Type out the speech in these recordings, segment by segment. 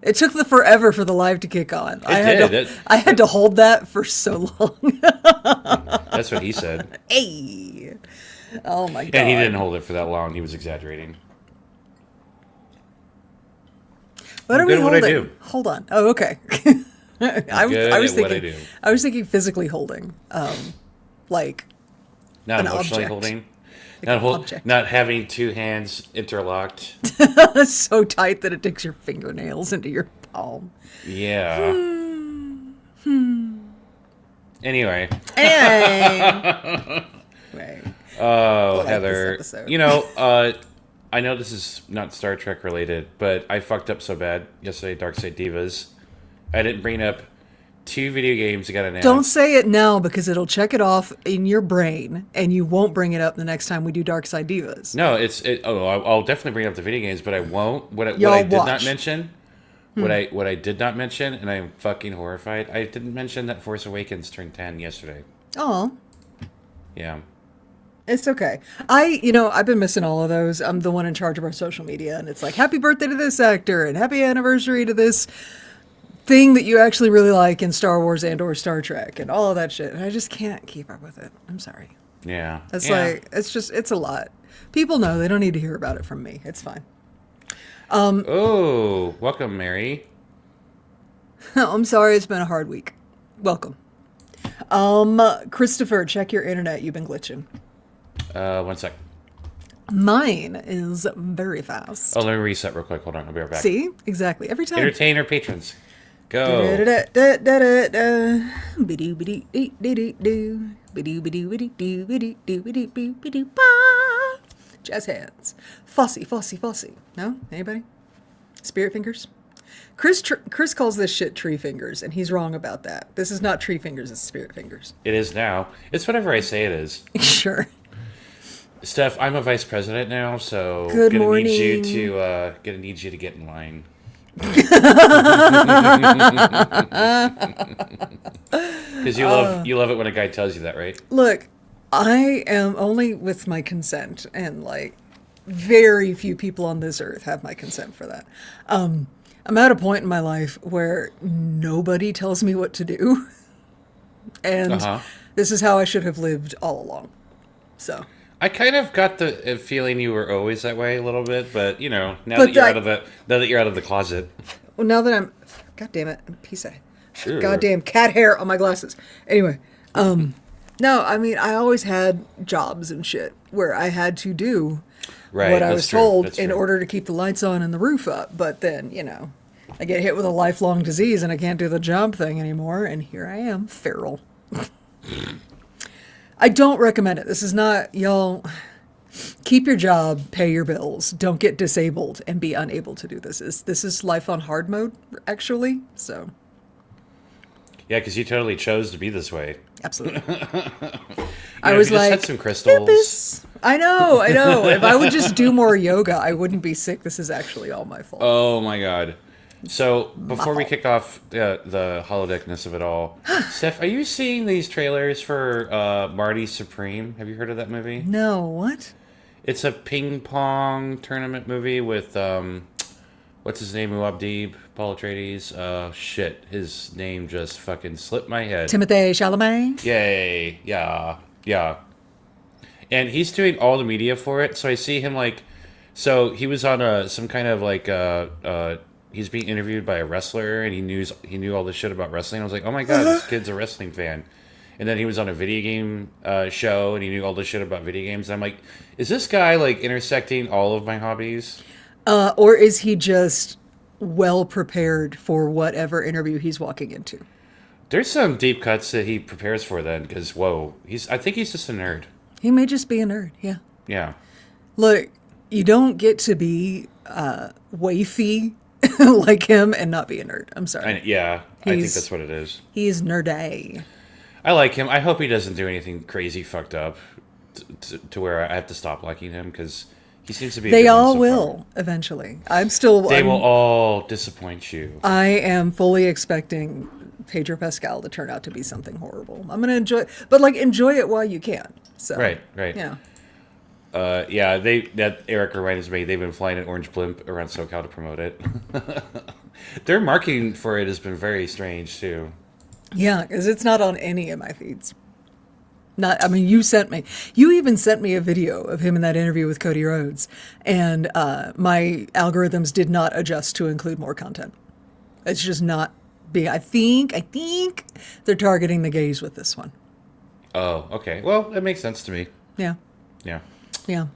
It took forever for the live to kick on. I had to hold that for so long. That's what he said. Hey. Oh my god. And he didn't hold it for that long. He was exaggerating. What are we holding? What I do. Hold on. Oh, okay. I was thinking physically holding. Like not an emotionally object. holding. Like Not having two hands interlocked. So tight that it digs your fingernails into your palm. Yeah. Anyway. Right. Oh, like Heather. You know, I know this is not Star Trek related, but I fucked up so bad yesterday, Dark Side Divas. I didn't bring up 2 video games that got announced. Don't say it now because it'll check it off in your brain and you won't bring it up the next time we do Dark Side Divas. No, I'll definitely bring up the video games, but I won't. What I did not mention, what I did not mention, and I'm fucking horrified, I didn't mention that Force Awakens turned 10 yesterday. Oh. Yeah. It's okay. I've been missing all of those. I'm the one in charge of our social media, and it's like, happy birthday to this actor, and happy anniversary to this thing that you actually really like in Star Wars and or Star Trek, and all of that shit. And I just can't keep up with it. I'm sorry. Yeah. It's a lot. People know. They don't need to hear about it from me. It's fine. Welcome, Mary. I'm sorry. It's been a hard week. Welcome. Christopher, check your internet. You've been glitching. 1 sec. Mine is very fast. Oh, let me reset real quick. Hold on. I'll be right back. See? Exactly. Every time. Entertain our patrons. Go. Jazz hands. Fossy. No? Anybody? Spirit fingers? Chris calls this shit tree fingers, and he's wrong about that. This is not tree fingers, it's spirit fingers. It is now. It's whatever I say it is. Sure. Steph, I'm a vice president now, so Good gonna morning. need you to get in line. Because you love it when a guy tells you that, right? Look, I am only with my consent, and like very few people on this earth have my consent for that. I'm at a point in my life where nobody tells me what to do, and this is how I should have lived all along. So I kind of got the feeling you were always that way a little bit, but you know, now that you're out of the closet. Well, now that I'm, God damn it, I'm a piece of Sure. goddamn cat hair on my glasses. Anyway, no, I mean, I always had jobs and shit where I had to do what I was told in order to keep the lights on and the roof up. But then, you know, I get hit with a lifelong disease and I can't do the job thing anymore. And here I am, feral. I don't recommend it. This is not, y'all, keep your job, pay your bills. Don't get disabled and be unable to do this. This is life on hard mode, actually. So. Yeah, because you totally chose to be this way. Absolutely. I was like, had some crystals. Hippus. I know. If I would just do more yoga, I wouldn't be sick. This is actually all my fault. Oh my God. So before we kick off the holodeckness of it all, Steph, are you seeing these trailers for Marty Supreme? Have you heard of that movie? No, what? It's a ping pong tournament movie with what's his name? Muad'Dib, Paul Atreides. Shit, his name just fucking slipped my head. Timothy Chalamet. Yay! Yeah. And he's doing all the media for it. So I see him like, so he was on some kind of like he's being interviewed by a wrestler, and he knew all this shit about wrestling. I was like, oh my God, this kid's a wrestling fan. And then he was on a video game show, and he knew all this shit about video games. And I'm like, is this guy like intersecting all of my hobbies? Or is he just well prepared for whatever interview he's walking into? There's some deep cuts that he prepares for then, because whoa, I think he's just a nerd. He may just be a nerd, yeah. Yeah. Look, you don't get to be wafy like him and not be a nerd. I'm sorry. I think that's what it is. He's nerdy. I like him. I hope he doesn't do anything crazy fucked up to where I have to stop liking him, because he seems to be. They all will eventually. They will all disappoint you. I am fully expecting Pedro Pascal to turn out to be something horrible. I'm gonna enjoy, but like enjoy it while you can. So right. Yeah. That Eric reminds me, they've been flying an orange blimp around SoCal to promote it. Their marketing for it has been very strange too. Yeah, because it's not on any of my feeds. Not, I mean, you even sent me a video of him in that interview with Cody Rhodes, and my algorithms did not adjust to include more content. It's just not being. I think they're targeting the gays with this one. Oh, okay. Well, that makes sense to me. Yeah, Yeah. yeah.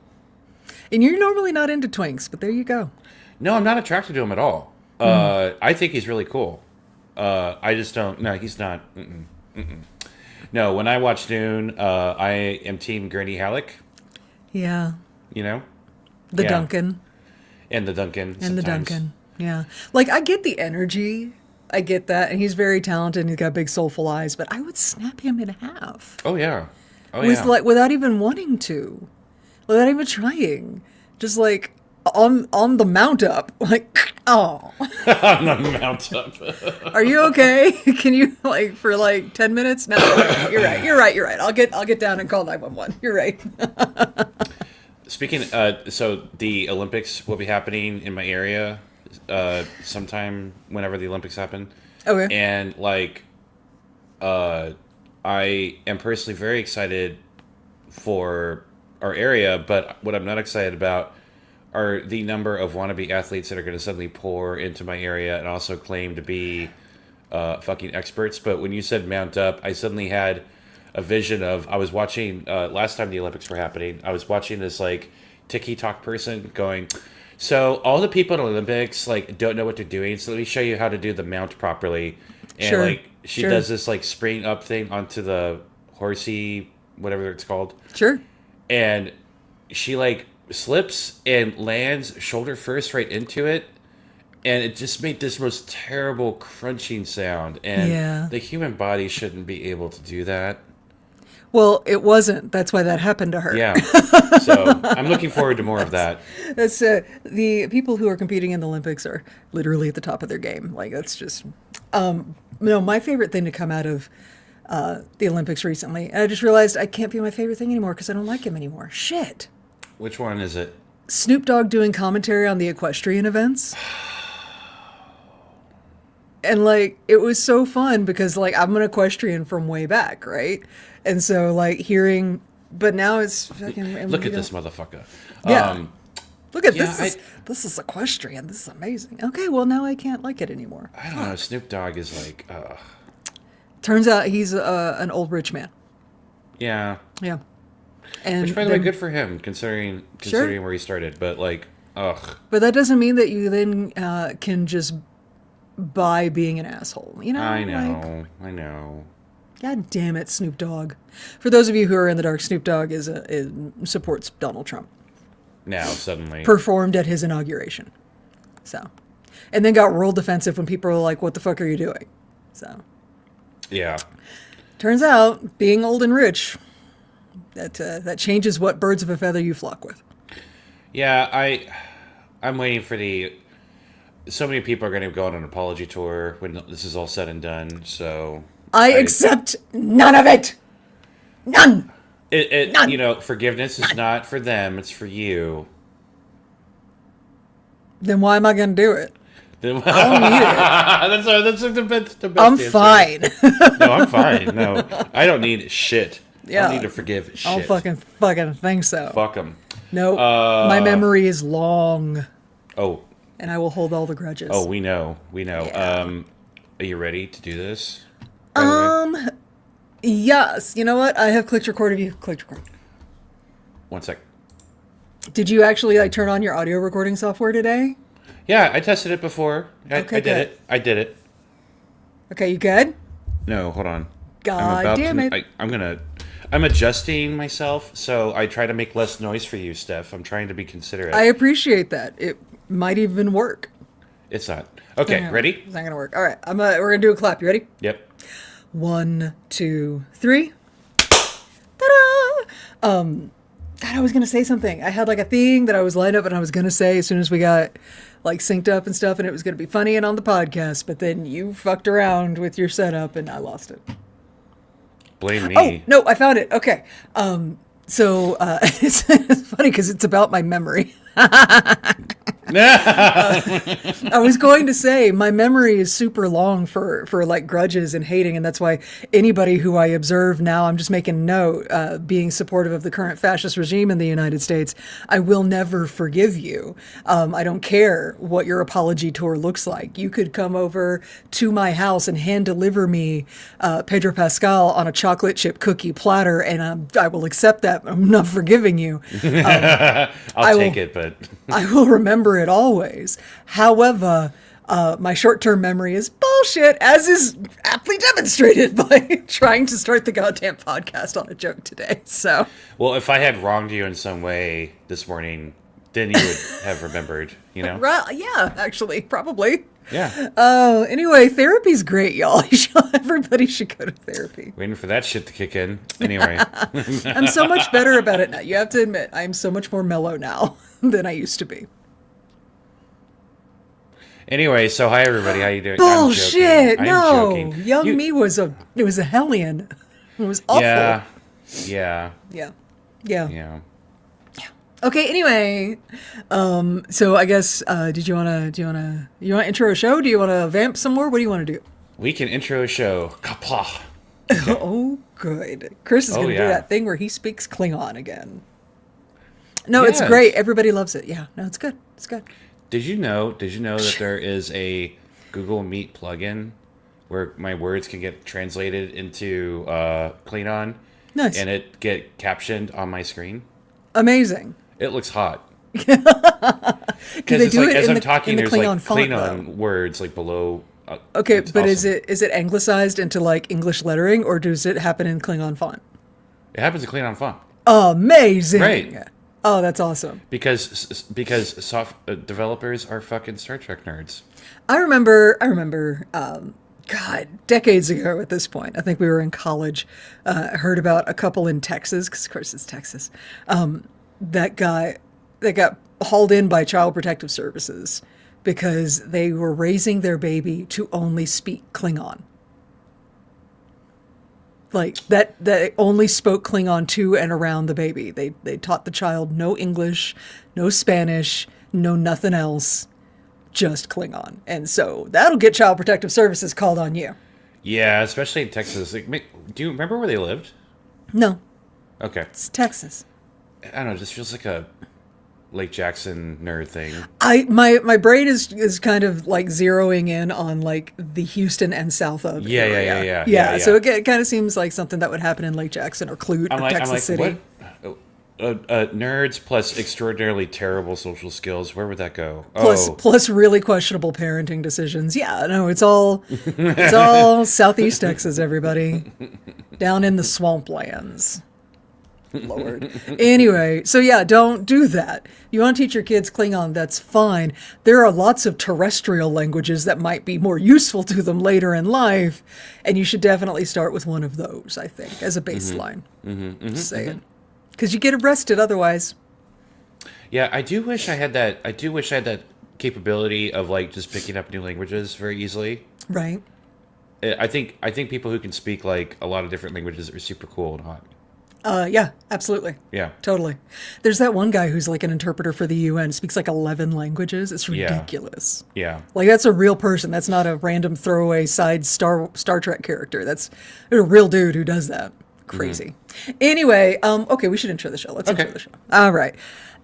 And you're normally not into twinks, but there you go. No, I'm not attracted to him at all. I think he's really cool. I just don't. No, he's not. No, when I watch Dune, I am Team Gurney Halleck. Yeah, You know, the Yeah. Duncan and the Duncan. and the sometimes. Duncan. Yeah, like I get the energy. I get that, and he's very talented. And he's got big soulful eyes, but I would snap him in half. Oh yeah. Oh With yeah. like without even wanting to, without even trying, just like on the mount up, like oh, On the mount up. are you okay? Can you like for like 10 minutes? No, you're right. I'll get down and call 911. You're right. Speaking, so the Olympics will be happening in my area sometime whenever the Olympics happen. Okay. And like, I am personally very excited for our area, but what I'm not excited about are the number of wannabe athletes that are going to suddenly pour into my area and also claim to be fucking experts. But when you said mount up, I suddenly had a vision of, I was watching last time the Olympics were happening, I was watching this like TikTok person going, so all the people in the Olympics like don't know what they're doing, so let me show you how to do the mount properly. And Sure, like she sure. does this like spring up thing onto the horsey, whatever it's called, Sure. and she like slips and lands shoulder first right into it, and it just made this most terrible crunching sound, and Yeah. the human body shouldn't be able to do that. Well, it wasn't. That's why that happened to her. Yeah. So I'm looking forward to more of that. That's the people who are competing in the Olympics are literally at the top of their game. Like that's just no, my favorite thing to come out of the Olympics recently. And I just realized I can't be my favorite thing anymore because I don't like him anymore. Shit. Which one is it? Snoop Dogg doing commentary on the equestrian events. And like it was so fun because like I'm an equestrian from way back, right? And so like hearing, but now it's fucking. Look at this motherfucker. Yeah. Look at yeah, this is equestrian. This is amazing. Okay, well now I can't like it anymore. I don't know. Snoop Dogg is like, Turns out he's an old rich man. yeah. Yeah. And Which, by the way, then- good for him, considering where he started. But like, ugh. But that doesn't mean that you then can just buy being an asshole. You know? I Like, know. I know. God damn it, Snoop Dogg. For those of you who are in the dark, Snoop Dogg supports Donald Trump. Now suddenly. Performed at his inauguration. So. And then got real defensive when people were like, what the fuck are you doing? So. Yeah. Turns out, being old and rich, that changes what birds of a feather you flock with. Yeah. I'm waiting for the. So many people are going to go on an apology tour when this is all said and done. So. I accept none of it. None. None. You know, forgiveness is not for them; it's for you. Then why am I going to do it? I don't need it. That's the best I'm answer. fine. No, I'm fine. No, I don't need shit. I Yeah. don't need to forgive shit. I don't fucking think so. Fuck them. No, my memory is long, Oh, and I will hold all the grudges. we know. Yeah. Are you ready to do this? By the way? Yes. You know what? I have clicked record of you. Clicked record. 1 sec. Did you actually like turn on your audio recording software today? Yeah, I tested it before. Okay, I did good. it. I did it. Okay, you good? No, hold on. God damn it. I'm adjusting myself, so I try to make less noise for you, Steph. I'm trying to be considerate. I appreciate that. It might even work. It's not. Okay, ready? It's not gonna work. All right, we're gonna do a clap. You ready? Yep. 1, 2, 3. Ta-da! God, I was gonna say something. I had like a thing that I was lined up and I was gonna say as soon as we got like synced up and stuff, and it was gonna be funny and on the podcast. But then you fucked around with your setup and I lost it. Blame me. Oh no, I found it. Okay. So it's funny because it's about my memory. I was going to say my memory is super long for like grudges and hating, and that's why anybody who I observe now, I'm just making note, being supportive of the current fascist regime in the United States, I will never forgive you. I don't care what your apology tour looks like. You could come over to my house and hand deliver me Pedro Pascal on a chocolate chip cookie platter, and I will accept that. I'm not forgiving you. I'll take it, but I will remember it always. However, my short-term memory is bullshit, as is aptly demonstrated by trying to start the goddamn podcast on a joke today. So, well, if I had wronged you in some way this morning, then you would have remembered, you know? right? Yeah, actually, probably. Yeah. Anyway, therapy's great, y'all. Everybody should go to therapy. Waiting for that shit to kick in. Anyway. I'm so much better about it now. You have to admit, I'm so much more mellow now than I used to be. Anyway, so hi everybody. How you doing? Bullshit! I'm No, joking. young me was a hellion. It was awful. Yeah. Okay. Anyway, so I guess do you want to intro a show? Do you want to vamp some more? What do you want to do? We can intro a show. Kapla. Oh, good. Chris is going to do that thing where he speaks Klingon again. No, it's great. Everybody loves it. Yeah. No, it's good. It's good. Did you know that there is a Google Meet plugin where my words can get translated into Klingon? Nice. And it get captioned on my screen? Amazing. It looks hot. Do they Because do like it as in I'm the, talking, in the there's Klingon like font, Klingon though? words like below. Okay, it's but awesome. is it anglicized into like English lettering, or does it happen in Klingon font? It happens in Klingon font. Amazing. Right. Oh, that's awesome. Because developers are fucking Star Trek nerds. I remember, God, decades ago at this point, I think we were in college, I heard about a couple in Texas, because of course it's Texas, that got hauled in by Child Protective Services because they were raising their baby to only speak Klingon. Like that they only spoke Klingon to and around the baby. They taught the child no English, no Spanish, no nothing else, just Klingon. And so that'll get Child Protective Services called on you. Yeah, especially in Texas. Like, do you remember where they lived? No, Okay. it's Texas. I don't know. It just feels like a Lake Jackson nerd thing. My brain is kind of like zeroing in on like the Houston and south of area. Yeah. So it kind of seems like something that would happen in Lake Jackson or Clute or Texas City. What? Nerds plus extraordinarily terrible social skills. Where would that go? Plus really questionable parenting decisions. Yeah, no, it's all Southeast Texas, everybody. Down in the swamplands. Lord. Anyway, so yeah, don't do that. You want to teach your kids Klingon, that's fine. There are lots of terrestrial languages that might be more useful to them later in life, and you should definitely start with one of those, I think, as a baseline. Just saying. Because you get arrested otherwise. Yeah, I do wish I had that. I do wish I had that capability of like just picking up new languages very easily. Right. I think people who can speak like a lot of different languages are super cool and hot. Yeah, absolutely. Yeah. Totally. There's that one guy who's like an interpreter for the UN, speaks like 11 languages. It's ridiculous. Yeah. Like that's a real person. That's not a random throwaway side Star Trek character. That's a real dude who does that. Crazy. Anyway, okay, we should intro the show. Let's intro the show. All right.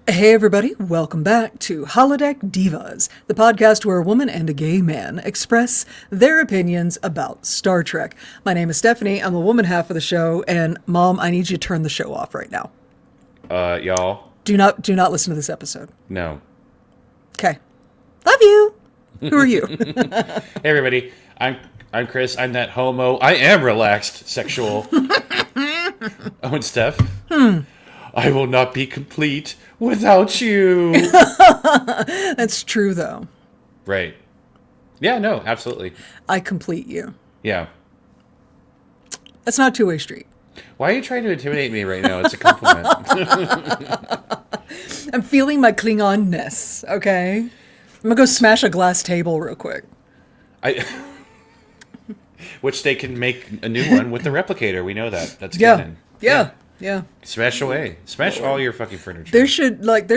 Hey, everybody. Welcome back to Holodeck Divas, the podcast where a woman and a gay man express their opinions about Star Trek. My name is Stephanie. I'm the woman half of the show. And, Mom, I need you to turn the show off right now. Y'all. Do not listen to this episode. No. Okay. Love you. Who are you? Hey, everybody. I'm Chris. I'm that homo. I am relaxed, sexual. Oh, and Steph. I will not be complete without you. That's true, though. Right. Yeah, no, absolutely. I complete you. Yeah. That's not a two-way street. Why are you trying to intimidate me right now? It's a compliment. I'm feeling my Klingon-ness, okay? I'm gonna go smash a glass table real quick. Which they can make a new one with the replicator. We know that. That's canon. Yeah. Yeah. Smash away. Smash all your fucking furniture. There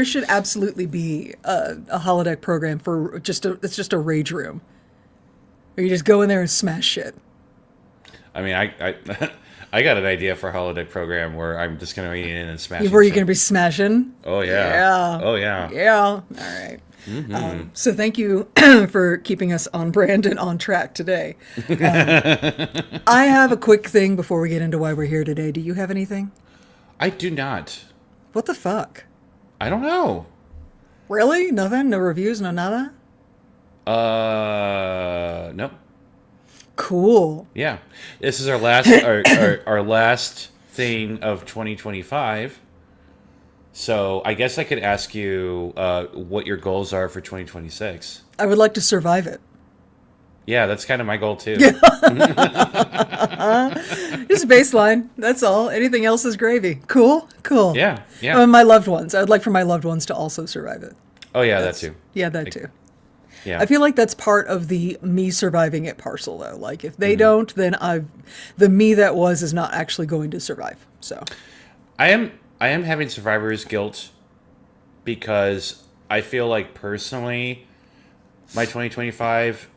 should absolutely be a holodeck program for it's just a rage room. Where you just go in there and smash shit. I mean, I got an idea for a holodeck program where I'm just going to be in and smash. Where you going to be smashing? Oh, yeah. Yeah. Oh, yeah. Yeah. All right. So thank you for keeping us on brand and on track today. I have a quick thing before we get into why we're here today. Do you have anything? I do not. What the fuck? I don't know. Really? Nothing? No reviews? No nada? Nope. Cool. Yeah. This is our last our last thing of 2025. So I guess I could ask you what your goals are for 2026. I would like to survive it. Yeah, that's kind of my goal too. Just baseline. That's all. Anything else is gravy. Cool. Cool. Yeah. Yeah. My loved ones. I would like for my loved ones to also survive it. Oh yeah, that too. Yeah, that too. Yeah. I feel like that's part of the me surviving it parcel, though. Like, if they don't, then the me that was is not actually going to survive. So, I am having survivor's guilt because I feel like personally, my 2025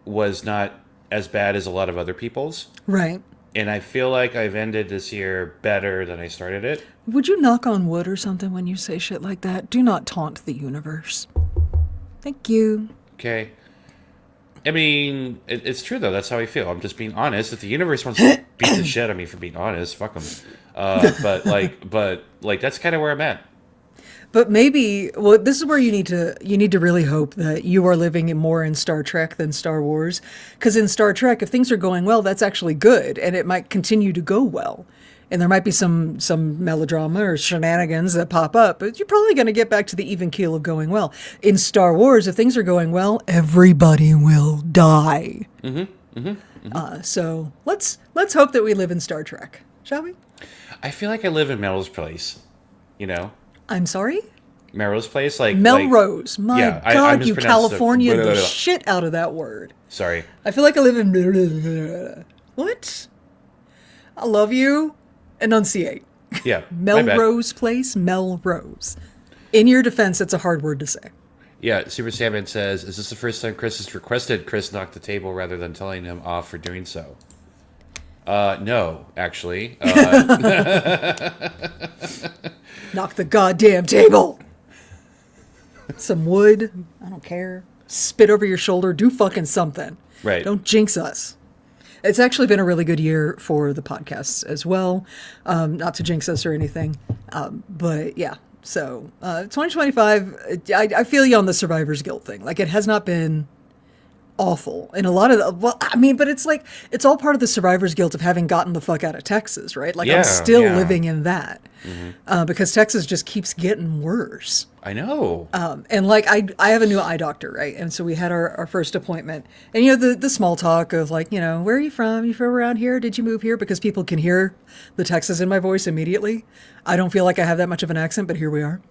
was not as bad as a lot of other people's. right. And I feel like I've ended this year better than I started it. Would you knock on wood or something when you say shit like that? Do not taunt the universe. Thank you. Okay. I mean, it's true though. That's how I feel. I'm just being honest. If the universe wants to beat the shit out of me for being honest, fuck them. But that's kind of where I'm at. But maybe, well, this is where you need to really hope that you are living more in Star Trek than Star Wars. Because in Star Trek, if things are going well, that's actually good, and it might continue to go well. And there might be some melodrama or shenanigans that pop up, but you're probably going to get back to the even keel of going well. In Star Wars, if things are going well, everybody will die. So let's hope that we live in Star Trek, shall we? I feel like I live in Melrose Place. You know, I'm sorry? Melrose Place, like Melrose. My yeah, I God, you mispronounced California it. the shit out of that word. Sorry. I feel like I live in... What? I love you. Enunciate. Yeah. my bad. Melrose Place? Melrose. In your defense, it's a hard word to say. Yeah, Super Sandman says, is this the first time Chris has requested Chris knock the table rather than telling him off for doing so? No, actually. Knock the goddamn table. Some wood. I don't care. Spit over your shoulder. Do fucking something. Right. Don't jinx us. It's actually been a really good year for the podcasts as well. Not to jinx us or anything. But yeah. So 2025, I feel you on the survivor's guilt thing. Like, it has not been awful. And a lot of but it's like, it's all part of the survivor's guilt of having gotten the fuck out of Texas, right? Like, I'm still living in that. Because Texas just keeps getting worse. I know. And like, I have a new eye doctor, right? And so we had our first appointment, and the small talk of like, where are you from? You from around here? Did you move here? Because people can hear the Texas in my voice immediately. I don't feel like I have that much of an accent, but here we are.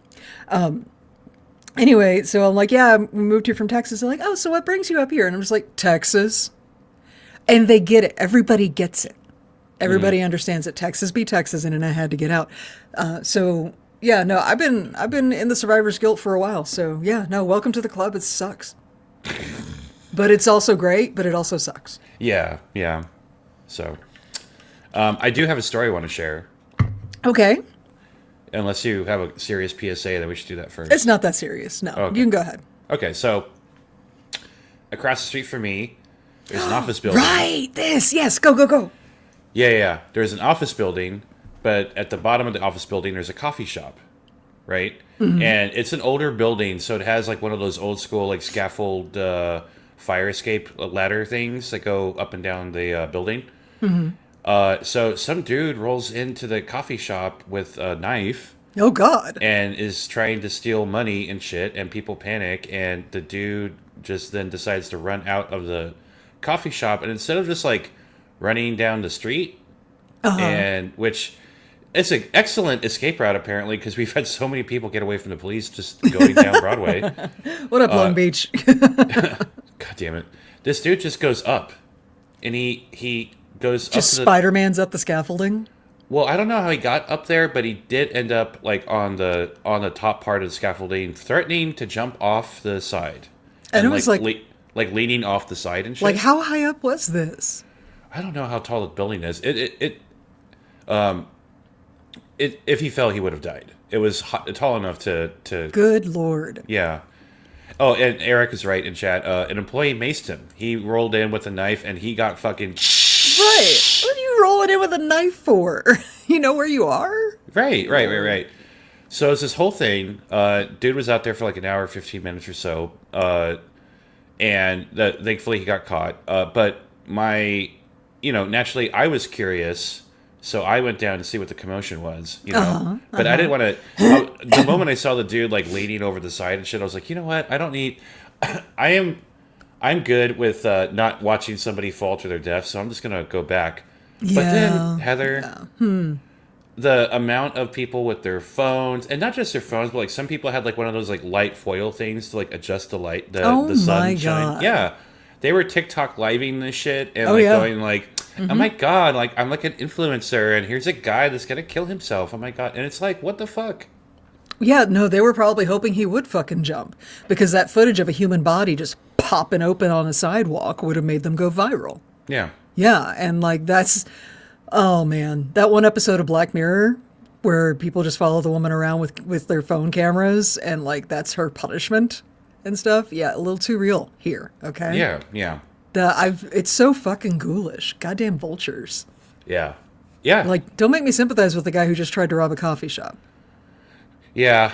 Anyway, so I'm like, yeah, we moved here from Texas. They're like, oh, so what brings you up here? And I'm just like, Texas. And they get it. Everybody gets it. Everybody understands that Texas be Texas, and I had to get out. So yeah, no, I've been in the survivor's guilt for a while. So yeah, no, welcome to the club. It sucks, but it's also great. But it also sucks. Yeah. So, I do have a story I want to share. Okay. Unless you have a serious PSA, then we should do that first. It's not that serious. No, Okay. You can go ahead. Okay, so across the street from me, there's an office building. Right. Yes. Go. Yeah. There's an office building, but at the bottom of the office building, there's a coffee shop, right? And it's an older building, so it has like one of those old school like scaffold fire escape ladder things that go up and down the building. So some dude rolls into the coffee shop with a knife. Oh God. And is trying to steal money and shit, and people panic, and the dude just then decides to run out of the coffee shop, and instead of just like running down the street, and which it's an excellent escape route apparently, because we've had so many people get away from the police just going down Broadway. What up, Long Beach? God damn it. This dude just goes up, and he goes Just up to Spider-Man's up the scaffolding. Well, I don't know how he got up there, but he did end up like on the top part of the scaffolding, threatening to jump off the side, And it like was like, like leaning off the side and shit. like, how high up was this? I don't know how tall the building is. If he fell, he would have died. It was tall enough to Good Lord. yeah. Oh, and Eric is right in chat. An employee maced him. He rolled in with a knife, and he got fucking Right. What are you rolling in with a knife for? You know where you are? Right. So it's this whole thing. Dude was out there for like an hour, 15 minutes or so, and thankfully he got caught. But naturally I was curious, so I went down to see what the commotion was. But I didn't want to. The moment I saw the dude like leaning over the side and shit, I was like, you know what? I don't need. I'm good with not watching somebody fall to their death, so I'm just gonna go back. Yeah. But then Heather, the amount of people with their phones, and not just their phones, but like some people had like one of those like light foil things to like adjust the light, the sunshine. God. Yeah, they were TikTok living this shit and going like, oh my god, like I'm like an influencer, and here's a guy that's gonna kill himself. Oh my god, and it's like, what the fuck? Yeah, no, they were probably hoping he would fucking jump because that footage of a human body just popping open on a sidewalk would have made them go viral. Yeah. Yeah, and like oh man, that one episode of Black Mirror where people just follow the woman around with their phone cameras and like that's her punishment and stuff. Yeah, a little too real here, okay? Yeah. It's so fucking ghoulish. Goddamn vultures. Yeah. Like, don't make me sympathize with the guy who just tried to rob a coffee shop. Yeah.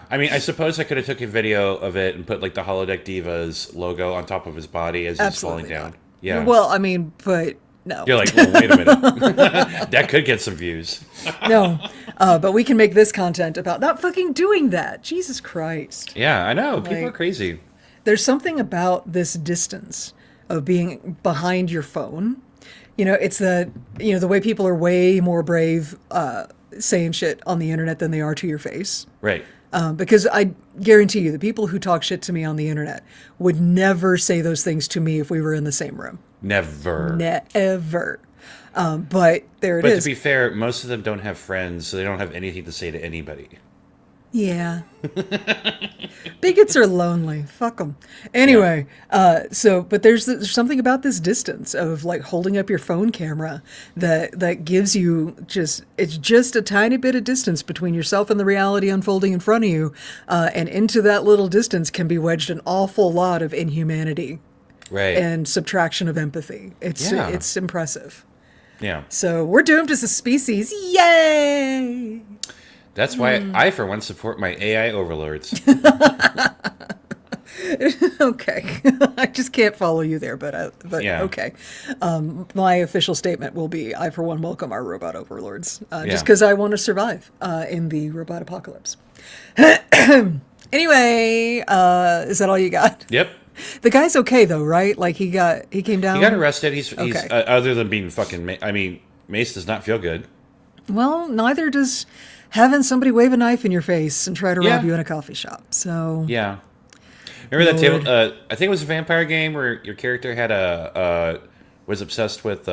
I mean, I suppose I could have took a video of it and put like the Holodeck Divas logo on top of his body as he's falling down. Not. Yeah. Well, I mean, but no. You're like, well, wait a minute. That could get some views. No. But we can make this content about not fucking doing that. Jesus Christ. Yeah, I know. People are crazy. There's something about this distance of being behind your phone. It's the way people are way more brave saying shit on the internet than they are to your face. Right. Because I guarantee you, the people who talk shit to me on the internet would never say those things to me if we were in the same room. Never. Never. But there it But is. to be fair, most of them don't have friends, so they don't have anything to say to anybody. Yeah. Bigots are lonely. Fuck them. Anyway, but there's something about this distance of like holding up your phone camera that gives you it's just a tiny bit of distance between yourself and the reality unfolding in front of you. And into that little distance can be wedged an awful lot of inhumanity. Right. And subtraction of empathy. It's impressive. Yeah. So we're doomed as a species. Yay! That's why I, for one, support my AI overlords. Okay. I just can't follow you there, but Yeah. okay. My official statement will be, I, for one, welcome our robot overlords, just Yeah. because I want to survive in the robot apocalypse. Anyway, is that all you got? Yep. The guy's okay, though, right? Like, he came down? He got arrested. He's Okay. other than being fucking... Mace does not feel good. Well, neither does having somebody wave a knife in your face and try to rob you in a coffee shop. So Yeah. Remember that Lord. table? I think it was a vampire game where your character had was obsessed with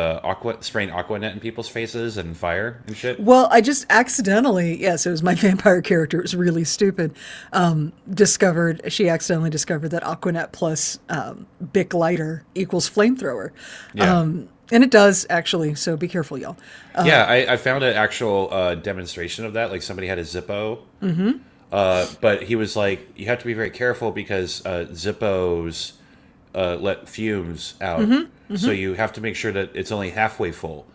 spraying Aquanet in people's faces and fire and shit. Well, I just accidentally, yes, it was my vampire character. It was really stupid. She accidentally discovered that Aquanet plus Bic lighter equals flamethrower. Yeah. And it does, actually, so be careful, y'all. Yeah, I found an actual demonstration of that. Like somebody had a Zippo. Mm-hmm. But he was like, you have to be very careful because Zippos let fumes out. Mm-hmm. Mm-hmm. So you have to make sure that it's only halfway full.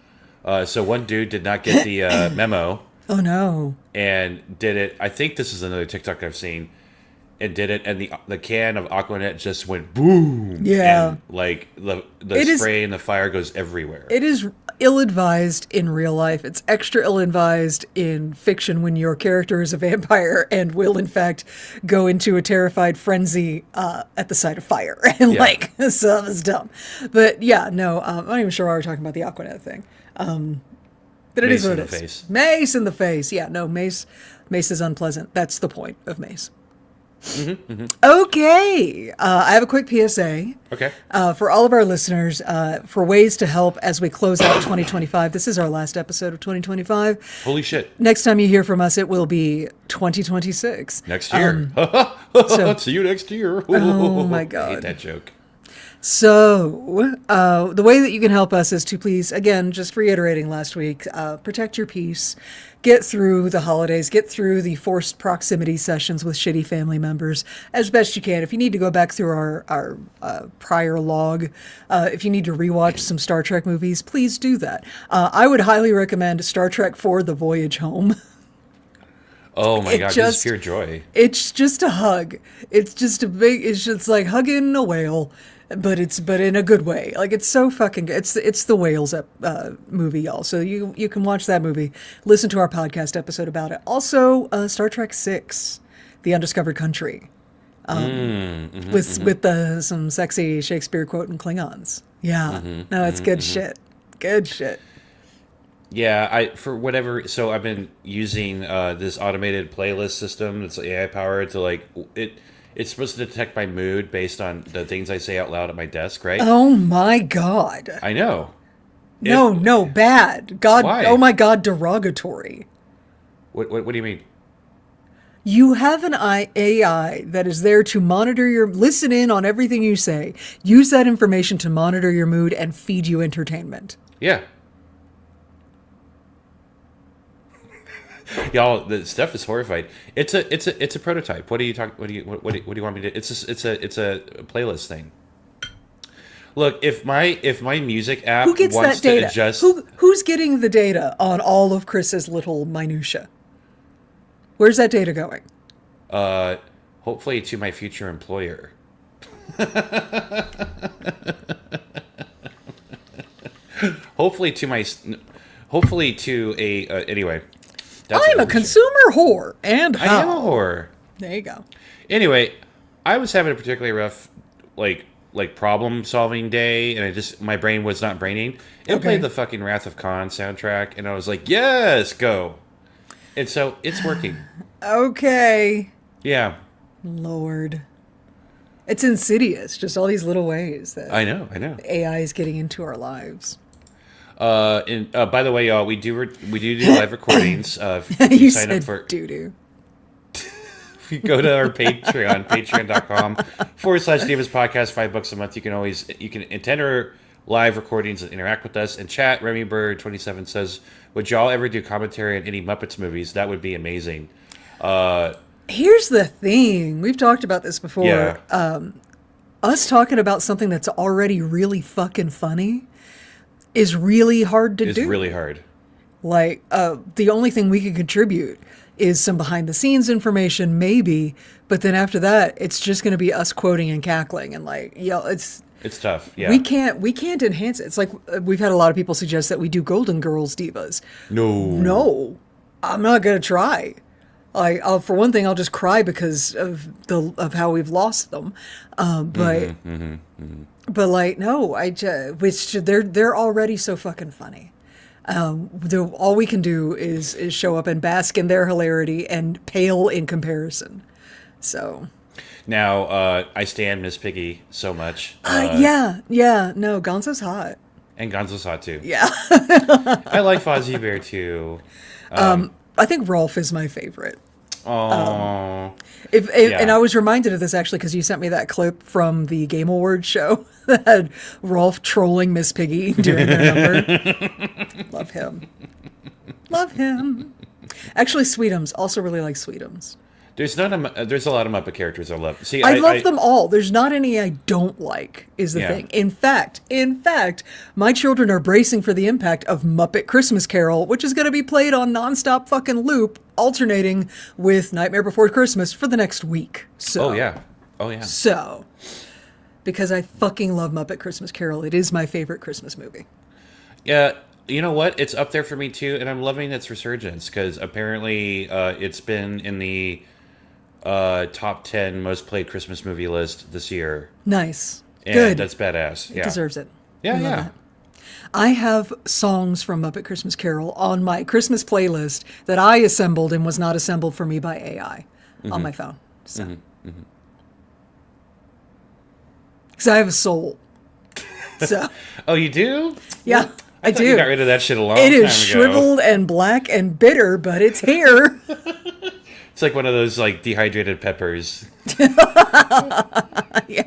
So one dude did not get the memo. Oh, no. And did it. I think this is another TikTok I've seen. And did it, and the can of Aquanet just went boom. Yeah. And like the It spray and the fire goes everywhere. It is ill-advised in real life. It's extra ill-advised in fiction when your character is a vampire and will, in fact, go into a terrified frenzy at the sight of fire. And so it's dumb. But yeah, no, I'm not even sure why we're talking about the Aquanet thing. But it is what it is. Mace in the face. Mace in the face. Yeah, no, mace is unpleasant. That's the point of mace. Okay. I have a quick PSA. Okay. For all of our listeners, for ways to help as we close out 2025. This is our last episode of 2025. Holy shit. Next time you hear from us, it will be 2026. Next year. See you next year. Oh my I God. hate that joke. So, the way that you can help us is to please, again, just reiterating last week, protect your peace, get through the holidays, get through the forced proximity sessions with shitty family members as best you can. If you need to go back through our prior log, if you need to rewatch some Star Trek movies, please do that. I would highly recommend Star Trek IV: The Voyage Home. Oh my God, this is pure joy. It's just a hug. It's just like hugging a whale. But in a good way. Like, it's so fucking good. It's the Whales movie, y'all. So you can watch that movie. Listen to our podcast episode about it. Also, Star Trek VI, The Undiscovered Country, with some sexy Shakespeare quoting Klingons. Yeah, no, it's good shit. Good shit. Yeah, so I've been using this automated playlist system that's AI powered to like it. It's supposed to detect my mood based on the things I say out loud at my desk, right? Oh my God. I know. No, bad. God, Why? Oh my God, derogatory. What do you mean? You have an AI that is there to listen in on everything you say, use that information to monitor your mood and feed you entertainment. Yeah. Y'all, the stuff is horrified. It's a prototype. What do you want me to do? It's a playlist thing. Look, if my music app Who gets wants that data? to adjust, Who's getting the data on all of Chris's little minutia? Where's that data going? hopefully to my future employer. Hopefully to a anyway. I'm a consumer whore and I am a whore. There you go. Anyway, I was having a particularly rough like problem solving day, and my brain was not braining. It played the fucking Wrath of Khan soundtrack, and I was like, yes, go. And so it's working. Okay. Yeah. Lord. It's insidious, just all these little ways that I know. AI is getting into our lives. And by the way, y'all, we do live recordings. If You sign said up for doo-doo. If you go to our Patreon, patreon.com/Divas podcast, $5 a month, you can enter live recordings and interact with us and chat. Remy Bird 27 says, would y'all ever do commentary on any Muppets movies? That would be amazing. Here's the thing. We've talked about this before. Yeah. Us talking about something that's already really fucking funny is really hard to do. It's really hard. Like, the only thing we can contribute is some behind the scenes information, maybe, but then after that, it's just going to be us quoting and cackling and it's tough. Yeah. We can't enhance it. It's like we've had a lot of people suggest that we do Golden Girls divas. No, I'm not going to try. For one thing, I'll just cry because of how we've lost them. But they're already so fucking funny. All we can do is show up and bask in their hilarity and pale in comparison. So now I stand Miss Piggy so much. No, Gonzo's hot. And Gonzo's hot too. Yeah. I like Fozzie Bear too. I think Rolf is my favorite. Oh. And I was reminded of this actually because you sent me that clip from the Game Awards show that had Rolf trolling Miss Piggy during their number. Love him. Actually, Sweetums. Also really like Sweetums. There's a lot of Muppet characters I love. See, I love them all. There's not any I don't like, is the thing. In fact, my children are bracing for the impact of Muppet Christmas Carol, which is going to be played on nonstop fucking loop, alternating with Nightmare Before Christmas for the next week. So, Oh, yeah. So, because I fucking love Muppet Christmas Carol. It is my favorite Christmas movie. Yeah. You know what? It's up there for me, too, and I'm loving its resurgence, because apparently it's been in the top 10 most played Christmas movie list this year. Nice. And Good. That's badass. It deserves it. Yeah. I have songs from Muppet Christmas Carol on my Christmas playlist that I assembled and was not assembled for me by AI on my phone. So Because I have a soul. So Oh, you do? yeah, I thought do. You got rid of that shit a long It time is ago. shriveled and black and bitter, but it's here. It's like one of those like dehydrated peppers. Yeah.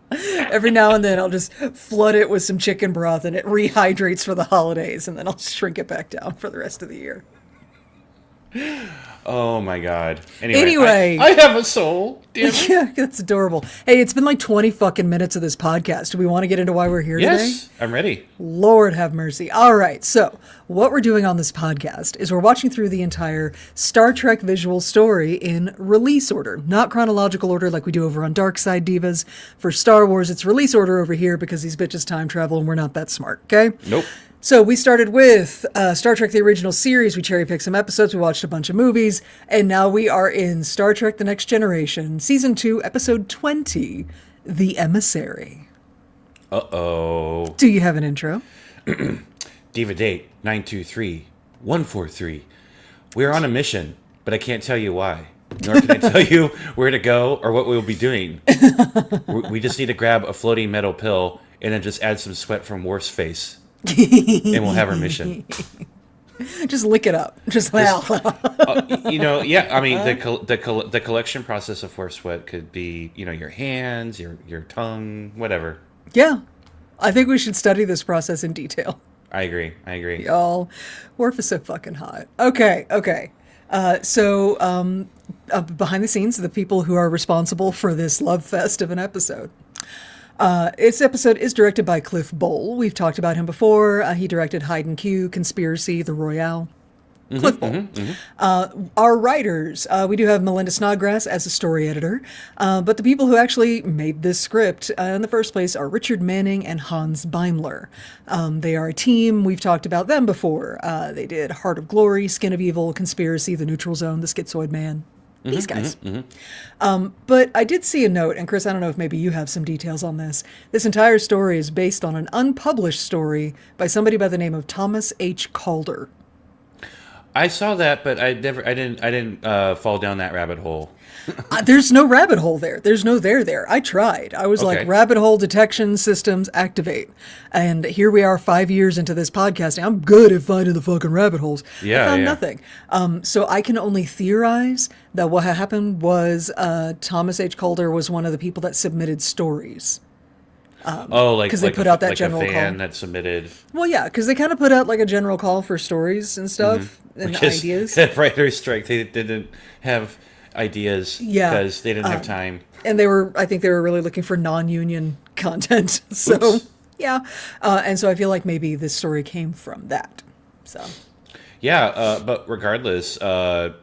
Every now and then I'll just flood it with some chicken broth and it rehydrates for the holidays, and then I'll shrink it back down for the rest of the year. Oh my god. Anyway. I have a soul. Damn it. Yeah, that's adorable. Hey, it's been like 20 fucking minutes of this podcast. Do we want to get into why we're here today? Yes, I'm ready. Lord have mercy. All right. So, what we're doing on this podcast is we're watching through the entire Star Trek visual story in release order, not chronological order like we do over on Dark Side Divas. For Star Wars, it's release order over here because these bitches time travel and we're not that smart, okay? Nope. So we started with Star Trek, the original series. We cherry-picked some episodes. We watched a bunch of movies. And now we are in Star Trek, The Next Generation, Season 2, Episode 20, The Emissary. Uh-oh. Do you have an intro? Diva date 923-143. We're on a mission, but I can't tell you why. Nor can I tell you where to go or what we'll be doing. We just need to grab a floating metal pill and then just add some sweat from Worf's face. And we'll have our mission. Just lick it up. Just yeah. I mean, the collection process of Worf sweat could be, your hands, your tongue, whatever. Yeah. I think we should study this process in detail. I agree. Y'all, Worf is so fucking hot. Okay. So behind the scenes, the people who are responsible for this love fest of an episode. This episode is directed by Cliff Bowl. We've talked about him before. He directed Hide and Q, Conspiracy, The Royale. Cliff Bowl. Our writers, we do have Melinda Snodgrass as a story editor, but the people who actually made this script in the first place are Richard Manning and Hans Beimler. They are a team. We've talked about them before. They did Heart of Glory, Skin of Evil, Conspiracy, The Neutral Zone, The Schizoid Man. These guys. But I did see a note, and Chris, I don't know if maybe you have some details on this. This entire story is based on an unpublished story by somebody by the name of Thomas H. Calder. I saw that, but I didn't fall down that rabbit hole. There's no rabbit hole there. There's no there. I tried. I was like, rabbit hole detection systems activate. And here we are 5 years into this podcasting. I'm good at finding the fucking rabbit holes. Yeah, I found nothing. So I can only theorize that what happened was Thomas H. Calder was one of the people that submitted stories. Because they put out that general a fan call that submitted. Well, yeah, because they kind of put out like a general call for stories and stuff and ideas. Writer's strike. They didn't have ideas because they didn't have time. And I think they were really looking for non-union content. So, Oops. Yeah. And so I feel like maybe this story came from that. So. Yeah, but regardless, spoiler,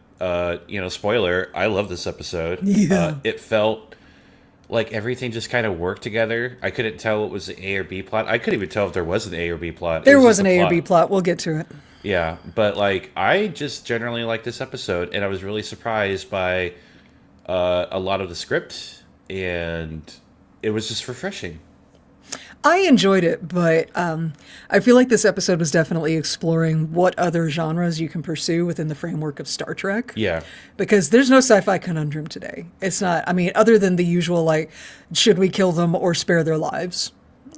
I love this episode. Yeah. It felt like everything just kind of worked together. I couldn't tell what was the A or B plot. I couldn't even tell if there was an A or B plot. There was an A or B plot. We'll get to it. Yeah, but I just generally like this episode, and I was really surprised by a lot of the script, and it was just refreshing. I enjoyed it, but I feel like this episode was definitely exploring what other genres you can pursue within the framework of Star Trek. Yeah. Because there's no sci-fi conundrum today. It's not, other than the usual, like, should we kill them or spare their lives?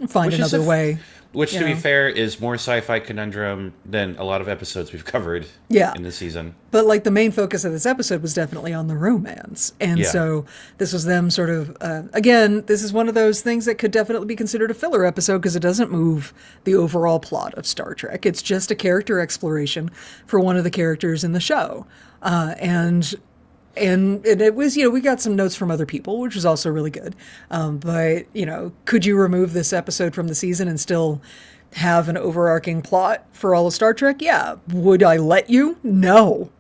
Find another way. Which, to be fair, is more sci-fi conundrum than a lot of episodes we've covered in this season. But, like, the main focus of this episode was definitely on the romance. And so this was them sort of, again, this is one of those things that could definitely be considered a filler episode because it doesn't move the overall plot of Star Trek. It's just a character exploration for one of the characters in the show. And it was, we got some notes from other people, which was also really good. But, could you remove this episode from the season and still have an overarching plot for all of Star Trek? Yeah. Would I let you? No.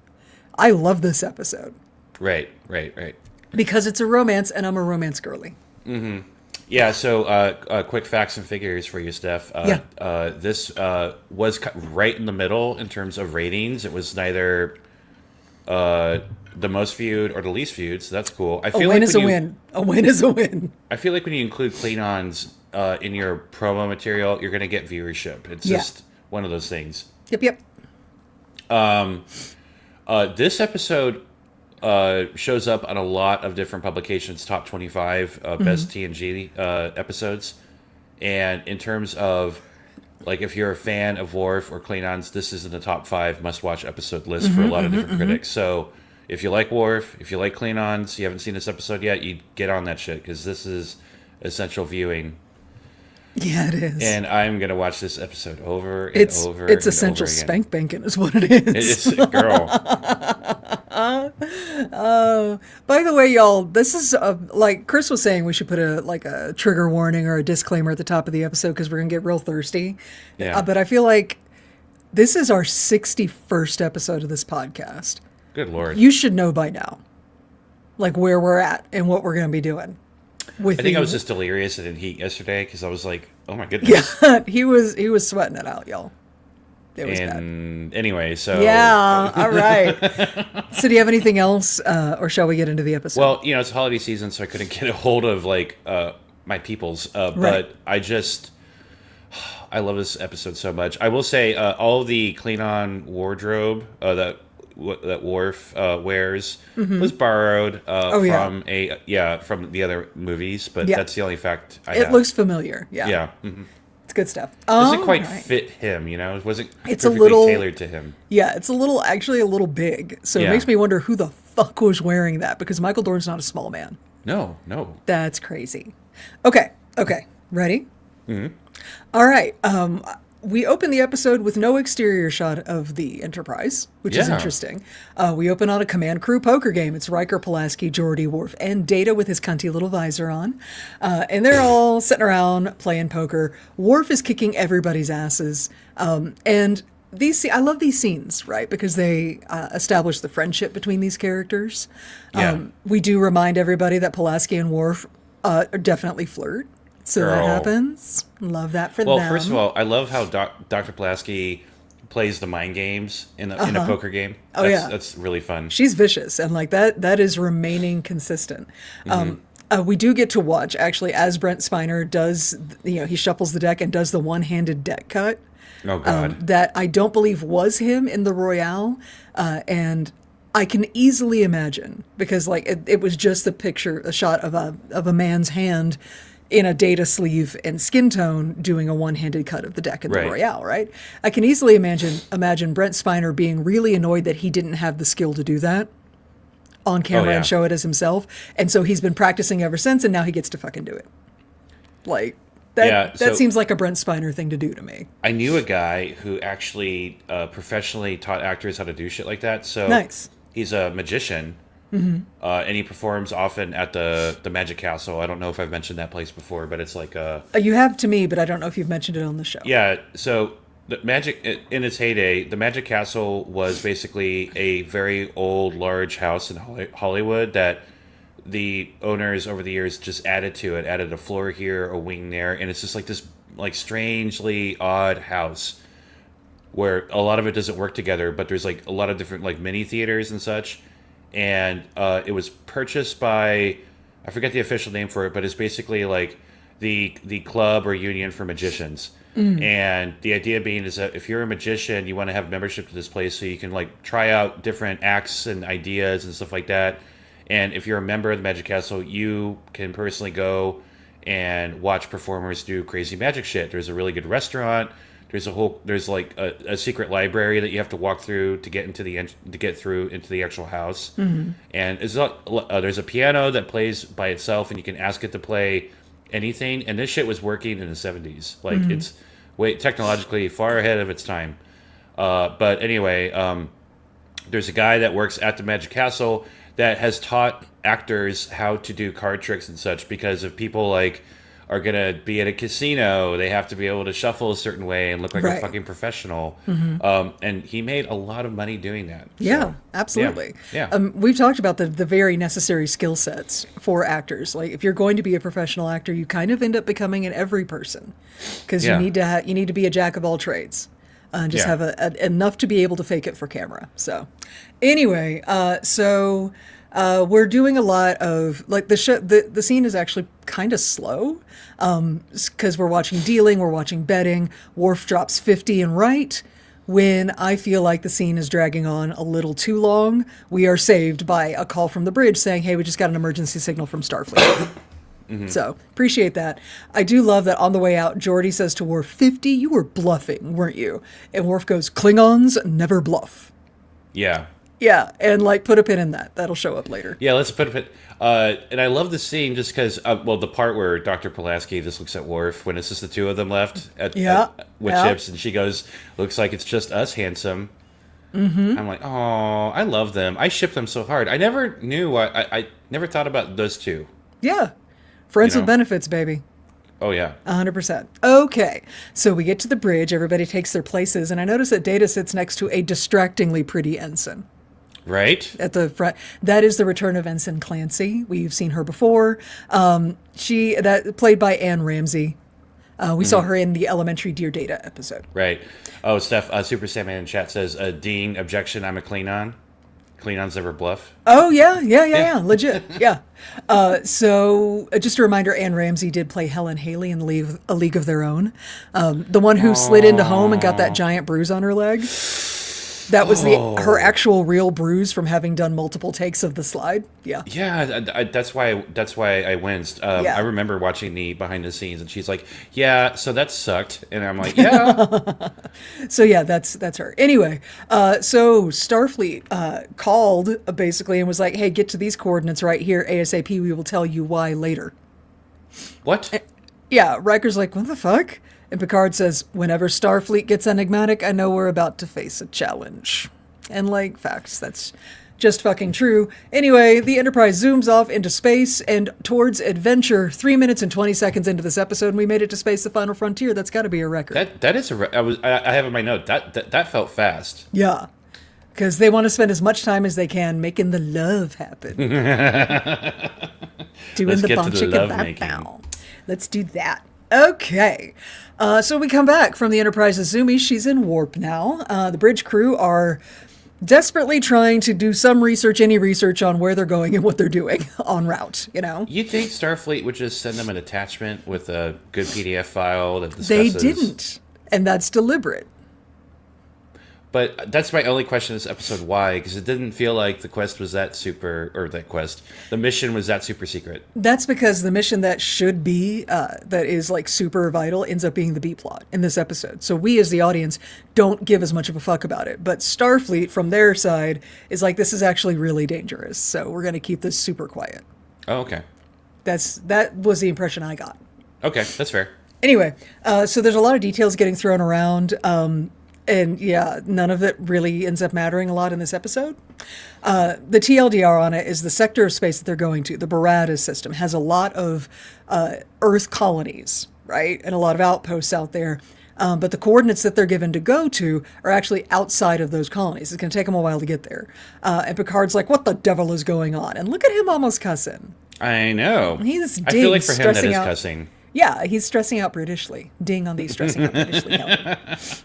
I love this episode. Right. Because it's a romance, and I'm a romance girly. Mm-hmm. Yeah, so quick facts and figures for you, Steph. This was right in the middle in terms of ratings. It was neither the most viewed or the least viewed, so that's cool. I feel a win is a win. A win is a win. I feel like when you include Klingons in your promo material, you're going to get viewership. It's just one of those things. Yep. This episode shows up on a lot of different publications, top 25 best TNG episodes. And in terms of, like, if you're a fan of Worf or Klingons, this is in the top 5 must-watch episode list for a lot of different critics. So if you like Worf, if you like Klingons, you haven't seen this episode yet, you get on that shit, because this is essential viewing. Yeah, it is. And I'm going to watch this episode over and over It's and essential over again. spank banking is what it is. It's, girl. By the way, y'all, this is like Chris was saying, we should put a trigger warning or a disclaimer at the top of the episode because we're gonna get real thirsty. Yeah. But I feel like this is our 61st episode of this podcast. Good Lord. You should know by now, like, where we're at and what we're gonna be doing. I think I was just delirious and in heat yesterday because I was like, oh my goodness. Yeah, he was sweating it out, y'all. It was bad. Anyway, so Yeah, all right. So do you have anything else, or shall we get into the episode? well, it's holiday season, so I couldn't get a hold of like my peoples. Right. But I love this episode so much. I will say all the Klingon wardrobe that Worf wears was borrowed from from the other movies, but Yeah. that's the only fact I it have. looks familiar. Yeah. Yeah. It's good stuff. Doesn't quite All right. fit him, It wasn't It's a perfectly little- tailored to him. Yeah, it's actually a little big. So it Yeah. makes me wonder who the fuck was wearing that, because Michael Dorn's not a small man. No. That's crazy. Okay. Ready? Mm-hmm. All right. We open the episode with no exterior shot of the Enterprise, which is Yeah. interesting. We open on a command crew poker game. It's Riker, Pulaski, Geordi, Worf, and Data with his cunty little visor on. And they're all sitting around playing poker. Worf is kicking everybody's asses. And I love these scenes, right? Because they establish the friendship between these characters. Yeah. We do remind everybody that Pulaski and Worf definitely flirt. So that Girl. happens. Love that for Well, them. first of all, I love how Dr. Pulaski plays the mind games in a poker game. Oh, yeah. That's really fun. She's vicious, and like that is remaining consistent. We do get to watch, actually, as Brent Spiner does, he shuffles the deck and does the one-handed deck cut. Oh, God. That I don't believe was him in the Royale. And I can easily imagine, because like it was just a shot of a man's hand in a Data sleeve and skin tone doing a one-handed cut of the deck in the Right. Royale, right? I can easily imagine Brent Spiner being really annoyed that he didn't have the skill to do that on camera yeah. and show it as himself. And so he's been practicing ever since, and now he gets to fucking do it. Like, that seems like a Brent Spiner thing to do to me. I knew a guy who actually professionally taught actors how to do shit like that. So Nice. he's a magician, and he performs often at the Magic Castle. I don't know if I've mentioned that place before, but it's like a... You have to me, but I don't know if you've mentioned it on the show. Yeah, so the Magic, in its heyday, the Magic Castle was basically a very old, large house in Hollywood that the owners over the years just added to it, added a floor here, a wing there, and it's just like this like strangely odd house where a lot of it doesn't work together, but there's like a lot of different like mini theaters and such. And it was purchased by, I forget the official name for it, but it's basically like the club or union for magicians. And the idea being is that if you're a magician, you want to have membership to this place so you can like try out different acts and ideas and stuff like that. And if you're a member of the Magic Castle, you can personally go and watch performers do crazy magic shit. There's a really good restaurant. There's like a secret library that you have to walk through to get into the actual house. And there's a piano that plays by itself, and you can ask it to play anything. And this shit was working in the 70s. Like it's way technologically far ahead of its time. But anyway, there's a guy that works at the Magic Castle that has taught actors how to do card tricks and such, because if people like are gonna be at a casino, they have to be able to shuffle a certain way and look like a fucking professional. And he made a lot of money doing that. Yeah, So, absolutely. Yeah. We've talked about the very necessary skill sets for actors. Like, if you're going to be a professional actor, you kind of end up becoming an every person, because Yeah. you need to be a jack of all trades. Just Yeah. have enough to be able to fake it for camera. So, anyway, we're doing a lot of like the scene is actually kind of slow, because we're watching dealing, we're watching betting. Worf drops 50 and right. when I feel like the scene is dragging on a little too long, we are saved by a call from the bridge saying, hey, we just got an emergency signal from Starfleet. So, appreciate that. I do love that on the way out, Geordi says to Worf, 50, you were bluffing, weren't you? And Worf goes, Klingons never bluff. Yeah. Yeah, and like put a pin in that. That'll show up later. Yeah, let's put a pin. And I love the scene just because, well, the part where Dr. Pulaski just looks at Worf when it's just the two of them left with Chips, and she goes, looks like it's just us, handsome. I'm like, oh, I love them. I ship them so hard. I never knew, I never thought about those two. Yeah. Friends with benefits, baby. Oh, yeah. 100%. Okay, so we get to the bridge. Everybody takes their places, and I notice that Data sits next to a distractingly pretty ensign. Right? At the front. That is the return of Ensign Clancy. We've seen her before. Played by Anne Ramsey. We saw her in the Elementary Dear Data episode. Right. Oh, Steph, Super Sandman in chat says, Dean, objection, I'm a Klingon. Klingons never bluff. Oh, yeah. Legit. Yeah. So just a reminder, Anne Ramsey did play Helen Haley in A League of Their Own. The one who slid into home and got that giant bruise on her leg. That was her actual real bruise from having done multiple takes of the slide. Yeah. Yeah, that's why I winced. I remember watching the behind the scenes, and she's like, "Yeah, so that sucked," and I'm like, "Yeah." So yeah, that's her. Anyway, so Starfleet called basically and was like, "Hey, get to these coordinates right here, ASAP. We will tell you why later." What? Yeah, Riker's like, "What the fuck?" And Picard says, whenever Starfleet gets enigmatic, I know we're about to face a challenge. And like, facts, that's just fucking true. Anyway, the Enterprise zooms off into space and towards adventure. 3 minutes and 20 seconds into this episode, and we made it to space, the final frontier. That's got to be a record. That is I have in my note, that felt fast. Yeah, because they want to spend as much time as they can making the love happen. Doing the bum chicken bow. Let's do that. Okay. So we come back from the Enterprise's zoomies. She's in warp now. The bridge crew are desperately trying to do some research, any research on where they're going and what they're doing en route, you know? You think Starfleet would just send them an attachment with a good PDF file that discusses... They didn't, and that's deliberate. But that's my only question in this episode, why? Because it didn't feel like the quest was the mission was that super secret. That's because the mission that should be, that is like super vital, ends up being the B-plot in this episode. So we as the audience don't give as much of a fuck about it. But Starfleet, from their side, is like, this is actually really dangerous. So we're going to keep this super quiet. Oh, okay. That was the impression I got. Okay, that's fair. Anyway, so there's a lot of details getting thrown around. And yeah, none of it really ends up mattering a lot in this episode. The TLDR on it is the sector of space that they're going to, the Barada system, has a lot of Earth colonies, right? And a lot of outposts out there. But the coordinates that they're given to go to are actually outside of those colonies. It's going to take them a while to get there. And Picard's like, what the devil is going on? And look at him almost cussing. I know. I feel like for him that is cussing. Yeah, he's stressing out Britishly. Ding on the stressing out Britishly.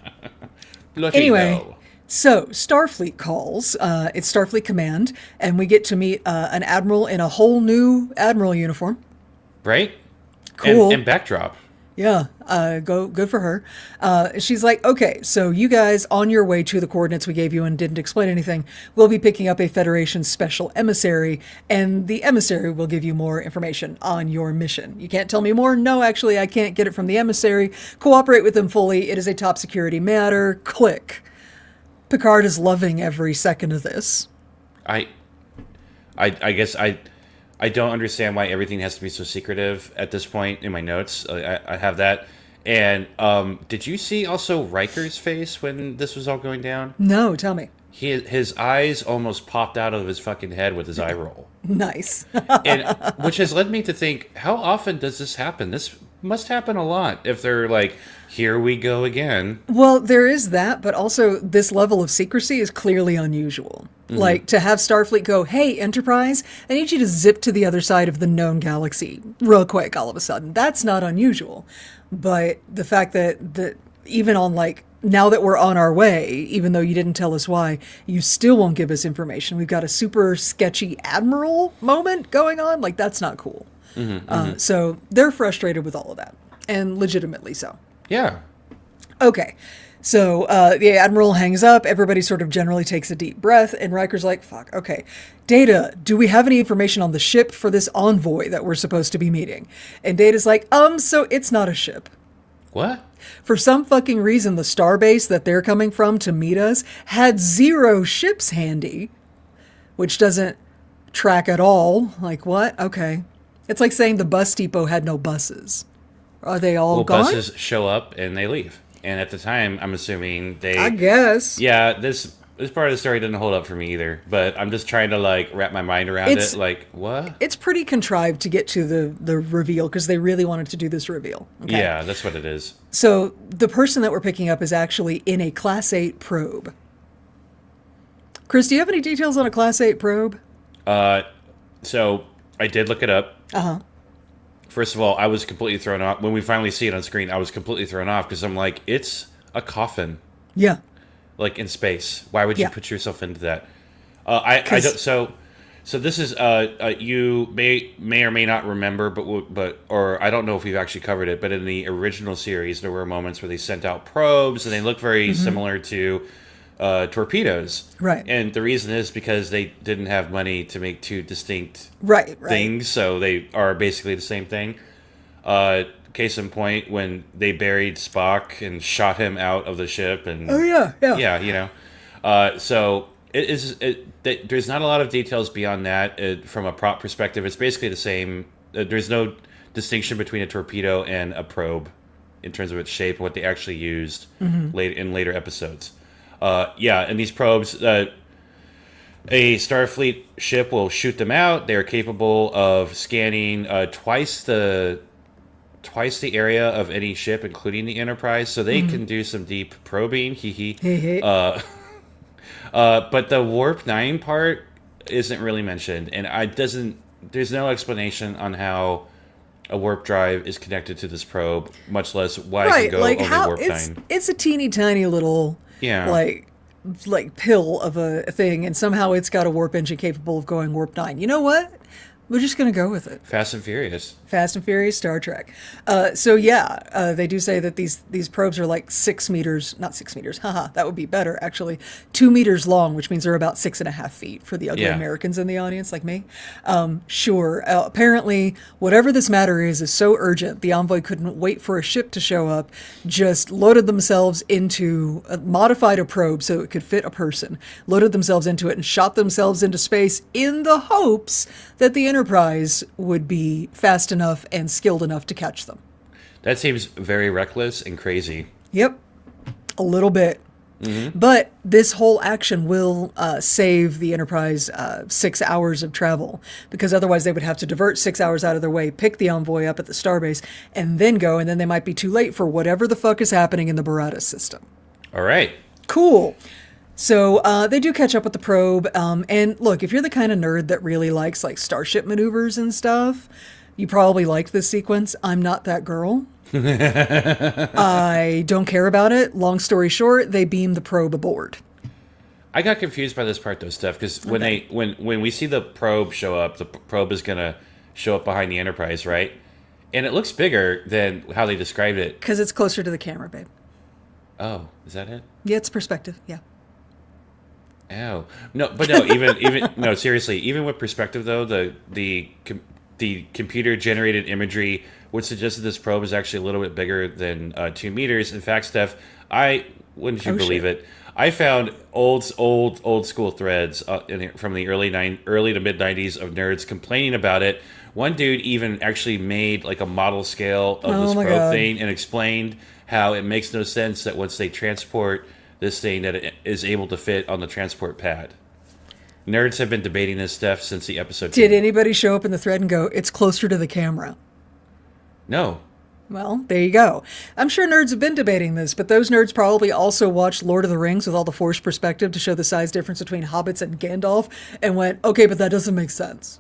Anyway, so Starfleet calls. It's Starfleet Command, and we get to meet an admiral in a whole new admiral uniform. Right? Cool. And backdrop. Yeah, good for her. She's like, okay, so you guys on your way to the coordinates we gave you and didn't explain anything, we'll be picking up a Federation special emissary, and the emissary will give you more information on your mission. You can't tell me more? No, actually, I can't get it from the emissary. Cooperate with them fully. It is a top security matter. Click. Picard is loving every second of this. I guess I don't understand why everything has to be so secretive at this point in my notes. I have that. And did you see also Riker's face when this was all going down? No, tell me. His eyes almost popped out of his fucking head with his eye roll. Nice. And which has led me to think, how often does this happen? This must happen a lot if they're like, here we go again. Well, there is that, but also this level of secrecy is clearly unusual. Mm-hmm. Like, to have Starfleet go, hey, Enterprise, I need you to zip to the other side of the known galaxy real quick all of a sudden. That's not unusual. But the fact that even on, like, now that we're on our way, even though you didn't tell us why, you still won't give us information. We've got a super sketchy admiral moment going on. Like, that's not cool. Mm-hmm, So they're frustrated with all of that, and legitimately so. Yeah. Okay. So the Admiral hangs up. Everybody sort of generally takes a deep breath. And Riker's like, fuck, okay. Data, do we have any information on the ship for this envoy that we're supposed to be meeting? And Data's like, so it's not a ship. What? For some fucking reason, the starbase that they're coming from to meet us had 0 ships handy, which doesn't track at all. Like, what? Okay. It's like saying the bus depot had no buses. Are they all gone? Buses show up and they leave. And at the time, I'm assuming they... I guess. Yeah, this part of the story didn't hold up for me either. But I'm just trying to, like, wrap my mind around it. Like, what? It's pretty contrived to get to the reveal, because they really wanted to do this reveal. Okay? Yeah, that's what it is. So the person that we're picking up is actually in a Class 8 probe. Chris, do you have any details on a Class 8 probe? So I did look it up. Uh-huh. First of all, I was completely thrown off. When we finally see it on screen, I was completely thrown off because I'm like, it's a coffin. Yeah. Like in space. Why would you put yourself into that? I don't. So this is you may or may not remember, but or I don't know if we've actually covered it. But in the original series, there were moments where they sent out probes, and they looked very similar to torpedoes. Right. And the reason is because they didn't have money to make 2 distinct things, so they are basically the same thing. Case in point, when they buried Spock and shot him out of the ship, and yeah, you know. So there's not a lot of details beyond that. From a prop perspective, it's basically the same. There's no distinction between a torpedo and a probe in terms of its shape and what they actually used in later episodes. And these probes, a Starfleet ship will shoot them out. They're capable of scanning twice the area of any ship, including the Enterprise, so they can do some deep probing. But the Warp 9 part isn't really mentioned, and there's no explanation on how a warp drive is connected to this probe, much less why it can go only Warp 9. It's a teeny tiny little like pill of a thing, and somehow it's got a warp engine capable of going warp 9. You know what? We're just going to go with it. Fast and Furious, Star Trek. They do say that these probes are like 6 meters, not 6 meters, that would be better, actually, 2 meters long, which means they're about 6.5 feet for the ugly Americans in the audience like me. Apparently, whatever this matter is so urgent, the envoy couldn't wait for a ship to show up, just loaded themselves into, modified a probe so it could fit a person, loaded themselves into it and shot themselves into space in the hopes that the Enterprise would be fast enough and skilled enough to catch them. That seems very reckless and crazy. Yep, a little bit. But this whole action will save the Enterprise 6 hours of travel, because otherwise they would have to divert 6 hours out of their way, pick the envoy up at the starbase, and then go, and then they might be too late for whatever the fuck is happening in the Barada system. All right. Cool. So they do catch up with the probe. And look, if you're the kind of nerd that really likes like starship maneuvers and stuff, you probably like this sequence. I'm not that girl. I don't care about it. Long story short, they beam the probe aboard. I got confused by this part though, Steph, because when we see the probe show up, the probe is gonna show up behind the Enterprise, right? And it looks bigger than how they described it. Because it's closer to the camera, babe. Oh, is that it? Yeah, it's perspective. Yeah. Oh no, even no, seriously, even with perspective though, the computer generated imagery would suggest that this probe is actually a little bit bigger than 2 meters. In fact, Steph, wouldn't you believe it? I found old school threads from the early to mid 90s of nerds complaining about it. One dude even actually made like a model scale of this probe thing and explained how it makes no sense that once they transport this thing that it is able to fit on the transport pad. Nerds have been debating this stuff since the episode. Did anybody show up in the thread and go, it's closer to the camera? No. Well, there you go. I'm sure nerds have been debating this, but those nerds probably also watched Lord of the Rings with all the forced perspective to show the size difference between hobbits and Gandalf and went, okay, but that doesn't make sense.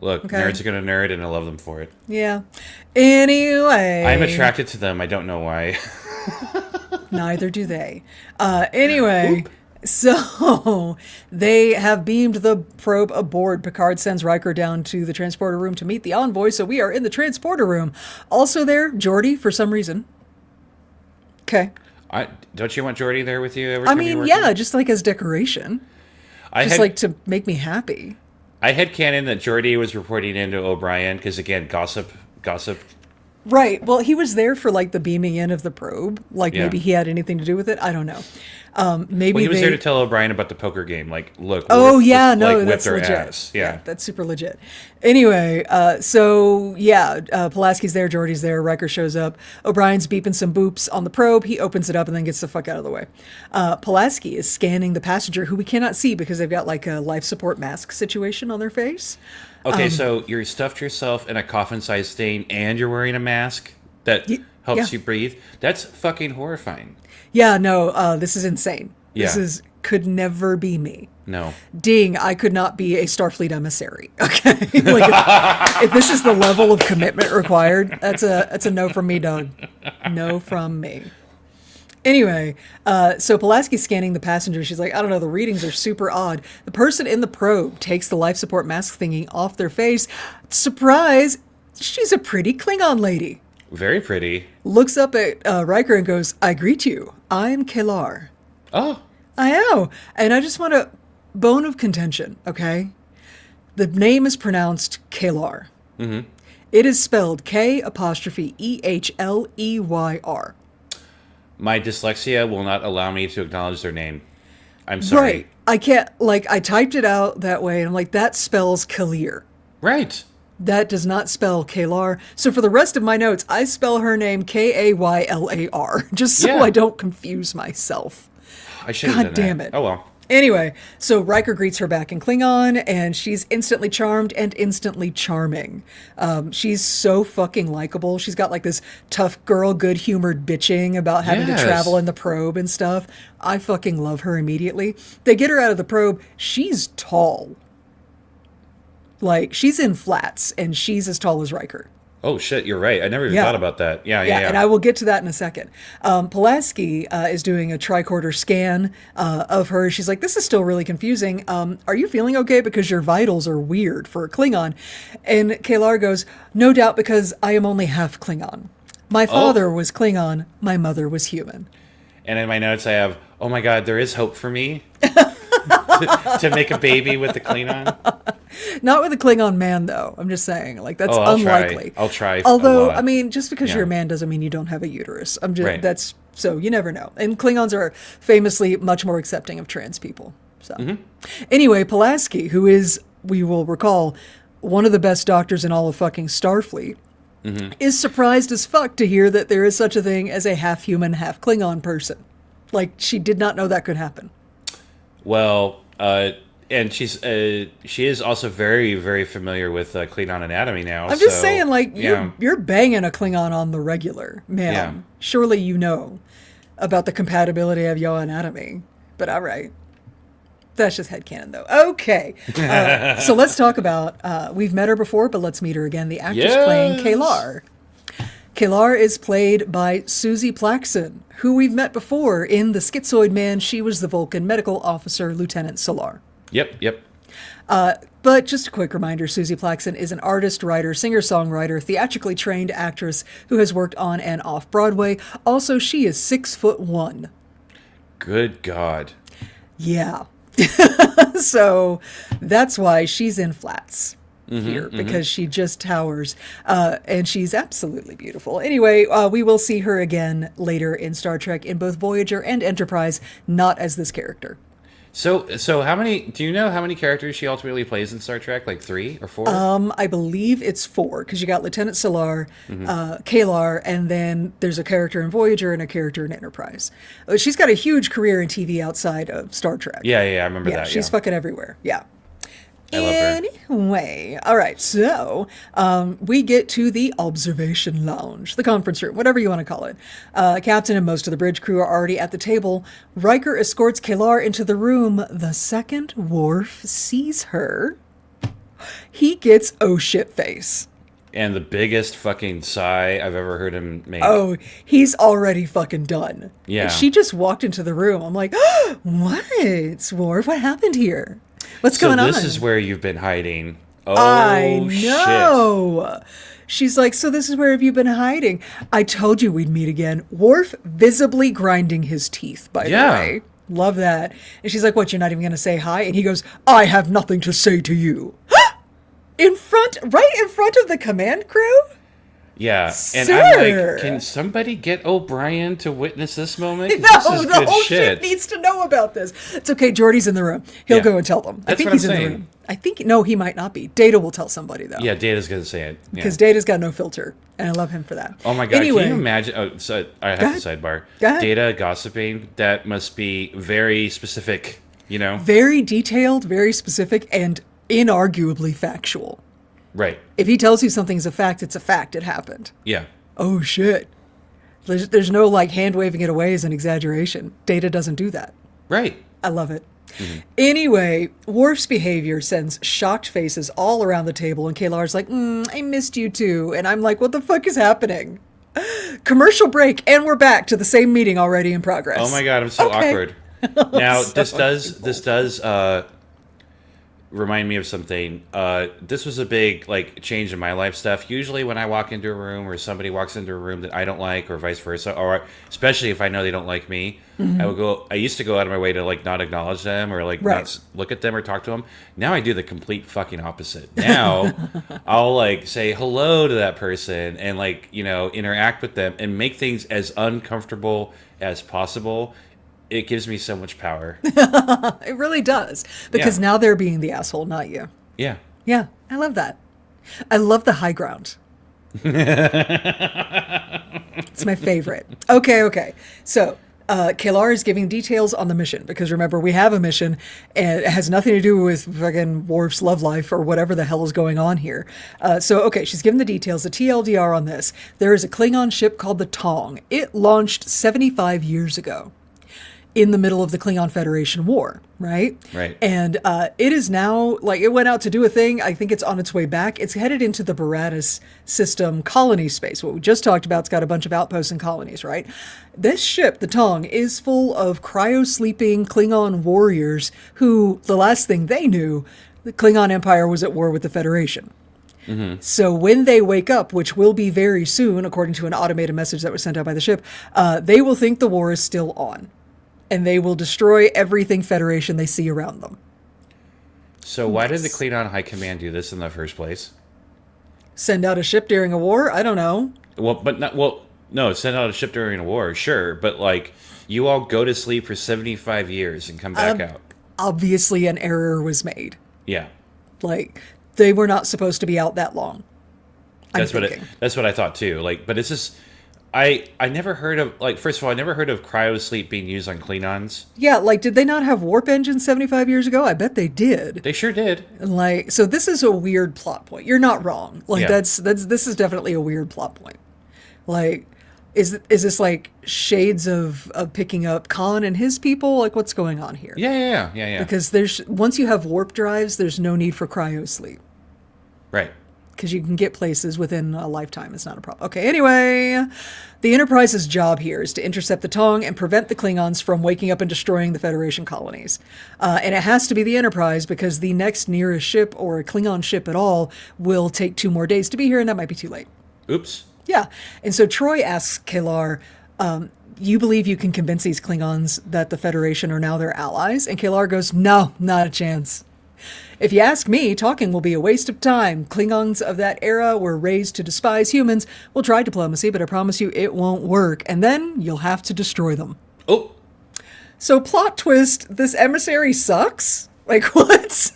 Look, nerds are going to nerd and I love them for it. Yeah. Anyway. I'm attracted to them. I don't know why. Neither do they. Anyway, so they have beamed the probe aboard. Picard sends Riker down to the transporter room to meet the envoy, so we are in the transporter room. Also there, Geordi, for some reason. Okay. Don't you want Geordi there with you every I time you mean, work? yeah, just like as decoration. Just like to make me happy. I had canon that Geordi was reporting into O'Brien because, again, gossip. Right. Well, he was there for like the beaming in of the probe. Like maybe he had anything to do with it. I don't know. Maybe well, he was there to tell O'Brien about the poker game. Like, look. Oh yeah, just, no, like, that's legit. Ass. Yeah, that's super legit. Anyway, Pulaski's there, Geordi's there, Riker shows up. O'Brien's beeping some boops on the probe. He opens it up and then gets the fuck out of the way. Pulaski is scanning the passenger, who we cannot see because they've got like a life support mask situation on their face. Okay, so you're stuffed yourself in a coffin-sized stain and you're wearing a mask that helps you breathe. That's fucking horrifying. Yeah, no, this is insane. Yeah. This could never be me. No. Ding, I could not be a Starfleet emissary. Okay. Like if this is the level of commitment required, that's a no from me, dog. No from me. Anyway, so Pulaski's scanning the passenger. She's like, I don't know, the readings are super odd. The person in the probe takes the life support mask thingy off their face. Surprise, she's a pretty Klingon lady. Very pretty. Looks up at Riker and goes, I greet you. I'm Kelar. Oh. I know. And I just want a bone of contention, okay? The name is pronounced Kelar. Mm-hmm. It is spelled K''EHLEYR. My dyslexia will not allow me to acknowledge their name. I'm sorry. Right. I can't, like, I typed it out that way, and I'm like, that spells Kalir. Right. That does not spell Kelar. So for the rest of my notes, I spell her name Kaylar, just so I don't confuse myself. I should have done that. God damn it. Oh, well. Anyway, so Riker greets her back in Klingon, and she's instantly charmed and instantly charming. She's so fucking likable. She's got like this tough girl, good-humored bitching about having to travel in the probe and stuff. I fucking love her immediately. They get her out of the probe. She's tall. Like, she's in flats, and she's as tall as Riker. Oh, shit, you're right. I never even thought about that. Yeah. And I will get to that in a second. Pulaski is doing a tricorder scan of her. She's like, this is still really confusing. Are you feeling okay? Because your vitals are weird for a Klingon. And Kelar goes, no doubt because I am only half Klingon. My father was Klingon. My mother was human. And in my notes I have, oh my God, there is hope for me. to make a baby with the Klingon? Not with a Klingon man, though. I'm just saying, like, that's unlikely. I'll try. Although, I mean, just because you're a man doesn't mean you don't have a uterus. That's so you never know. And Klingons are famously much more accepting of trans people. So, anyway, Pulaski, who is, we will recall, one of the best doctors in all of fucking Starfleet, is surprised as fuck to hear that there is such a thing as a half human, half Klingon person. Like, she did not know that could happen. Well, and she is also very, very familiar with Klingon anatomy now. I'm just saying, like, you're banging a Klingon on the regular, man. Yeah. Surely you know about the compatibility of your anatomy. But all right. That's just headcanon, though. Okay. So let's talk about, we've met her before, but let's meet her again. The actress playing Kelar. Kelar is played by Susie Plaxon, who we've met before in The Schizoid Man. She was the Vulcan medical officer, Lieutenant Solar. Yep. But just a quick reminder, Susie Plaxon is an artist, writer, singer-songwriter, theatrically trained actress who has worked on and off Broadway. Also, she is 6'1". Good God. Yeah. So that's why she's in flats. Here because she just towers and she's absolutely beautiful. Anyway, we will see her again later in Star Trek in both Voyager and Enterprise, not as this character. So how many, do you know how many characters she ultimately plays in Star Trek? Like 3 or 4? I believe it's 4 because you got Lieutenant Solar, Kelar, and then there's a character in Voyager and a character in Enterprise. She's got a huge career in TV outside of Star Trek. Yeah, I remember that. She's fucking everywhere. Yeah. I love her. Anyway, all right, so we get to the observation lounge, the conference room, whatever you want to call it. Captain and most of the bridge crew are already at the table. Riker escorts Kelar into the room. The second Worf sees her, he gets oh shit face. And the biggest fucking sigh I've ever heard him make. Oh, he's already fucking done. Yeah. And she just walked into the room. I'm like, oh, what? Worf, what happened here? What's going on? So this is where you've been hiding. Oh, I know. shit. She's like, so this is where have you been hiding? I told you we'd meet again. Worf visibly grinding his teeth, by the way. Love that. And she's like, what, you're not even going to say hi? And he goes, I have nothing to say to you. Right in front of the command crew? Yeah, and Sir. I'm like, can somebody get O'Brien to witness this moment? 'Cause No, this is the good whole shit. ship needs to know about this. It's okay, Geordi's in the room. He'll go and tell them. I That's think what he's I'm in saying. the room. I think, no, he might not be. Data will tell somebody, though. Yeah, Data's gonna say it. Yeah. Because Data's got no filter, and I love him for that. Oh my god, Anyway, can you imagine? Oh, so I have to sidebar. Go ahead. Data gossiping, that must be very specific, you know? very detailed, very specific, and inarguably factual. Right. If he tells you something's a fact, it's a fact. It happened. Yeah. Oh, shit. There's no, like, hand-waving it away as an exaggeration. Data doesn't do that. Right. I love it. Anyway, Worf's behavior sends shocked faces all around the table, and K'Ehleyar's like, I missed you too. And I'm like, what the fuck is happening? Commercial break, and we're back to the same meeting already in progress. Oh my god, I'm so awkward. Now, this does remind me of something. This was a big like change in my life stuff. Usually when I walk into a room or somebody walks into a room that I don't like or vice versa, or especially if I know they don't like me, I used to go out of my way to like not acknowledge them or like not look at them or talk to them. Now I do the complete fucking opposite. Now I'll like say hello to that person and like, you know, interact with them and make things as uncomfortable as possible. It gives me so much power. It really does. Because now they're being the asshole, not you. Yeah. Yeah, I love that. I love the high ground. It's my favorite. Okay. So, K'Ehleyar is giving details on the mission. Because remember, we have a mission, and it has nothing to do with fucking Worf's love life or whatever the hell is going on here. She's given the details. The TLDR on this. There is a Klingon ship called the Tong. It launched 75 years ago, in the middle of the Klingon Federation war, right? Right. And it is now, like, it went out to do a thing. I think it's on its way back. It's headed into the Baratus system colony space. What we just talked about, it's got a bunch of outposts and colonies, right? This ship, the Tong, is full of cryo-sleeping Klingon warriors who, the last thing they knew, the Klingon Empire was at war with the Federation. So when they wake up, which will be very soon, according to an automated message that was sent out by the ship, they will think the war is still on. And they will destroy everything Federation they see around them. So why did the Klingon High Command do this in the first place? Send out a ship during a war? I don't know. No, send out a ship during a war, sure. But, like, you all go to sleep for 75 years and come back out. Obviously an error was made. Yeah. Like, they were not supposed to be out that long. That's what I thought, too. Like, but it's just... I never heard of, like, first of all, I never heard of cryosleep being used on Klingons. Yeah, like, did they not have warp engines 75 years ago? I bet they did. They sure did. And like, so this is a weird plot point. You're not wrong. Like, this is definitely a weird plot point. Like, is this like shades of picking up Khan and his people? Like, what's going on here? Yeah. Because once you have warp drives, there's no need for cryosleep. Right. Because you can get places within a lifetime. It's not a problem. Okay, anyway, the Enterprise's job here is to intercept the Tong and prevent the Klingons from waking up and destroying the Federation colonies. And it has to be the Enterprise because the next nearest ship, or a Klingon ship at all, will take 2 more days to be here, and that might be too late. Oops. Yeah. And so Troy asks K'Ehleyar, you believe you can convince these Klingons that the Federation are now their allies? And K'Ehleyar goes, no, not a chance. If you ask me, talking will be a waste of time. Klingons of that era were raised to despise humans. We'll try diplomacy, but I promise you it won't work. And then you'll have to destroy them. Oh. So plot twist, this emissary sucks? Like, what?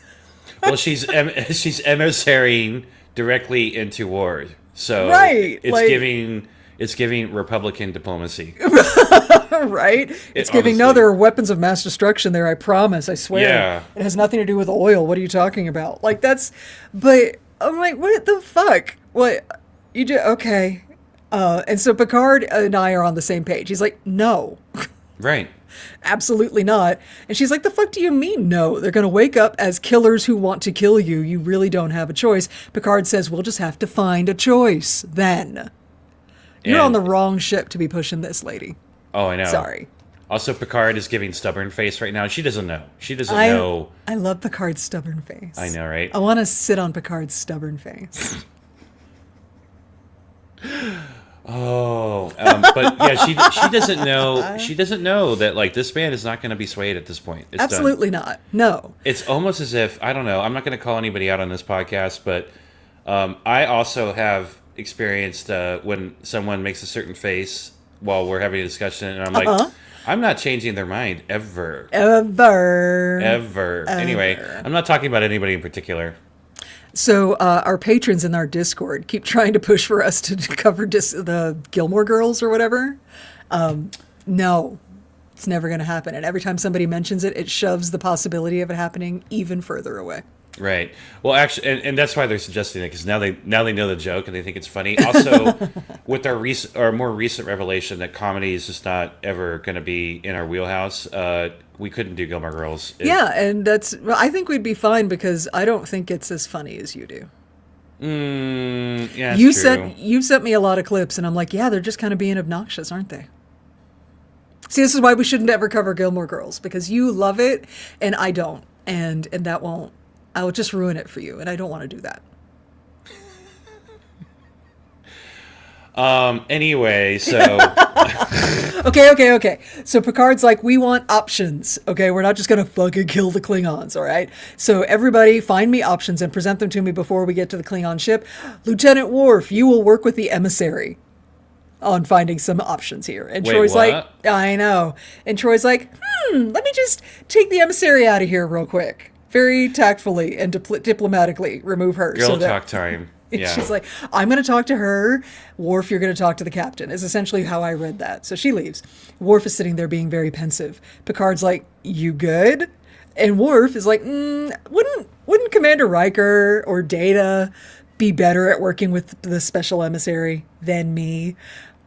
Well, she's emissarying directly into war. So right, it's giving Republican diplomacy. Right? It's giving, no, there are weapons of mass destruction there, I promise, I swear. Yeah. It has nothing to do with oil. What are you talking about? Like, but I'm like, what the fuck? What? You do, okay. And so Picard and I are on the same page. He's like, no. Right. Absolutely not. And she's like, the fuck do you mean no? They're going to wake up as killers who want to kill you. You really don't have a choice. Picard says, we'll just have to find a choice then. You're on the wrong ship to be pushing this, lady. Oh, I know. Sorry. Also, Picard is giving stubborn face right now. She doesn't know. She doesn't know. I love Picard's stubborn face. I know, right? I want to sit on Picard's stubborn face. Oh, but yeah, she doesn't know. She doesn't know that like this band is not going to be swayed at this point. It's Absolutely done. not. No. It's almost as if I don't know. I'm not going to call anybody out on this podcast, but I also have experienced when someone makes a certain face while we're having a discussion, and I'm like, I'm not changing their mind ever, ever. Anyway, I'm not talking about anybody in particular. So our patrons in our Discord keep trying to push for us to cover the Gilmore Girls or whatever. No, it's never going to happen. And every time somebody mentions it, it shoves the possibility of it happening even further away. Right. Well, actually, and that's why they're suggesting it, because now they know the joke and they think it's funny. Also, with our more recent revelation that comedy is just not ever going to be in our wheelhouse, we couldn't do Gilmore Girls. Yeah, and I think we'd be fine because I don't think it's as funny as you do. Yeah, you true. sent me a lot of clips, and I'm like, yeah, they're just kind of being obnoxious, aren't they? See, this is why we shouldn't ever cover Gilmore Girls, because you love it and I don't, and that won't. I will just ruin it for you, and I don't want to do that. Anyway, so Okay. So Picard's like, we want options. Okay, we're not just gonna fucking kill the Klingons, all right? So everybody, find me options and present them to me before we get to the Klingon ship. Lieutenant Worf, you will work with the Emissary on finding some options here. And wait, Troy's what? like, I know. And Troy's like, let me just take the Emissary out of here real quick. Very tactfully and diplomatically remove her. Girl talk time. Yeah. She's like, I'm going to talk to her. Worf, you're going to talk to the captain, is essentially how I read that. So she leaves. Worf is sitting there being very pensive. Picard's like, you good? And Worf is like, wouldn't Commander Riker or Data be better at working with the special emissary than me?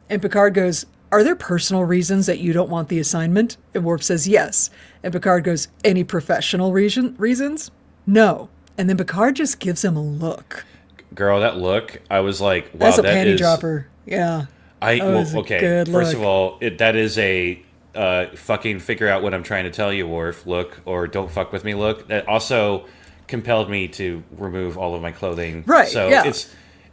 And Picard goes, are there personal reasons that you don't want the assignment? And Worf says, yes. And Picard goes, any professional reasons? No. And then Picard just gives him a look. Girl, that look, I was like, wow, That's a panty dropper. Yeah. Okay. Good First look. of all, that is a fucking figure out what I'm trying to tell you, Worf look, or don't fuck with me look. That also compelled me to remove all of my clothing. Right. So yeah.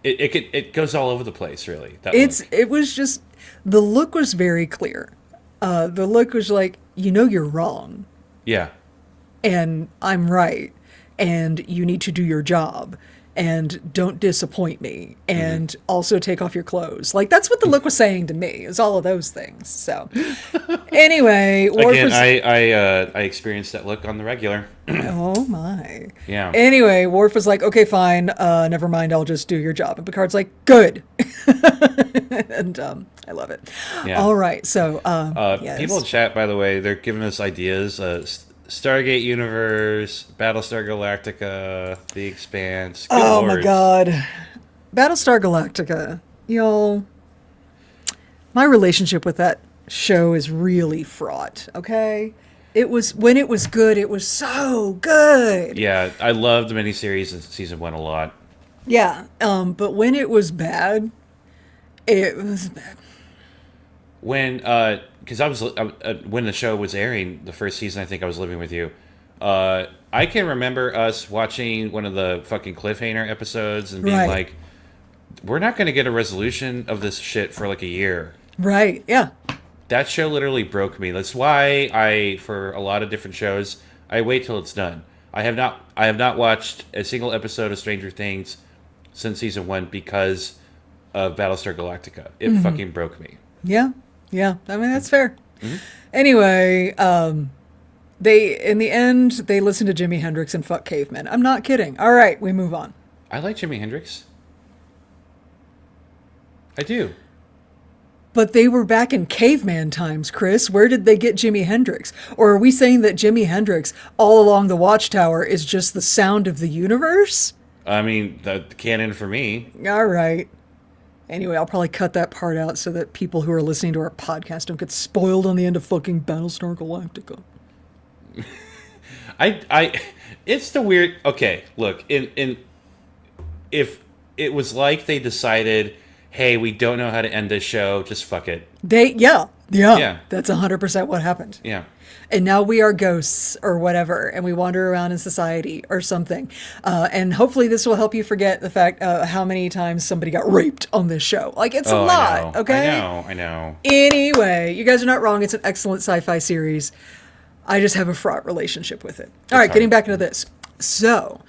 it goes all over the place, really. It was just, the look was very clear. The look was like, you're wrong. Yeah. And I'm right. And you need to do your job. And don't disappoint me. And also take off your clothes. Like, that's what the look was saying to me. It was all of those things. So, anyway. Again, I experienced that look on the regular. Oh, my. Yeah. Anyway, Worf was like, okay, fine. Never mind. I'll just do your job. And Picard's like, good. And I love it. Yeah. All right. So, yes. People in chat, by the way, they're giving us ideas. Stargate Universe, Battlestar Galactica, The Expanse. Good Oh, Lord. my God. Battlestar Galactica. Y'all, my relationship with that show is really fraught, okay? When it was good, it was so good. Yeah, I loved the miniseries in season 1 a lot. Yeah, but when it was bad, it was bad. When, because when the show was airing, the first season, I think I was living with you. I can remember us watching one of the fucking cliffhanger episodes and being Right. like, we're not going to get a resolution of this shit for like a year. Right, yeah. That show literally broke me. That's why for a lot of different shows, I wait till it's done. I have not watched a single episode of Stranger Things since season 1 because of Battlestar Galactica. It fucking broke me. Yeah. I mean, that's fair. Anyway, in the end, they listened to Jimi Hendrix and fuck cavemen. I'm not kidding. All right, we move on. I like Jimi Hendrix. I do. But they were back in caveman times, Chris. Where did they get Jimi Hendrix? Or are we saying that Jimi Hendrix all along the Watchtower is just the sound of the universe? I mean, the canon for me. All right. Anyway, I'll probably cut that part out so that people who are listening to our podcast don't get spoiled on the end of fucking Battlestar Galactica. It's the weird. Okay, look. If it was like they decided, hey, we don't know how to end this show, just fuck it. They Yeah, Yeah. that's 100% what happened. Yeah. And now we are ghosts or whatever, and we wander around in society or something. And hopefully this will help you forget the fact how many times somebody got raped on this show. Like, it's a Oh, lot, I know. okay? I know. Anyway, you guys are not wrong. It's an excellent sci-fi series. I just have a fraught relationship with it. All right, getting back into this. So,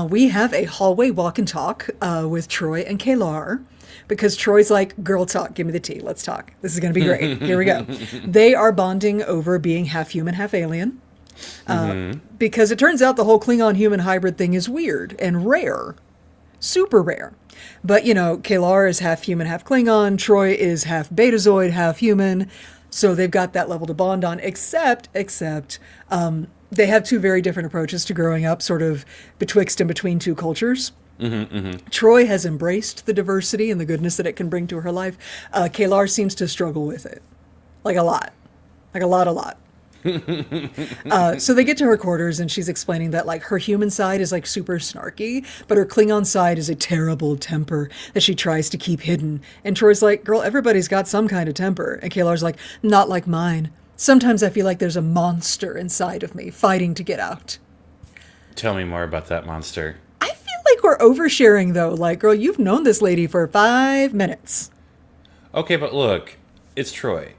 we have a hallway walk and talk with Troy and Kalar. Because Troy's like, girl talk, give me the tea, let's talk. This is going to be great. Here we go. They are bonding over being half human, half alien. Because it turns out the whole Klingon-human hybrid thing is weird and rare. Super rare. But, you know, Kalar is half human, half Klingon. Troy is half Betazoid, half human. So they've got that level to bond on, except, they have two very different approaches to growing up, sort of betwixt and between two cultures. Troy has embraced the diversity and the goodness that it can bring to her life. Kalar seems to struggle with it. Like a lot. Like a lot. So they get to her quarters and she's explaining that like her human side is like super snarky, but her Klingon side is a terrible temper that she tries to keep hidden. And Troy's like, girl, everybody's got some kind of temper. And Kalar's like, not like mine. Sometimes I feel like there's a monster inside of me fighting to get out. Tell me more about that monster. I feel like we're oversharing though. Like, girl, you've known this lady for 5 minutes. Okay, but look, it's Troy.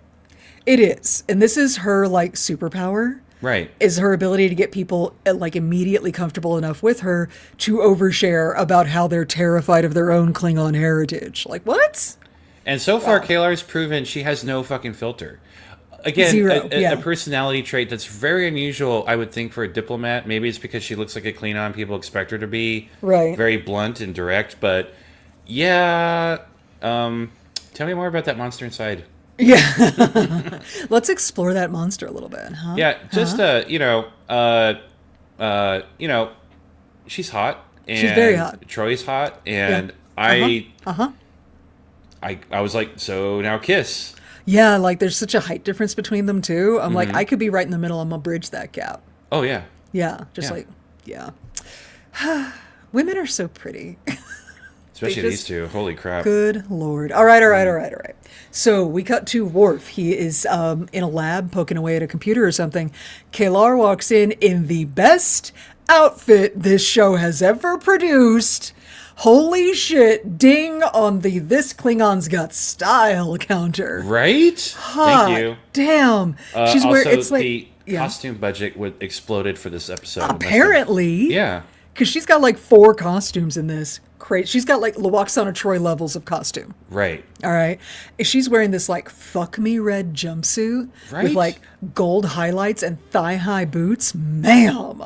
It is. And this is her like superpower. Right. Is her ability to get people like immediately comfortable enough with her to overshare about how they're terrified of their own Klingon heritage. Like, what? And so far, Kalar's proven she has no fucking filter. Again, a personality trait that's very unusual, I would think, for a diplomat. Maybe it's because she looks like a Klingon. People expect her to be very blunt and direct. But yeah, tell me more about that monster inside. Yeah, let's explore that monster a little bit, huh? Yeah, just she's hot. And she's very hot. Troy's hot, and I was like, so now kiss. Yeah, like there's such a height difference between them too. I'm like, I could be right in the middle. I'm gonna bridge that gap. Oh yeah. Yeah, Women are so pretty. Especially these two. Holy crap. Good Lord. All right. So we cut to Worf. He is in a lab poking away at a computer or something. Kalar walks in the best outfit this show has ever produced. Holy shit, ding on the This Klingon's Got Style counter. Right? Thank you. Damn. She's also, wearing, it's like, the costume budget exploded for this episode. Apparently. Yeah. Because she's got like 4 costumes in this. Great. She's got like Loaxana Troy levels of costume. Right. All right. And she's wearing this like fuck me red jumpsuit with like gold highlights and thigh-high boots. Ma'am.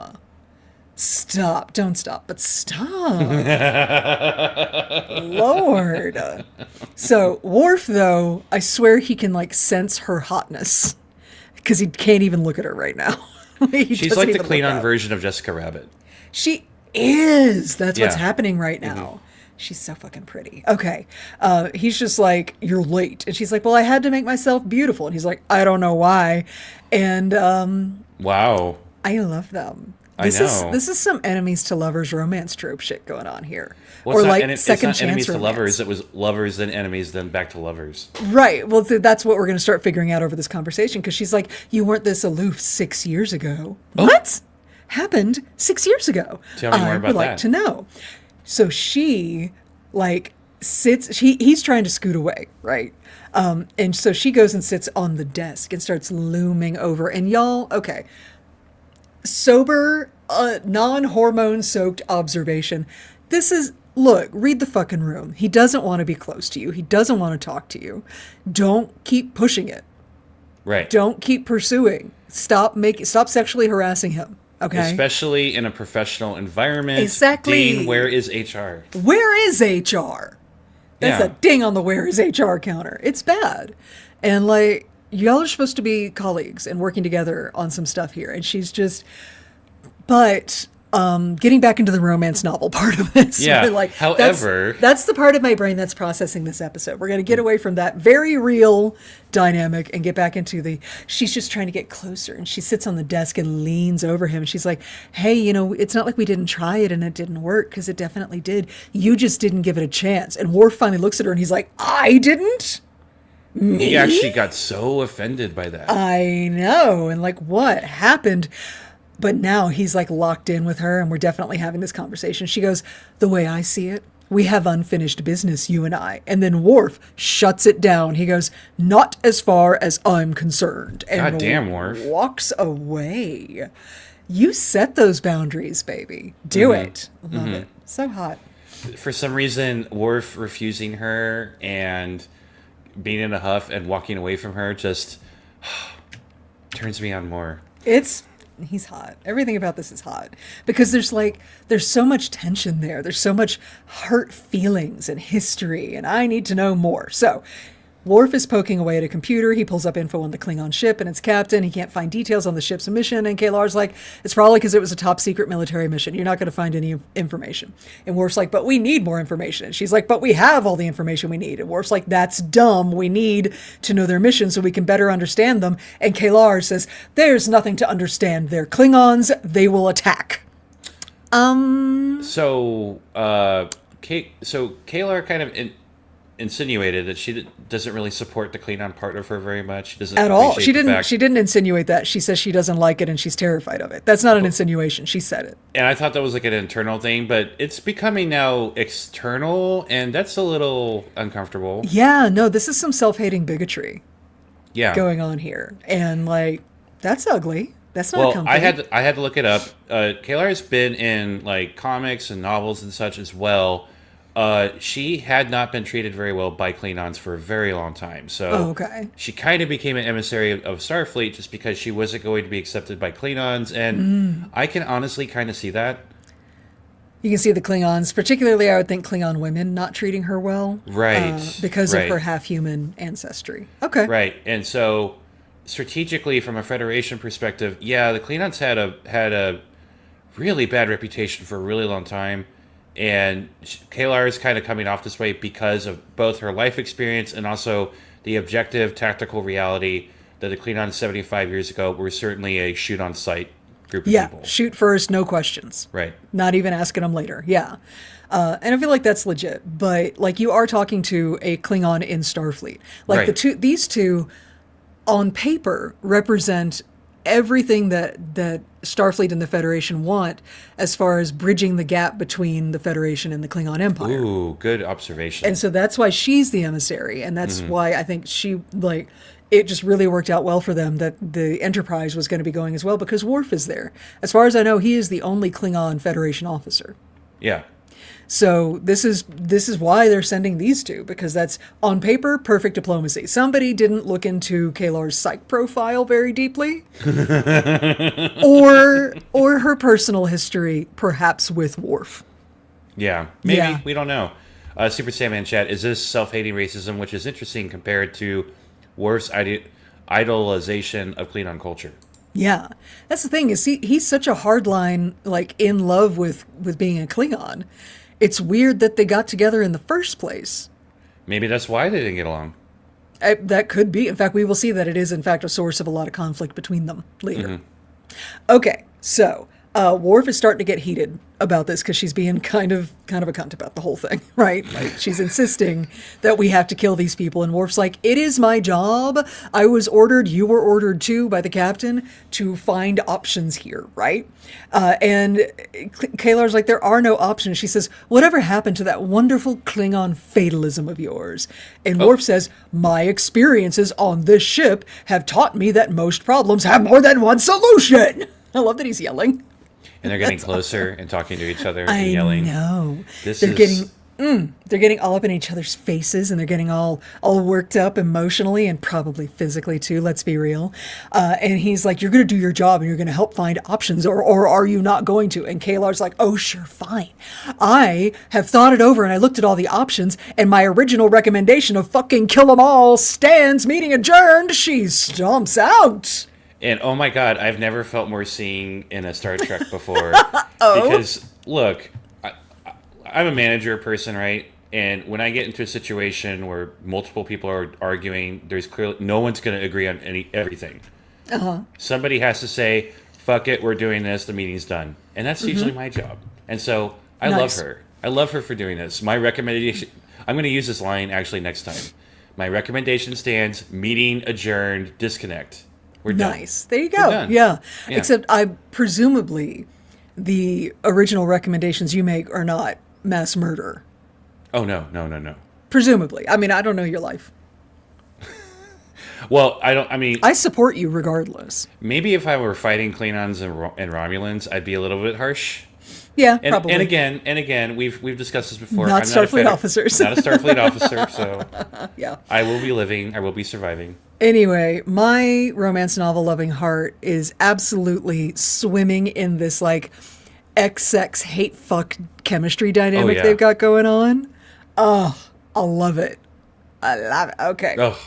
Stop. Don't stop, but stop. Lord. So Worf, though, I swear he can like sense her hotness because he can't even look at her right now. She's like the Klingon version of Jessica Rabbit. She is. That's what's happening right now. She's so fucking pretty. Okay. He's just like, you're late. And she's like, well, I had to make myself beautiful. And he's like, I don't know why. And wow. I love them. I know. This is some enemies to lovers romance trope shit going on here. Well, or like second it's not chance enemies romance. to lovers. It was lovers then enemies then back to lovers. Right. Well, that's what we're going to start figuring out over this conversation because she's like, you weren't this aloof 6 years ago. Oh. What happened 6 years ago? Tell me more about that. I would like to know. So she like sits. He's trying to scoot away, right? And so she goes and sits on the desk and starts looming over. And y'all, okay. Sober, non-hormone soaked observation. This is, look, read the fucking room. He doesn't want to be close to you. He doesn't want to talk to you. Don't keep pushing it. Right. Don't keep pursuing. Stop sexually harassing him. Okay. Especially in a professional environment. Exactly. Dean, where is HR? Where is HR? That's a ding on the where is HR counter. It's bad. And like, y'all are supposed to be colleagues and working together on some stuff here. And she's just, but getting back into the romance novel part of this. Yeah. Like, however, that's the part of my brain that's processing this episode. We're going to get away from that very real dynamic and get back into she's just trying to get closer. And she sits on the desk and leans over him. And she's like, hey, it's not like we didn't try it and it didn't work because it definitely did. You just didn't give it a chance. And Worf finally looks at her and he's like, I didn't? He actually got so offended by that. I know. And like, what happened? But now he's like locked in with her, and we're definitely having this conversation. She goes, the way I see it, we have unfinished business, you and I. And then Worf shuts it down. He goes, not as far as I'm concerned. And God damn, Worf. Walks away. You set those boundaries, baby. Do it. Love it. So hot. For some reason, Worf refusing her and being in a huff and walking away from her just turns me on more. He's hot. Everything about this is hot because there's so much tension there. There's so much hurt feelings and history, and I need to know more. So Worf is poking away at a computer. He pulls up info on the Klingon ship and its captain. He can't find details on the ship's mission. And K'Ehleyar's like, it's probably because it was a top secret military mission. You're not going to find any information. And Worf's like, but we need more information. And she's like, but we have all the information we need. And Worf's like, that's dumb. We need to know their mission so we can better understand them. And K'Ehleyar says, there's nothing to understand. They're Klingons. They will attack. So K'Ehleyar kind of insinuated that she doesn't really support the Klingon part of her very much. She doesn't at all. She appreciate the fact- didn't. She didn't insinuate that. She says she doesn't like it and she's terrified of it. That's not an insinuation. She said it. And I thought that was like an internal thing, but it's becoming now external, and that's a little uncomfortable. Yeah, no, this is some self-hating bigotry Yeah, going on here, and like that's ugly. That's not well, comfortable. I had to look it up. K'Ehleyar has been in like comics and novels and such as well. She had not been treated very well by Klingons for a very long time. So okay. she kind of became an emissary of Starfleet just because she wasn't going to be accepted by Klingons. And I can honestly kind of see that. You can see the Klingons, particularly I would think Klingon women not treating her well. Right. Because right. of her half-human ancestry. Okay. Right. And so strategically from a Federation perspective, yeah, the Klingons had a really bad reputation for a really long time. And K'Ehleyar is kind of coming off this way because of both her life experience and also the objective tactical reality that the Klingons 75 years ago were certainly a shoot-on-sight group of people. Yeah, shoot first, no questions. Right. Not even asking them later. Yeah. And I feel like that's legit. But like you are talking to a Klingon in Starfleet. Like right. these two on paper represent everything that Starfleet and the Federation want as far as bridging the gap between the Federation and the Klingon Empire. Ooh, good observation. And so that's why she's the emissary, and that's why I think it just really worked out well for them that the Enterprise was going to be going as well because Worf is there. As far as I know, he is the only Klingon Federation officer. Yeah. So this is why they're sending these two, because that's on paper perfect diplomacy. Somebody didn't look into K'Ehleyar's psych profile very deeply, or her personal history, perhaps with Worf. Yeah, maybe. Yeah. We don't know. Super Saiyan Chat, is this self-hating racism, which is interesting compared to Worf's idolization of Klingon culture? Yeah, that's the thing is he's such a hardline, like in love with being a Klingon. It's weird that they got together in the first place. Maybe that's why they didn't get along. That could be. In fact, we will see that it is, in fact, a source of a lot of conflict between them later. Okay, so Worf is starting to get heated about this because she's being kind of a cunt about the whole thing, right? Like she's insisting that we have to kill these people, and Worf's like, "It is my job. I was ordered. You were ordered too by the captain to find options here, right?" And K'Ehleyar's like, "There are no options." She says, "Whatever happened to that wonderful Klingon fatalism of yours?" And Worf says, "My experiences on this ship have taught me that most problems have more than one solution." I love that he's yelling. And they're getting closer and talking to each other and yelling. I know. They're Getting all up in each other's faces, and they're getting all worked up emotionally and probably physically too. Let's be real. And he's like, "You're going to do your job, and you're going to help find options, or are you not going to?" And K'Ehleyar's like, "Oh, sure, fine. I have thought it over, and I looked at all the options, and my original recommendation of fucking kill them all stands. Meeting adjourned." She stomps out. And oh my god, I've never felt more seen in a Star Trek before. Because, look, I'm a manager person, right? And when I get into a situation where multiple people are arguing, there's clearly no one's going to agree on everything. Somebody has to say, "Fuck it, we're doing this, the meeting's done." And that's usually my job. And so I love her. I love her for doing this. My recommendation, I'm going to use this line actually next time. My recommendation stands. Meeting adjourned. Disconnect. We're done. Nice. There you We're go. done. Yeah. Yeah. Except I presumably the original recommendations you make are not mass murder. Oh, no, no, no, no. Presumably. I mean, I don't know your life. Well, I mean, I support you regardless. maybe if I were fighting Klingons and Romulans, I'd be a little bit harsh. Yeah, And, probably. and again, we've discussed this before. Not Starfleet officers. Not a Starfleet officer, so Yeah. I will be living. I will be surviving. Anyway, my romance novel loving heart is absolutely swimming in this like XX hate fuck chemistry dynamic yeah. they've got going on. Oh, I love it. I love it. Okay. Oh,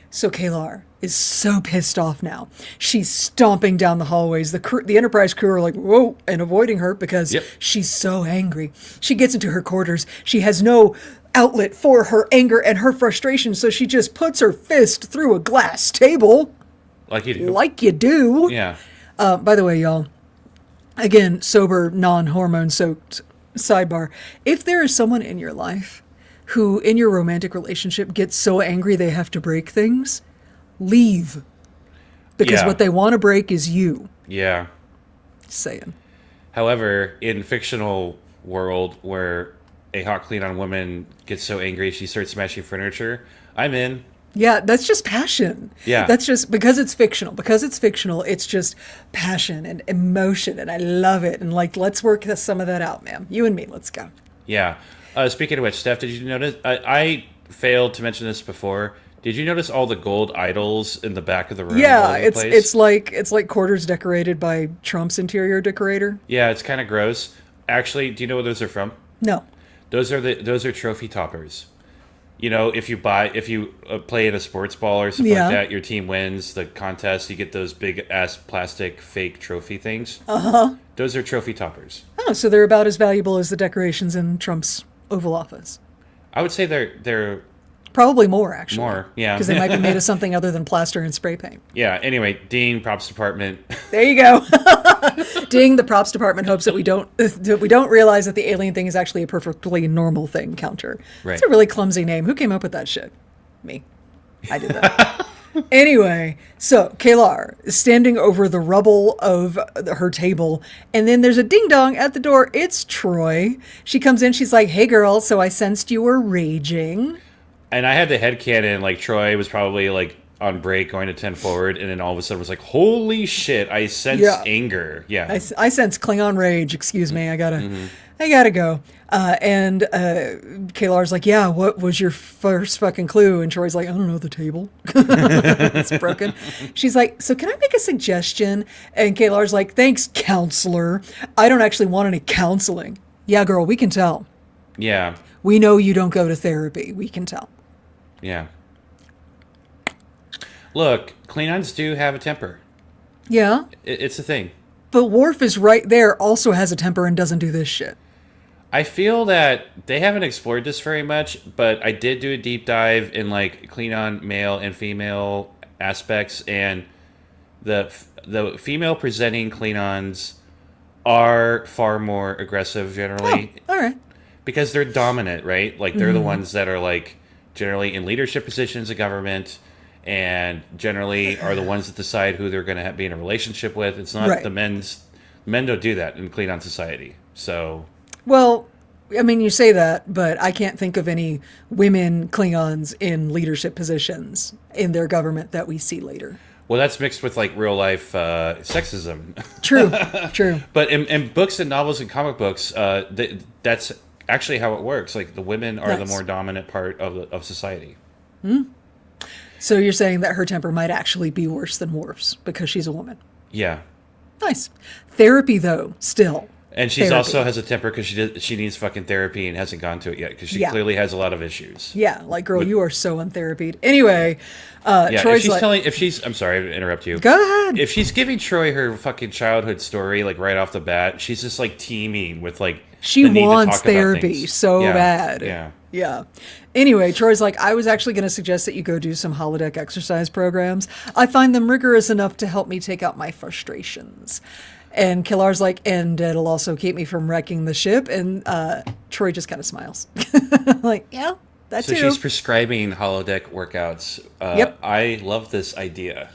So Kalar is so pissed off now. She's stomping down the hallways. The Enterprise crew are like, whoa, and avoiding her because Yep. she's so angry. She gets into her quarters. She has no outlet for her anger and her frustration, so she just puts her fist through a glass table like you do. like you do. Yeah. By the way, y'all, again, sober, non-hormone soaked sidebar. If there is someone in your life who in your romantic relationship gets so angry they have to break things, leave. Because Yeah. what they want to break is you. Yeah. Just saying. However, in fictional world where a hot Klingon woman gets so angry she starts smashing furniture, I'm in. Yeah, that's just passion. Yeah. That's just because it's fictional. Because it's fictional, it's just passion and emotion, and I love it. And like, let's work some of that out, ma'am. You and me, let's go. Yeah. Speaking of which, Steph, did you notice? I failed to mention this before. Did you notice all the gold idols in the back of the room? all Yeah, over the it's place? it's like quarters decorated by Trump's interior decorator. Yeah, it's kind of gross. Actually, do you know where those are from? No. Those are trophy toppers. You know, if you play in a sports ball or something Yeah. like that, your team wins the contest. You get those big ass plastic fake trophy things. Those are trophy toppers. Oh, so they're about as valuable as the decorations in Trump's Oval Office. I would say they're Probably more, actually. More, yeah. Because they might be made of something other than plaster and spray paint. yeah. Anyway, Dean, props department. There you go. Ding, the props department hopes that we don't realize that the alien thing is actually a perfectly normal thing counter. Right. It's a really clumsy name. Who came up with that shit? Me. I did that. Anyway, so Kalar is standing over the rubble of her table, and then there's a ding dong at the door. It's Troy. She comes in. She's like, "Hey, girl. So I sensed you were raging." And I had the headcanon, like Troy was probably like on break going to 10 forward, and then all of a sudden was like, holy shit, I sense anger. Yeah. I sense Klingon rage. Excuse me. I gotta go. And Kalar's like, yeah, what was your first fucking clue? And Troy's like, I don't know, the table. It's broken. She's like, so can I make a suggestion? And Kalar's like, thanks, counselor. I don't actually want any counseling. Yeah, girl, we can tell. Yeah. We know you don't go to therapy. We can tell. Yeah. Look, Klingons do have a temper. Yeah. It's a thing. But Worf is right there, also has a temper and doesn't do this shit. I feel that they haven't explored this very much, but I did do a deep dive in like Klingon male and female aspects, and the female presenting Klingons are far more aggressive generally. Oh, all right. Because they're dominant, right? Like they're the ones that are like generally in leadership positions in government, and generally are the ones that decide who they're going to be in a relationship with. It's not Right. the men don't do that in Klingon society. So Well, I mean, you say that, but I can't think of any women Klingons in leadership positions in their government that we see later. well, that's mixed with like real life sexism. True, true. But in books and novels and comic books, that's actually how it works. Like the women are the Nice. more dominant part of society. So you're saying that her temper might actually be worse than Worf's because she's a woman. Yeah. Nice. Therapy, though, still. And she Therapy. also has a temper because she needs fucking therapy and hasn't gone to it yet because she Yeah. clearly has a lot of issues. Yeah, like, girl, you are so untherapied. Anyway, Yeah, Troy's like, if she's, I'm sorry to interrupt you. go ahead. If she's giving Troy her fucking childhood story, like right off the bat, she's just like teeming with like, She the need to wants talk about therapy things. so Yeah, bad. Yeah. Yeah. Anyway, Troy's like, I was actually going to suggest that you go do some holodeck exercise programs. I find them rigorous enough to help me take out my frustrations. And Killar's like, and it'll also keep me from wrecking the ship. And Troy just kind of smiles. Like, yeah, That So too. she's prescribing holodeck workouts. Yep. I love this idea.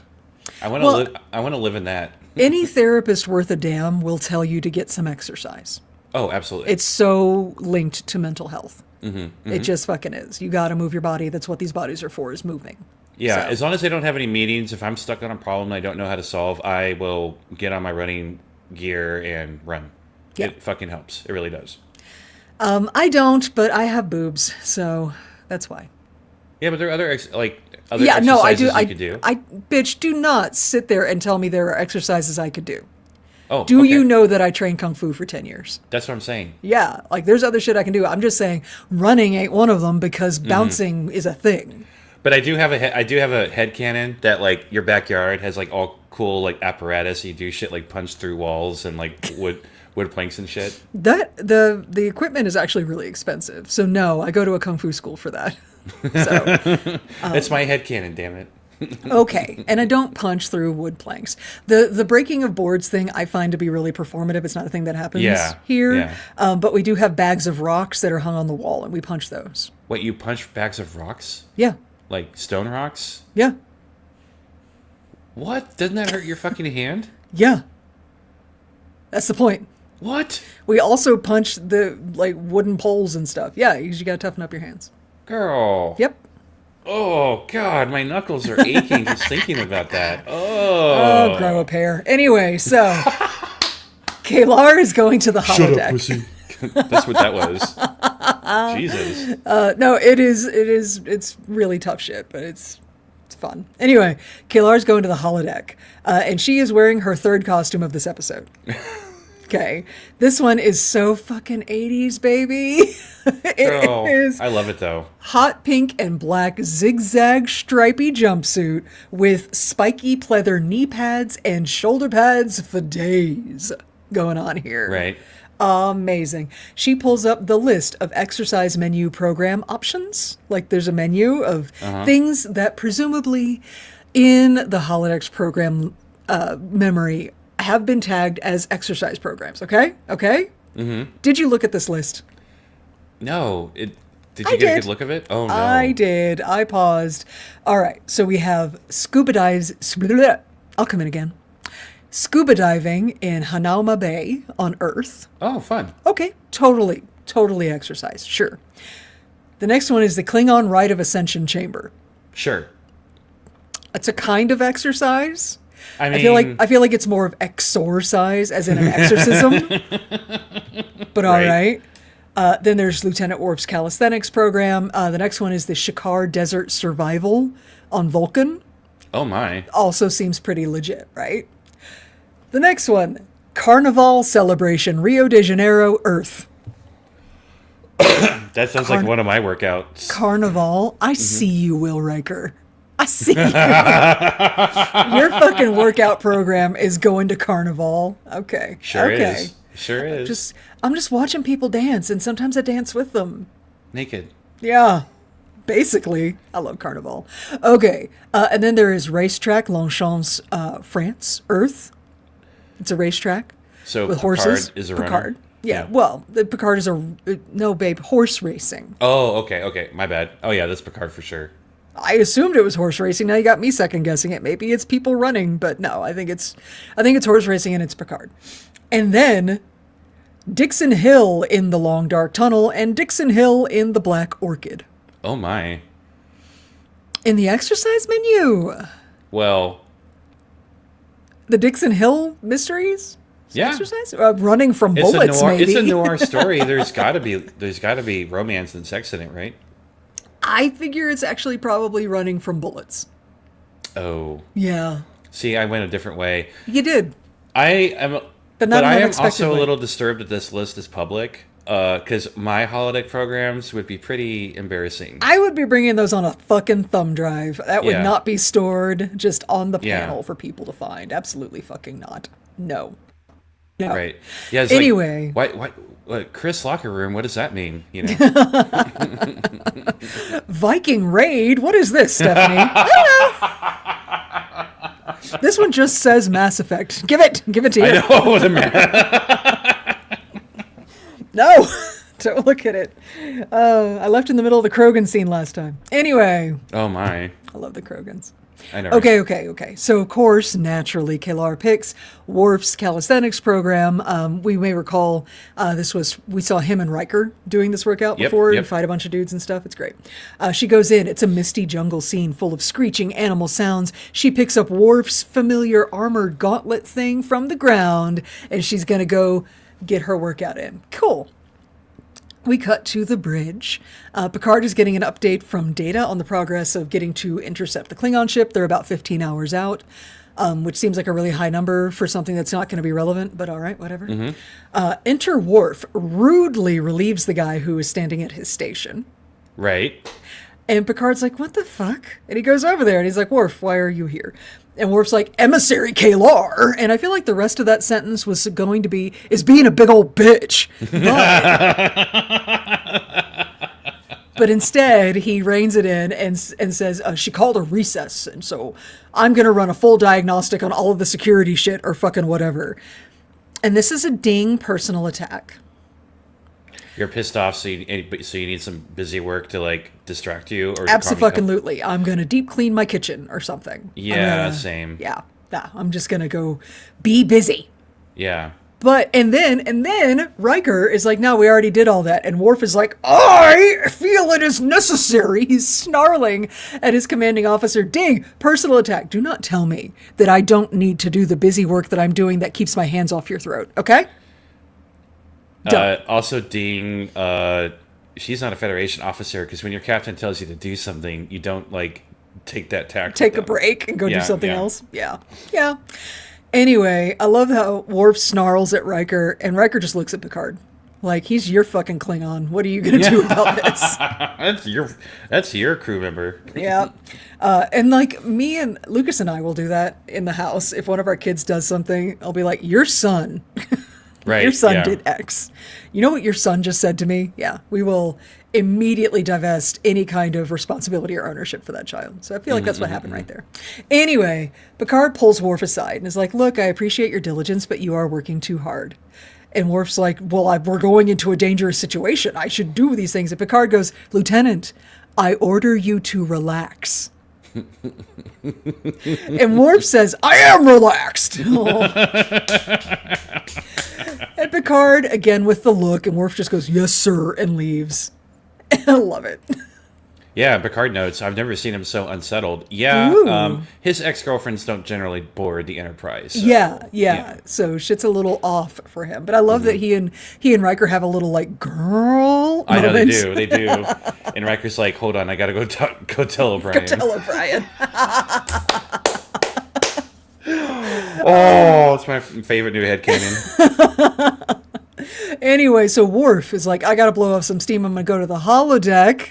I want to Well- live. I want to live in that. Any therapist worth a damn will tell you to get some exercise. Oh, absolutely. It's so linked to mental health. It just fucking is. You got to move your body. That's what these bodies are for, is moving. Yeah, So- as long as I don't have any meetings, if I'm stuck on a problem I don't know how to solve, I will get on my running gear and run. Yeah. It fucking helps. It really does. I don't, but I have boobs, so that's why. Yeah, but there are other other Yeah, no, I do. exercises you could do. Bitch, do not sit there and tell me there are exercises I could do. Oh, Do okay. you know that I trained Kung Fu for 10 years? That's what I'm saying. Yeah, like there's other shit I can do. I'm just saying running ain't one of them because bouncing is a thing. But I do have a headcanon that like your backyard has like all cool like apparatus. You do shit like punch through walls and like wood planks and shit. That the equipment is actually really expensive. So no, I go to a Kung Fu school for that. So That's my headcanon, damn it. okay, and I don't punch through wood planks. The breaking of boards thing I find to be really performative. It's not a thing that happens here. Yeah. But we do have bags of rocks that are hung on the wall, and we punch those. What, you punch bags of rocks? Yeah, Like stone rocks? yeah, What? Doesn't that hurt your fucking hand? yeah. That's the point. What? We also punch the like wooden poles and stuff. Yeah, because you got to toughen up your hands. Girl. Yep. Oh, God, my knuckles are aching just thinking about that. Oh, Oh. grow a pair. Anyway, so Kalar is going to the holodeck. That's what that was. Jesus. No, it's really tough shit, but it's fun. Anyway, Kalar's going to the holodeck, and she is wearing her third costume of this episode. Okay, this one is so fucking 80s, baby. Girl, It is I love it, though. hot pink and black zigzag stripy jumpsuit with spiky pleather knee pads and shoulder pads for days going on here. Right. Amazing. She pulls up the list of exercise menu program options. Like there's a menu of things that presumably in the Holodeck's program memory have been tagged as exercise programs. Okay? Okay? Mm-hmm. Did you look at this list? No. Did I you get a did. good look of it? Oh, no. I did. I paused. All right. So we have scuba dives. I'll come in again. Scuba diving in Hanauma Bay on Earth. Oh, fun. Okay. Totally exercise. Sure. The next one is the Klingon Rite of Ascension Chamber. Sure. It's a kind of exercise. I mean, I feel like it's more of exorcise, as in an exorcism. But all right. Then there's Lieutenant Worf's calisthenics program. The next one is the Shakar Desert Survival on Vulcan. oh, my. Also seems pretty legit, right? The next one, Carnival Celebration, Rio de Janeiro, Earth. That sounds like one of my workouts. Carnival. I see you, Will Riker. I see you. Your fucking workout program is going to Carnival. Okay. Sure okay. is. Sure is. I'm just watching people dance, and sometimes I dance with them. Naked. Yeah. Basically, I love Carnival. Okay. And then there is Racetrack Longchamps, France, Earth. It's a racetrack So with Picard horses. is a Picard. runner? Yeah. Well, the Picard is no, babe, horse racing. Oh, okay. My bad. Oh, yeah, that's Picard for sure. I assumed it was horse racing. Now you got me second guessing it. Maybe it's people running, but no, I think it's horse racing and it's Picard. And then Dixon Hill in the Long Dark Tunnel and Dixon Hill in the Black Orchid. Oh, my. In the exercise menu, Well, the Dixon Hill mysteries. yeah. Exercise? Running from It's bullets, a noir. maybe. It's a noir story. There's got to be romance and sex in it, right? I figure it's actually probably running from bullets. Oh, Yeah, see, I went a different way. you did. I am, But not I am unexpectedly. also a little disturbed that this list is public, because my holodeck programs would be pretty embarrassing. I would be bringing those on a fucking thumb drive. That would Yeah. not be stored just on the Yeah. panel for people to find. Absolutely fucking not. No. No. Right? Yeah. It's Anyway. like, what? Chris locker room? What does that mean? You know? Viking Raid? What is this, Stephanie? I don't know. This one just says Mass Effect. Give it to you. I know the man. No. Don't look at it. I left in the middle of the Krogan scene last time. Anyway, Oh my. I love the Krogans. I know. Okay. So, of course, naturally, Kalar picks Worf's calisthenics program. We may recall we saw him and Riker doing this workout before and fight a bunch of dudes and stuff. It's great. She goes in. It's a misty jungle scene full of screeching animal sounds. She picks up Worf's familiar armored gauntlet thing from the ground, and she's going to go get her workout in. Cool. We cut to the bridge. Picard is getting an update from Data on the progress of getting to intercept the Klingon ship. They're about 15 hours out, which seems like a really high number for something that's not going to be relevant, but all right, whatever. Enter Worf rudely relieves the guy who is standing at his station. Right. And Picard's like, what the fuck? And he goes over there and he's like, Worf, why are you here? And Worf's like, Emissary Kalar. And I feel like the rest of that sentence was going to be, is being a big old bitch. But instead, he reins it in and says, she called a recess. And so I'm going to run a full diagnostic on all of the security shit or fucking whatever. And this is a ding personal attack. You're pissed off, so you need some busy work to like distract you, or Absolutely. I'm gonna deep clean my kitchen or something. Yeah, same. Yeah, I'm just gonna go be busy. Yeah. But and then Riker is like, no, we already did all that, and Worf is like, I feel it is necessary. He's snarling at his commanding officer. Ding, personal attack. Do not tell me that I don't need to do the busy work that I'm doing that keeps my hands off your throat. Okay. Also, Ding, she's not a Federation officer, because when your captain tells you to do something, you don't, like, take that tack. Take a break and go do something else. Yeah. Anyway, I love how Worf snarls at Riker, and Riker just looks at Picard. Like, he's your fucking Klingon. What are you going to do about this? That's your crew member. Yeah. And, like, me and Lucas and I will do that in the house. If one of our kids does something, I'll be like, your son... Right, your son did X. You know what your son just said to me? Yeah, we will immediately divest any kind of responsibility or ownership for that child. So I feel like that's what happened right there. Anyway, Picard pulls Worf aside and is like, look, I appreciate your diligence, but you are working too hard. And Worf's like, well, we're going into a dangerous situation. I should do these things. And Picard goes, Lieutenant, I order you to relax. And Worf says, I am relaxed. And Picard, again with the look, and Worf just goes, yes, sir, and leaves. I love it. Yeah, Picard notes, I've never seen him so unsettled. Yeah, his ex-girlfriends don't generally board the Enterprise. So. Yeah. So shit's a little off for him. But I love that he and Riker have a little, like, girl I know moments. they do. And Riker's like, hold on, I gotta go tell O'Brien. Go tell O'Brien. Oh, it's my favorite new headcanon. Anyway, so Worf is like, I gotta blow off some steam. I'm gonna go to the holodeck.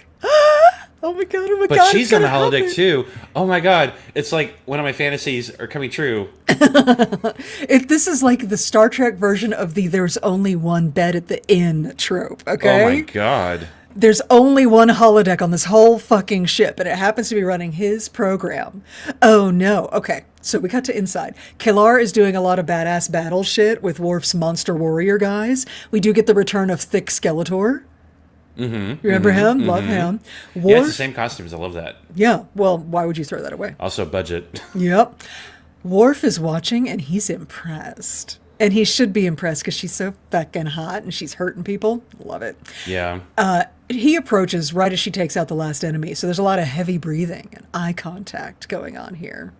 Oh my god, But she's on the holodeck too. Oh my god, it's like one of my fantasies are coming true. This is like the Star Trek version of the there's only one bed at the inn trope, okay? Oh my god. There's only one holodeck on this whole fucking ship, and it happens to be running his program. Oh no. Okay, so we cut to inside. Kalar is doing a lot of badass battle shit with Worf's monster warrior guys. We do get the return of Thick Skeletor. Remember him? Love him. Worf, Yeah, it's the same costumes. I love that. Yeah, well, why would you throw that away? Also, budget. Yep. Worf is watching, and he's impressed. And he should be impressed because she's so fucking hot and she's hurting people. Love it. Yeah. He approaches right as she takes out the last enemy. So there's a lot of heavy breathing and eye contact going on here.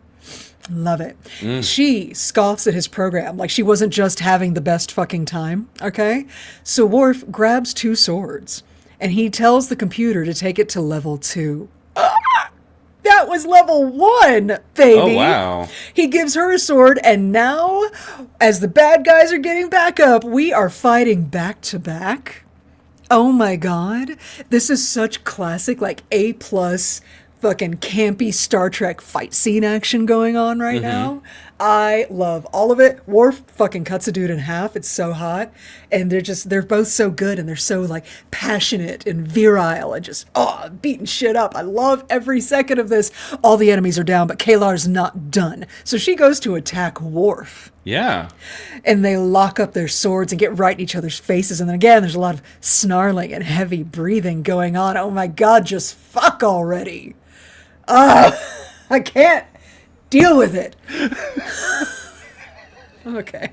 Love it. She scoffs at his program like she wasn't just having the best fucking time. Okay. So Worf grabs 2 swords and he tells the computer to take it to level 2. That was level 1, baby. Oh, wow. He gives her a sword, and now, as the bad guys are getting back up, we are fighting back to back. Oh my god. This is such classic, like, A+ fucking campy Star Trek fight scene action going on right now. I love all of it. Worf fucking cuts a dude in half. It's so hot. And they're both so good, and they're so like passionate and virile and just, beating shit up. I love every second of this. All the enemies are down, but Kalar's not done. So she goes to attack Worf. Yeah. And they lock up their swords and get right in each other's faces. And then again, there's a lot of snarling and heavy breathing going on. Oh my God, just fuck already. I can't deal with it. Okay.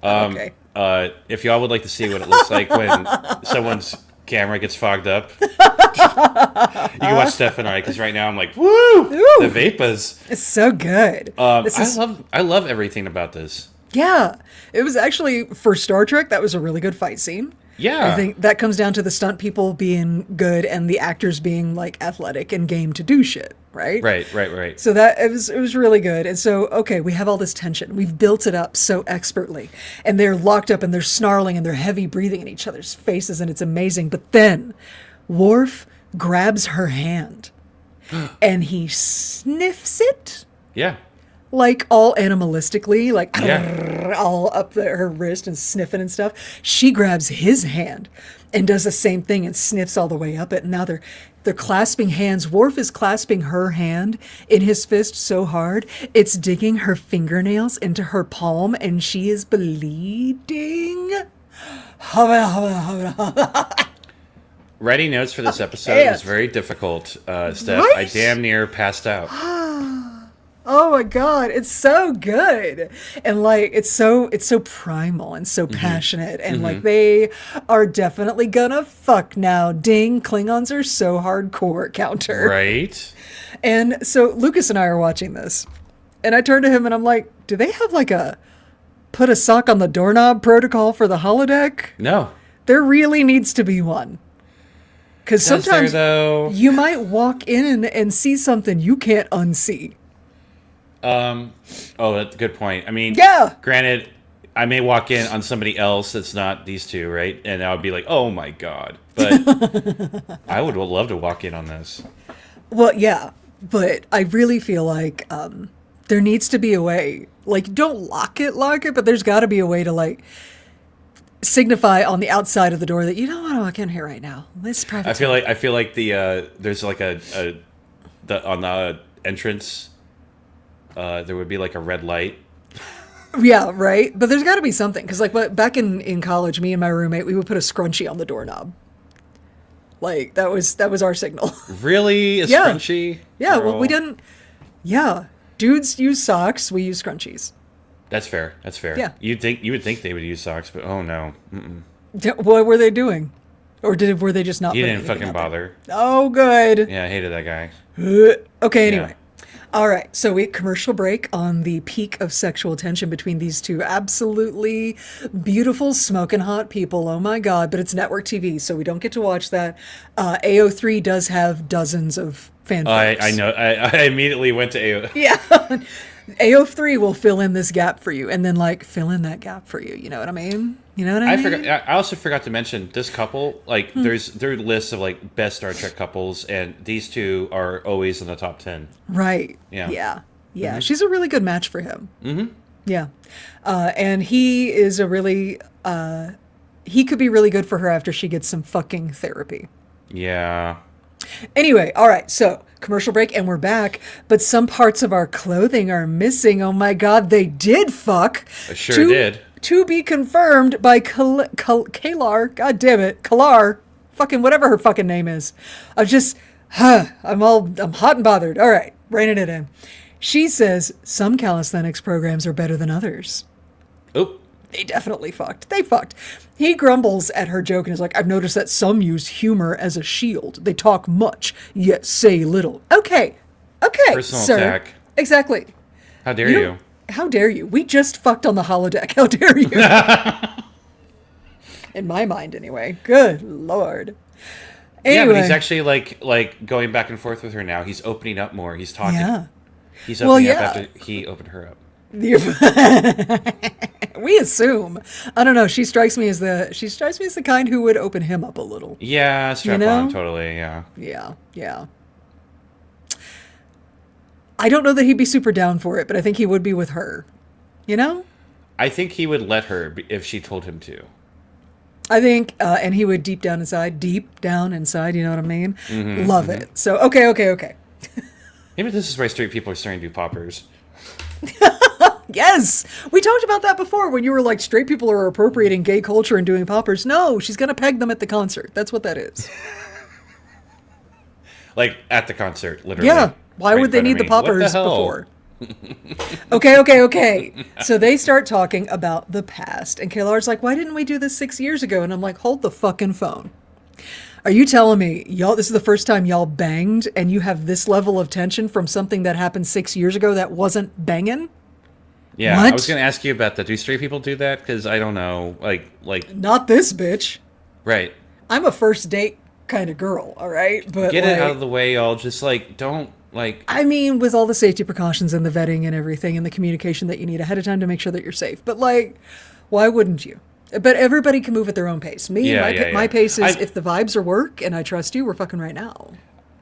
Okay. If y'all would like to see what it looks like when someone's camera gets fogged up, you can watch Steph and I, because right now I'm like, woo! Ooh, the vapors. It's so good. I love everything about this. Yeah. It was actually, for Star Trek, that was a really good fight scene. Yeah. I think that comes down to the stunt people being good and the actors being like athletic and game to do shit, right? Right. So that it was really good. And so, okay, we have all this tension. We've built it up so expertly. And they're locked up and they're snarling and they're heavy breathing in each other's faces, and it's amazing. But then Worf grabs her hand and he sniffs it. Yeah. Like all animalistically, like Yeah. all up her wrist and sniffing and stuff. She grabs his hand and does the same thing and sniffs all the way up it. And now they're clasping hands. Worf is clasping her hand in his fist so hard it's digging her fingernails into her palm, and she is bleeding. Writing notes for this episode was very difficult, Steph. Right? I damn near passed out. Oh my God, it's so good. And like it's so primal and so passionate, and like they are definitely gonna fuck now. Ding, Klingons are so hardcore counter. Right. And so Lucas and I are watching this, and I turn to him and I'm like, do they have like a put a sock on the doorknob protocol for the holodeck? No. There really needs to be one. Because sometimes you might walk in and see something you can't unsee. That's a good point. I mean, yeah. Granted, I may walk in on somebody else that's not these two, right? And I would be like, oh my God. But I would love to walk in on this. Well, yeah. But I really feel like there needs to be a way. Like, don't lock it, but there's got to be a way to, like, signify on the outside of the door that you don't want to walk in here right now. This is private. I feel like the there's like on the entrance. There would be like a red light. Yeah, right. But there's got to be something, because like back in college, me and my roommate, we would put a scrunchie on the doorknob. Like that was our signal. Really, scrunchie? Yeah. Girl. Well, we didn't. Yeah, dudes use socks. We use scrunchies. That's fair. Yeah. You would think they would use socks, but oh no. Mm-mm. What were they doing? Or were they just not? He didn't fucking bother. Oh, good. Yeah, I hated that guy. Okay. Anyway. Yeah. All right, so we commercial break on the peak of sexual tension between these two absolutely beautiful, smoking hot people. Oh my God, but it's network TV, so we don't get to watch that. AO3 does have dozens of fan fics. I know. I immediately went to AO. Yeah. AO3 will fill in this gap for you, and then like fill in that gap for you. You know what I mean? I also forgot to mention this couple. Like, there's lists of like best Star Trek couples, and these two are always in the top 10. Right. Yeah. Mm-hmm. She's a really good match for him. Mm-hmm. Yeah, and he is a really he could be really good for her after she gets some fucking therapy. Yeah. Anyway, all right, so commercial break, and we're back, but some parts of our clothing are missing. Oh my God, they did fuck. I sure did. To be confirmed by Kalar, God damn it, Kalar, fucking whatever her fucking name is. I'm hot and bothered. All right, reining it in. She says some calisthenics programs are better than others. Oh. They definitely fucked. They fucked. He grumbles at her joke and is like, I've noticed that some use humor as a shield. They talk much, yet say little. Okay, Personal sir. attack. Exactly. How dare you? How dare you? We just fucked on the holodeck. How dare you? In my mind, anyway. Good Lord. Anyway. Yeah, but he's actually like going back and forth with her now. He's opening up more. He's talking. Yeah. He's opening up after he opened her up. We assume. I don't know. She strikes me as the kind who would open him up a little. Yeah, strap on, totally. Yeah. Yeah. I don't know that he'd be super down for it, but I think he would be with her. You know? I think he would let her if she told him to. I think, and he would deep down inside, you know what I mean? Love it. So, okay. Maybe this is why straight people are starting to do poppers. Yes! We talked about that before when you were like, straight people are appropriating gay culture and doing poppers. No, she's going to peg them at the concert. That's what that is. Like, at the concert, literally. Yeah. Why would they need the poppers before? Okay. So they start talking about the past. And K'Ehleyar's like, why didn't we do this 6 years ago? And I'm like, hold the fucking phone. Are you telling me, y'all, this is the first time y'all banged and you have this level of tension from something that happened 6 years ago that wasn't banging? Yeah, what? I was going to ask you about that. Do straight people do that? Because I don't know. Like. Not this bitch. Right. I'm a first date kind of girl, all right? But get it out of the way, y'all. Just, like, don't, like... I mean, with all the safety precautions and the vetting and everything and the communication that you need ahead of time to make sure that you're safe. But, like, why wouldn't you? But everybody can move at their own pace. My pace is if the vibes are work and I trust you, we're fucking right now.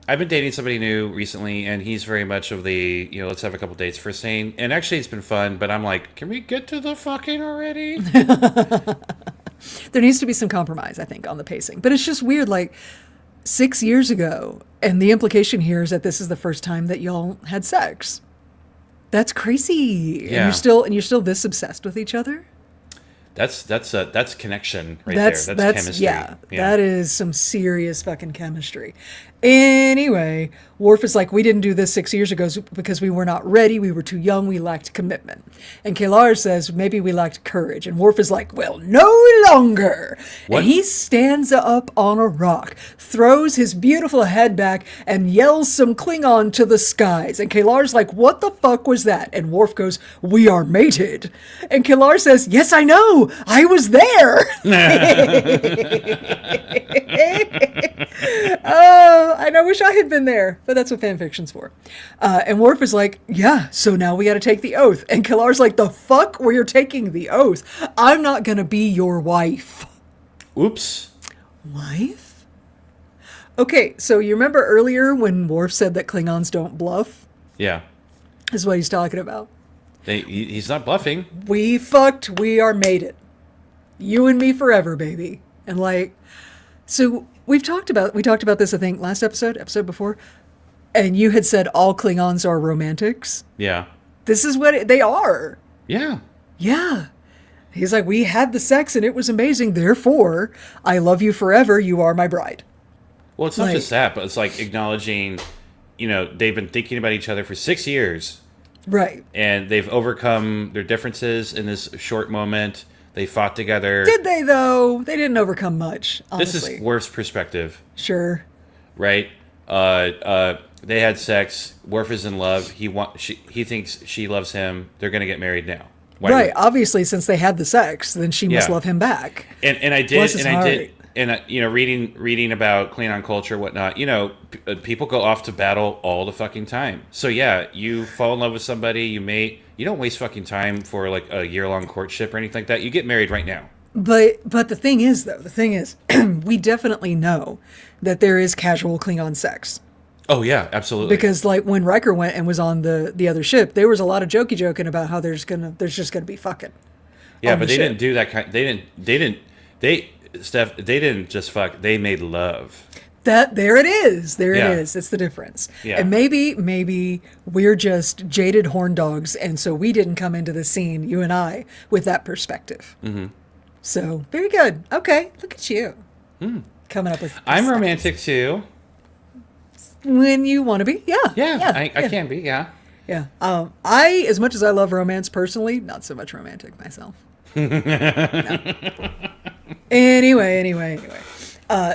I've been dating somebody new recently, and he's very much of the, let's have a couple dates first thing. And actually, it's been fun, but I'm like, can we get to the fucking already? There needs to be some compromise, I think, on the pacing. But it's just weird, like, 6 years ago, and the implication here is that this is the first time that y'all had sex. That's crazy. Yeah. And you're still this obsessed with each other? That's connection right there. That's chemistry. Yeah, that is some serious fucking chemistry. Anyway, Worf is like, we didn't do this 6 years ago because we were not ready. We were too young. We lacked commitment. And K'Ehleyar says, maybe we lacked courage. And Worf is like, well, no longer. What? And he stands up on a rock, throws his beautiful head back, and yells some Klingon to the skies. And K'Ehleyar's like, what the fuck was that? And Worf goes, we are mated. And K'Ehleyar says, yes, I know. I was there. Oh, I wish I had been there, but that's what fan fiction's for. And Worf is like, yeah, so now we got to take the oath. And K'Ehleyar's like, the fuck? Where you're taking the oath? I'm not going to be your wife. Oops. Wife? Okay, so you remember earlier when Worf said that Klingons don't bluff? Yeah. This is what he's talking about. He's not bluffing. We fucked, we are mated. You and me forever, baby. And like, so we talked about this, I think, last episode before, and you had said all Klingons are romantics. Yeah. This is what they are. Yeah. Yeah. He's like, we had the sex and it was amazing. Therefore, I love you forever. You are my bride. Well, it's not just that, but it's like acknowledging, they've been thinking about each other for 6 years. Right. And they've overcome their differences in this short moment. They fought together. Did they, though? They didn't overcome much, honestly. This is Worf's perspective. Sure. Right? They had sex. Worf is in love. He thinks she loves him. They're going to get married now. Right. Obviously, since they had the sex, then she must love him back. And I did. Reading about Klingon culture, whatnot. People go off to battle all the fucking time. So yeah, you fall in love with somebody, you mate. You don't waste fucking time for like a year-long courtship or anything like that. You get married right now. But the thing is, we definitely know that there is casual Klingon sex. Oh yeah, absolutely. Because like when Riker went and was on the other ship, there was a lot of joking about how there's just gonna be fucking. Yeah, but they didn't do that kind. They didn't just fuck. They made love. There it is. It is. It's the difference. Yeah. And maybe we're just jaded horn dogs, and so we didn't come into the scene, you and I, with that perspective. Mm-hmm. So very good. Okay, look at you coming up with. I'm romantic too. When you want to be, yeah. I can be, yeah. Yeah. I, as much as I love romance personally, not so much romantic myself. No. Anyway.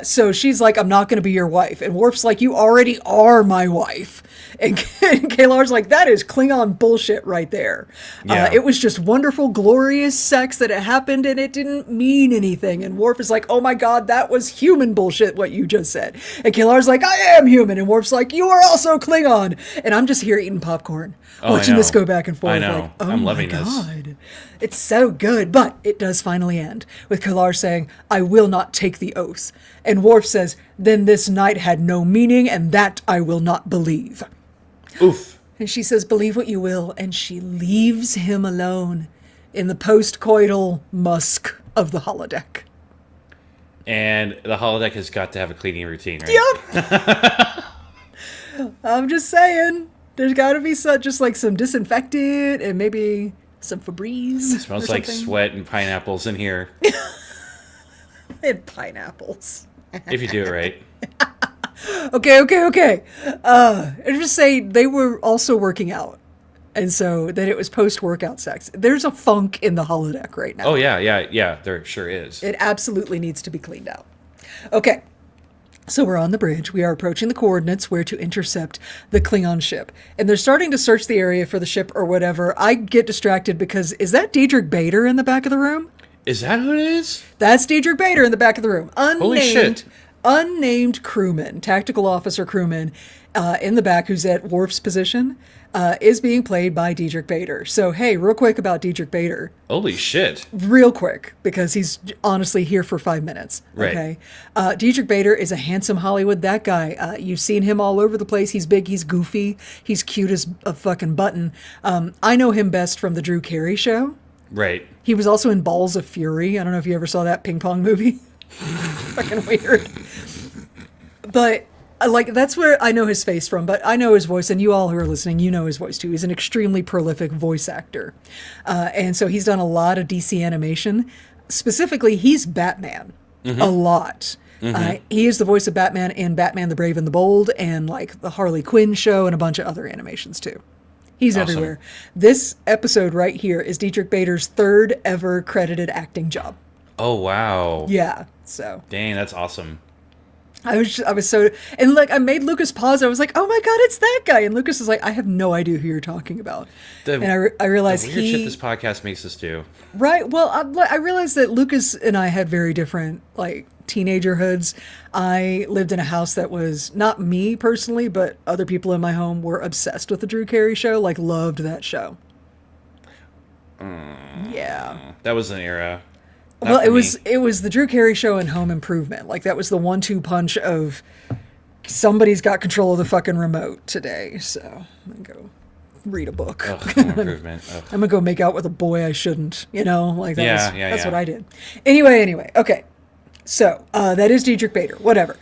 So she's like, I'm not going to be your wife. And Worf's like, you already are my wife. And K'Ehleyar's like, that is Klingon bullshit right there. Yeah. It was just wonderful, glorious sex that it happened and it didn't mean anything. And Worf is like, oh my God, that was human bullshit, what you just said. And K'Ehleyar's like, I am human. And Worf's like, you are also Klingon. And I'm just here eating popcorn, watching this go back and forth. I know. Like, oh I'm loving my God. this. It's so good. But it does finally end with K'Ehleyar saying, I will not take the oath. And Worf says, then this night had no meaning, and that I will not believe. Oof. And she says, believe what you will. And she leaves him alone in the post-coital musk of the holodeck. And the holodeck has got to have a cleaning routine, right? Yep. I'm just saying. There's got to be just like some disinfectant and maybe some Febreze. It smells like sweat and pineapples in here. And pineapples. If you do it right. Okay. I just say they were also working out. And so that it was post-workout sex. There's a funk in the holodeck right now. Oh, yeah. There sure is. It absolutely needs to be cleaned out. Okay. So we're on the bridge. We are approaching the coordinates where to intercept the Klingon ship. And they're starting to search the area for the ship or whatever. I get distracted because, is that Diedrich Bader in the back of the room? Is that who it is? That's Diedrich Bader in the back of the room. Holy shit. Unnamed crewman, tactical officer crewman, in the back who's at Worf's position, is being played by Diedrich Bader. So, hey, real quick about Diedrich Bader. Holy shit. Real quick, because he's honestly here for 5 minutes. Right. Okay. Diedrich Bader is a handsome Hollywood that guy. You've seen him all over the place. He's big, he's goofy, he's cute as a fucking button. I know him best from the Drew Carey Show. Right. He was also in Balls of Fury. I don't know if you ever saw that ping pong movie. Fucking weird. But like, that's where I know his face from, but I know his voice, and you all who are listening, you know his voice too. He's an extremely prolific voice actor. And so he's done a lot of DC animation. Specifically, he's Batman a lot. He is the voice of Batman in Batman the Brave and the Bold and like the Harley Quinn show and a bunch of other animations too. He's awesome. everywhere. This episode right here is Diedrich Bader's third ever credited acting job. Oh, wow. Yeah, so. Dang, that's awesome. I was so, and like I made Lucas pause. I was like, oh my God, it's that guy. And Lucas is like, I have no idea who you're talking about. And I realized the weird shit this podcast makes us do. Right. Well, I realized that Lucas and I had very different like teenagerhoods. I lived in a house that was not me personally, but other people in my home were obsessed with the Drew Carey Show, like loved that show. Yeah. That was an era. Well, it was the Drew Carey Show and Home Improvement. Like that was the 1-2 punch of somebody's got control of the fucking remote today. So I'm gonna go read a book. Home Improvement. I'm gonna go make out with a boy I shouldn't. You know, like that's what I did. Anyway. Okay. So that is Diedrich Bader. Whatever.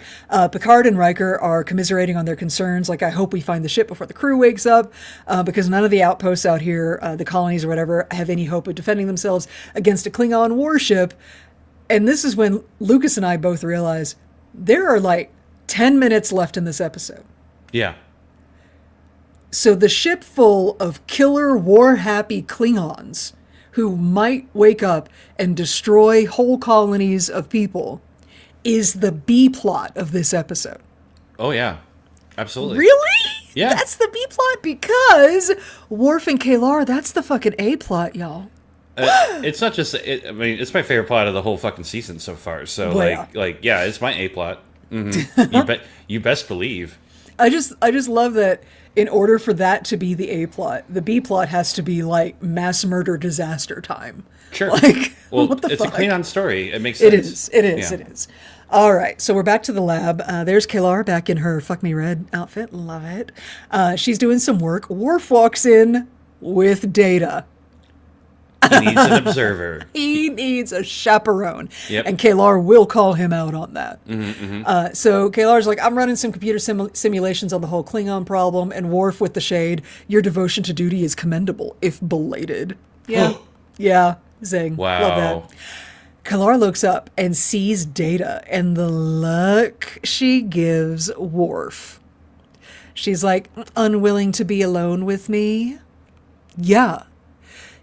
Picard and Riker are commiserating on their concerns. Like, I hope we find the ship before the crew wakes up, because none of the outposts out here, the colonies or whatever, have any hope of defending themselves against a Klingon warship. And this is when Lucas and I both realize there are like 10 minutes left in this episode. Yeah. So the ship full of killer, war-happy Klingons who might wake up and destroy whole colonies of people is the B plot of this episode. Oh, yeah. Absolutely. Really? Yeah. That's the B plot because Worf and K'Ehleyr, that's the fucking A plot, y'all. It's not just, I mean, it's my favorite plot of the whole fucking season so far. So, well, yeah, it's my A plot. Mm-hmm. You best believe. I just love that in order for that to be the A plot, the B plot has to be like mass murder disaster time. Sure. Like, well, what the it's fuck? a Klingon story. It makes sense. It is. All right, so we're back to the lab. There's K'Ehleyr back in her fuck me red outfit. Love it. She's doing some work. Worf walks in with Data. He needs an observer. He needs a chaperone. Yep. And K'Ehleyr will call him out on that. Mm-hmm. So K'Ehleyr's like, I'm running some computer simulations on the whole Klingon problem. And Worf with the shade, your devotion to duty is commendable, if belated. Yeah. Yeah. Zing. Wow. Love that. K'Ehleyr looks up and sees Data. And the look she gives Worf. She's like, unwilling to be alone with me? Yeah.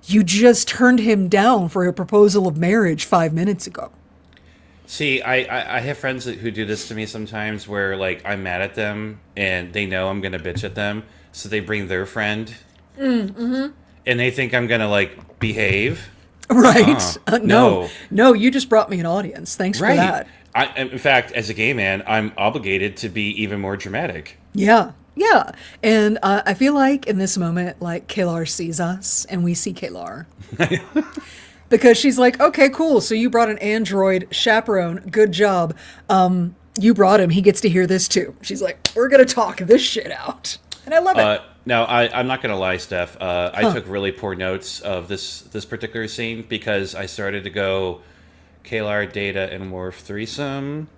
You just turned him down for a proposal of marriage 5 minutes ago. See, I have friends who do this to me sometimes where, like, I'm mad at them and they know I'm going to bitch at them. So they bring their friend. And they think I'm going to, like, behave. Right. No, you just brought me an audience. Thanks for that. In fact, as a gay man, I'm obligated to be even more dramatic. Yeah. Yeah. And I feel like in this moment, like, K'Ehleyr sees us and we see K'Ehleyr. Because she's like, okay, cool. So you brought an android chaperone. Good job. You brought him. He gets to hear this too. She's like, we're going to talk this shit out. And I love it. Now, I'm not going to lie, Steph. I took really poor notes of this particular scene because I started to go Kalar, Data, and Worf threesome.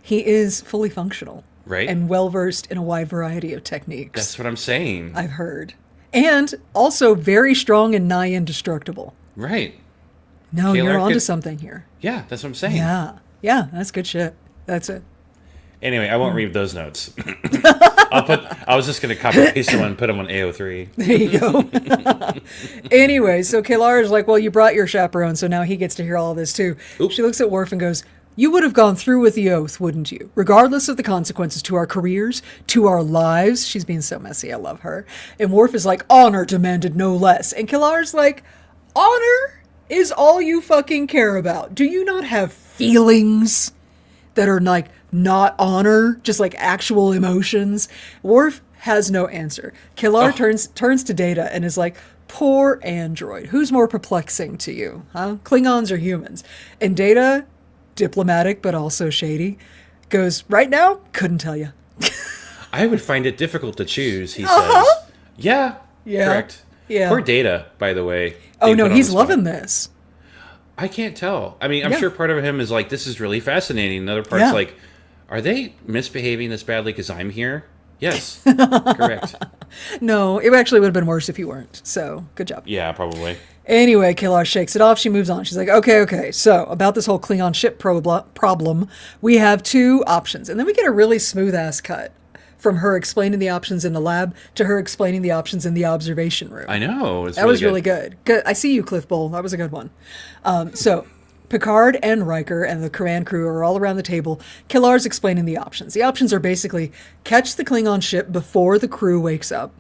He is fully functional. Right. And well-versed in a wide variety of techniques. That's what I'm saying. I've heard. And also very strong and nigh indestructible. Right. No, Kalar you're onto could- something here. Yeah, that's what I'm saying. Yeah. Yeah, that's good shit. That's it. Anyway, I won't read those notes. I was just going to copy and paste them and put them on AO3. There you go. Anyway, so Kalar is like, well, you brought your chaperone, so now he gets to hear all of this too. Oops. She looks at Worf and goes, you would have gone through with the oath, wouldn't you? Regardless of the consequences to our careers, to our lives. She's being so messy. I love her. And Worf is like, honor demanded no less. And Kalar's like, honor is all you fucking care about. Do you not have feelings that are like not honor, just like actual emotions? Worf has no answer. Kalar turns to Data and is like, poor android. Who's more perplexing to you? Huh? Klingons or humans? And Data, diplomatic but also shady, goes, right now, couldn't tell you. I would find it difficult to choose, he says. Yeah. Correct. Yeah. Poor Data, by the way. Oh, being no, put on he's the loving spot. this. I can't tell. I mean, I'm Yeah. sure part of him is like, this is really fascinating. Another part's Yeah. like, are they misbehaving this badly because I'm here? Yes. Correct. No, it actually would have been worse if you weren't. So, good job. Yeah, probably. Anyway, Kalar shakes it off. She moves on. She's like, okay. So, about this whole Klingon ship problem, we have two options. And then we get a really smooth-ass cut from her explaining the options in the lab to her explaining the options in the observation room. I know. That was really good. Good. I see you, Cliff Bull. That was a good one. So, Picard and Riker and the command crew are all around the table. Kalar's explaining the options. The options are basically catch the Klingon ship before the crew wakes up,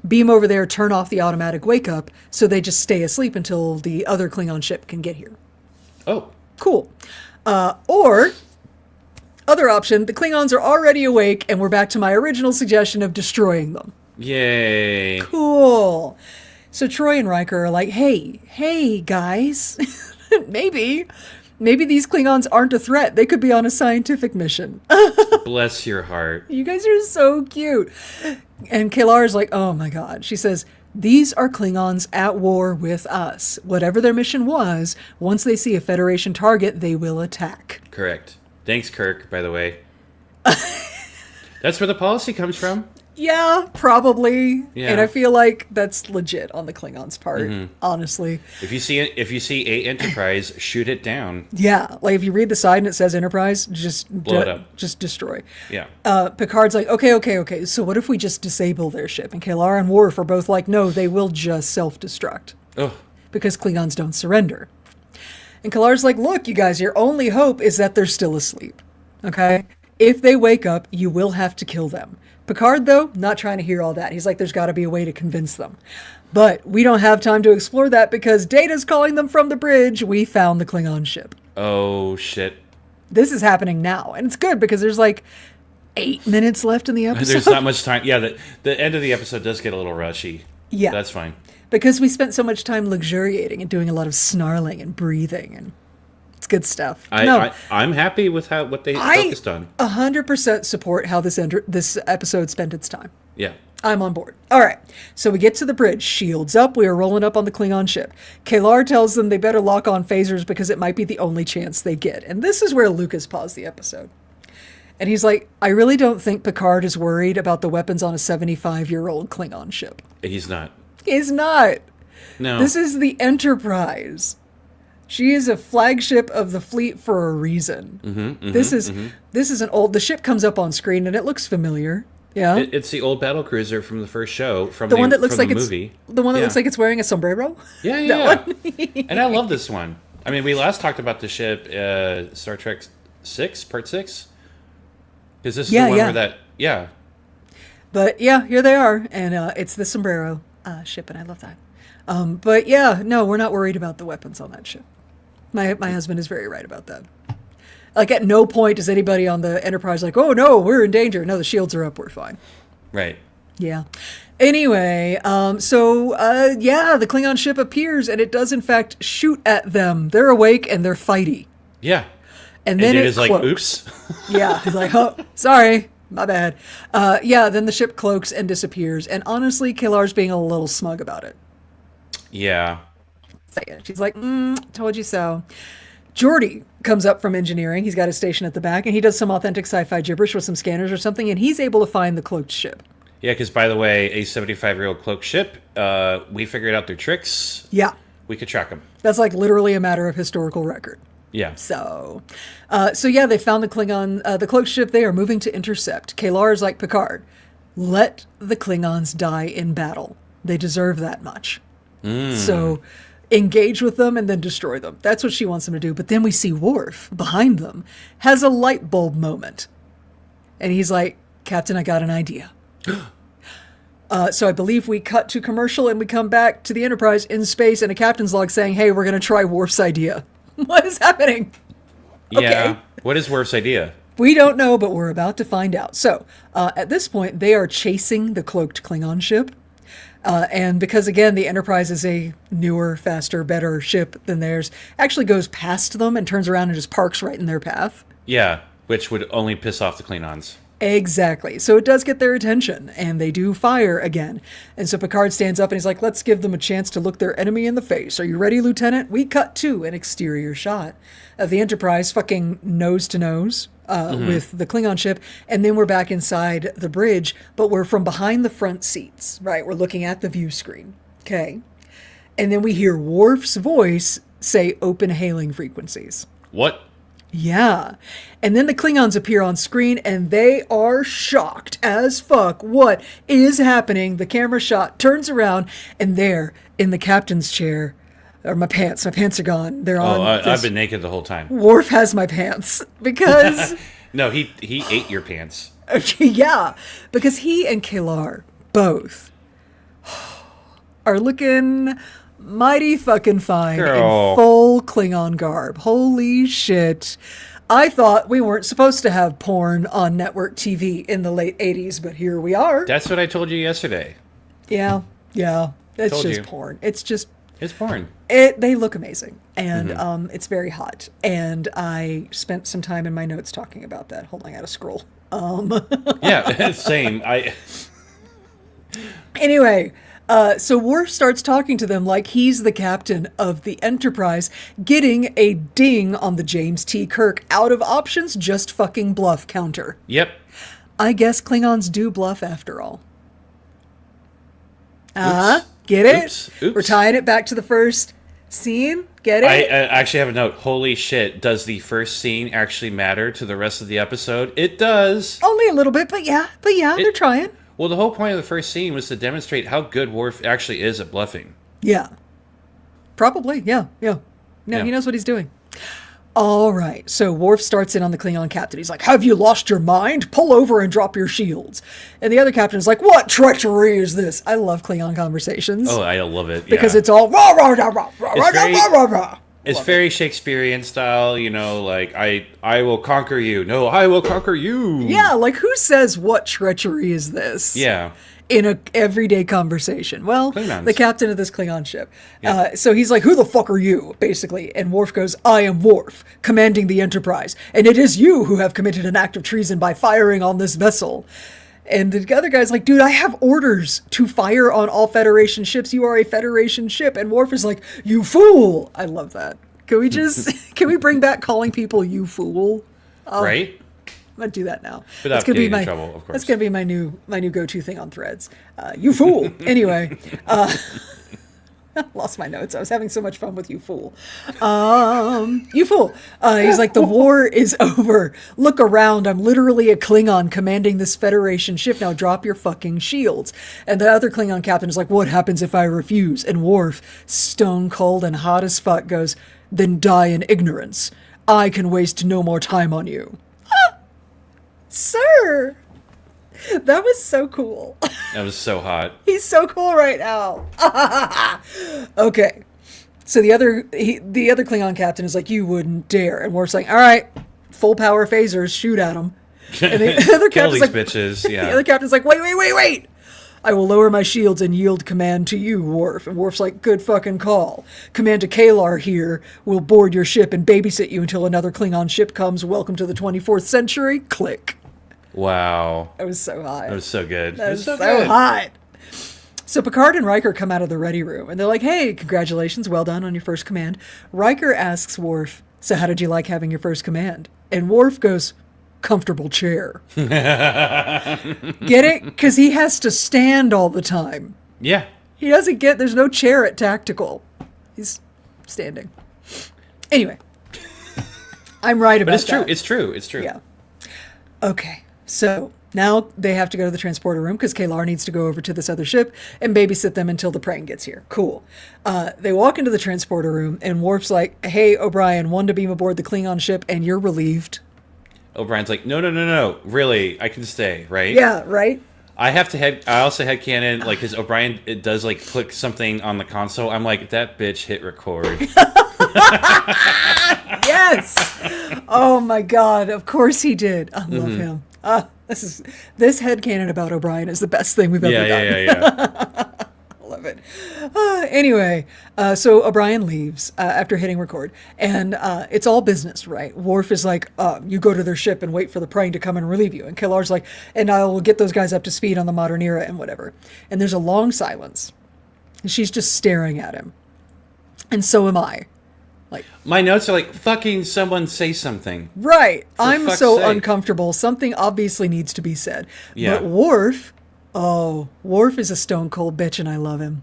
beam over there, turn off the automatic wake up so they just stay asleep until the other Klingon ship can get here. Oh. Cool. Or, other option, the Klingons are already awake and we're back to my original suggestion of destroying them. Yay. Cool. So Troy and Riker are like, hey, guys, maybe these Klingons aren't a threat. They could be on a scientific mission. Bless your heart. You guys are so cute. And Kalar's like, oh my God. She says, these are Klingons at war with us. Whatever their mission was, once they see a Federation target, they will attack. Correct. Thanks, Kirk, by the way. That's where the policy comes from. Yeah, probably. Yeah. And I feel like that's legit on the Klingons' part, honestly. If you see a Enterprise, shoot it down. Yeah, like if you read the side and it says Enterprise, just Blow it up. just destroy. Yeah. Picard's like, okay. So what if we just disable their ship? And Kalar and Worf are both like, no, they will just self-destruct Oh. because Klingons don't surrender. And Kalar's like, look, you guys, your only hope is that they're still asleep. Okay? If they wake up, you will have to kill them. Picard, though, not trying to hear all that. He's like, there's got to be a way to convince them. But we don't have time to explore that because Data's calling them from the bridge. We found the Klingon ship. Oh, shit. This is happening now. And it's good because there's like 8 minutes left in the episode. There's not much time. Yeah, the end of the episode does get a little rushy. Yeah. That's fine. Because we spent so much time luxuriating and doing a lot of snarling and breathing, and it's good stuff. I'm happy with what they focused on. 100% support how this episode spent its time. Yeah. I'm on board. All right, so we get to the bridge. Shields up. We are rolling up on the Klingon ship. Kalar tells them they better lock on phasers because it might be the only chance they get. And this is where Lucas paused the episode. And he's like, I really don't think Picard is worried about the weapons on a 75-year-old Klingon ship. He's not. He's not. No. This is the Enterprise. She is a flagship of the fleet for a reason. This is an old. The ship comes up on screen and it looks familiar. Yeah, It's the old battle cruiser from the first show, from the one that looks from like the it's movie. the one that Yeah. looks like it's wearing a sombrero. Yeah. That one. And I love this one. I mean, we last talked about the ship, Star Trek 6, Part 6. Because this is the one where that, yeah. But yeah, here they are, and it's the sombrero ship, and I love that. But yeah, no, we're not worried about the weapons on that ship. My husband is very right about that. Like, at no point is anybody on the Enterprise like, oh no, we're in danger. No, the shields are up, we're fine. Right. Yeah. Anyway, the Klingon ship appears, and it does in fact shoot at them. They're awake and they're fighty. Yeah. And then it it is like, cloaks. oops. Yeah, he's like, oh, sorry, my bad. Yeah, then the ship cloaks and disappears. And honestly, Kalar's being a little smug about it. Yeah. She's like, told you so. Geordi comes up from engineering. He's got his station at the back, and he does some authentic sci-fi gibberish with some scanners or something, and he's able to find the cloaked ship. Yeah, because by the way, a 75-year-old cloaked ship, we figured out their tricks. Yeah. We could track them. That's like literally a matter of historical record. Yeah. So yeah, they found the Klingon, the cloaked ship. They are moving to intercept. Kalar is like, Picard, let the Klingons die in battle. They deserve that much. So engage with them and then destroy them. That's what she wants them to do. But then we see Worf behind them has a light bulb moment. And he's like, Captain, I got an idea. So I believe we cut to commercial and we come back to the Enterprise in space and a captain's log saying, hey, we're going to try Worf's idea. What is happening? Yeah. Okay. What is Worf's idea? We don't know, but we're about to find out. So at this point, they are chasing the cloaked Klingon ship. And because, again, the Enterprise is a newer, faster, better ship than theirs, actually goes past them and turns around and just parks right in their path. Yeah, which would only piss off the Klingons. Exactly. So it does get their attention, and they do fire again. And so Picard stands up and he's like, let's give them a chance to look their enemy in the face. Are you ready, Lieutenant? We cut to an exterior shot of the Enterprise fucking nose to nose with the Klingon ship, and then we're back inside the bridge, but we're from behind the front seats, right? We're looking at the view screen. Okay. And then we hear Worf's voice say open hailing frequencies. What? Yeah. And then the Klingons appear on screen and they are shocked as fuck. What is happening? The camera shot turns around and there in the captain's chair are my pants. My pants are gone. They're on. I've been naked the whole time. Worf has my pants because... No, he ate your pants. Yeah, because he and Kalar both are looking mighty fucking fine in full Klingon garb. Holy shit. I thought we weren't supposed to have porn on network TV in the late 80s, but here we are. That's what I told you yesterday. Yeah. It's Told just you. porn. It's porn. They look amazing, and it's very hot. And I spent some time in my notes talking about that. Hold on, I gotta scroll. Yeah, same. Anyway, so Worf starts talking to them like he's the captain of the Enterprise, getting a ding on the James T. Kirk out of options, just fucking bluff counter. Yep. I guess Klingons do bluff after all. Get it? Oops. We're tying it back to the first scene. Get it? I actually have a note. Holy shit, does the first scene actually matter to the rest of the episode? It does. Only a little bit, but yeah, they're trying. Well, the whole point of the first scene was to demonstrate how good Worf actually is at bluffing. Yeah. Probably, yeah. No, Yeah. He knows what he's doing. All right, so Worf starts in on the Klingon captain. He's like, have you lost your mind? Pull over and drop your shields. And the other captain is like, what treachery is this? I love Klingon conversations. Oh, I love it. Because yeah. it's all rah, rah, rah, rah, rah, rah, rah, rah. It's very Shakespearean style, like, I will conquer you. No, I will conquer you. Yeah, like who says what treachery is this? Yeah. In a everyday conversation. Well, Klingons. the captain of this Klingon ship. Yeah. So he's like, who the fuck are you, basically? And Worf goes, I am Worf, commanding the Enterprise. And it is you who have committed an act of treason by firing on this vessel. And the other guy's like, dude, I have orders to fire on all Federation ships. You are a Federation ship. And Worf is like, you fool. I love that. Can we bring back calling people you fool? Right? I'm gonna do that now. Without getting in trouble, of course. That's gonna be my new go-to thing on Threads. You fool. Anyway, lost my notes. I was having so much fun with you fool. You fool. He's like, the war is over. Look around. I'm literally a Klingon commanding this Federation ship. Now drop your fucking shields. And the other Klingon captain is like, what happens if I refuse? And Worf, stone cold and hot as fuck, goes, then die in ignorance. I can waste no more time on you. Sir, that was so cool. That was so hot. He's so cool right now. Okay, so the other Klingon captain is like, you wouldn't dare, and Worf's like, all right, full power phasers, shoot at him. And the other Kill captain's these like, bitches. Yeah. The other captain's like, wait. I will lower my shields and yield command to you, Worf. And Worf's like, good fucking call. Commander Kalar here will board your ship and babysit you until another Klingon ship comes. Welcome to the 24th century. Click. Wow. It was so hot. That was so good. That It was was so good. hot. So Picard and Riker come out of the ready room, and they're like, hey, congratulations, well done on your first command. Riker asks Worf, so how did you like having your first command? And Worf goes, comfortable chair. Get it? Because he has to stand all the time. Yeah. He doesn't get, there's no chair at tactical. He's standing. Anyway. I'm right about that. But it's true. It's true. It's true. Yeah. Okay. So now they have to go to the transporter room because K'Ehleyr needs to go over to this other ship and babysit them until the Prang gets here. Cool. They walk into the transporter room and Worf's like, hey, O'Brien, one to beam aboard the Klingon ship and you're relieved. O'Brien's like, no. Really, I can stay, right? Yeah, right? I also headcanon, like, his O'Brien, it does, like, click something on the console. I'm like, that bitch hit record. Yes! Oh my god, of course he did. I love him. This headcanon about O'Brien is the best thing we've ever done. Yeah. Love it. Anyway, so O'Brien leaves after hitting record, and it's all business, right? Worf is like, you go to their ship and wait for the Prang to come and relieve you. And K'Ehleyr's like, and I will get those guys up to speed on the modern era and whatever. And there's a long silence. And she's just staring at him. And so am I. Like, My notes are like, fucking someone say something. right. I'm fuck's so sake. uncomfortable. Something obviously needs to be said. Yeah. But Worf is a stone cold bitch and I love him.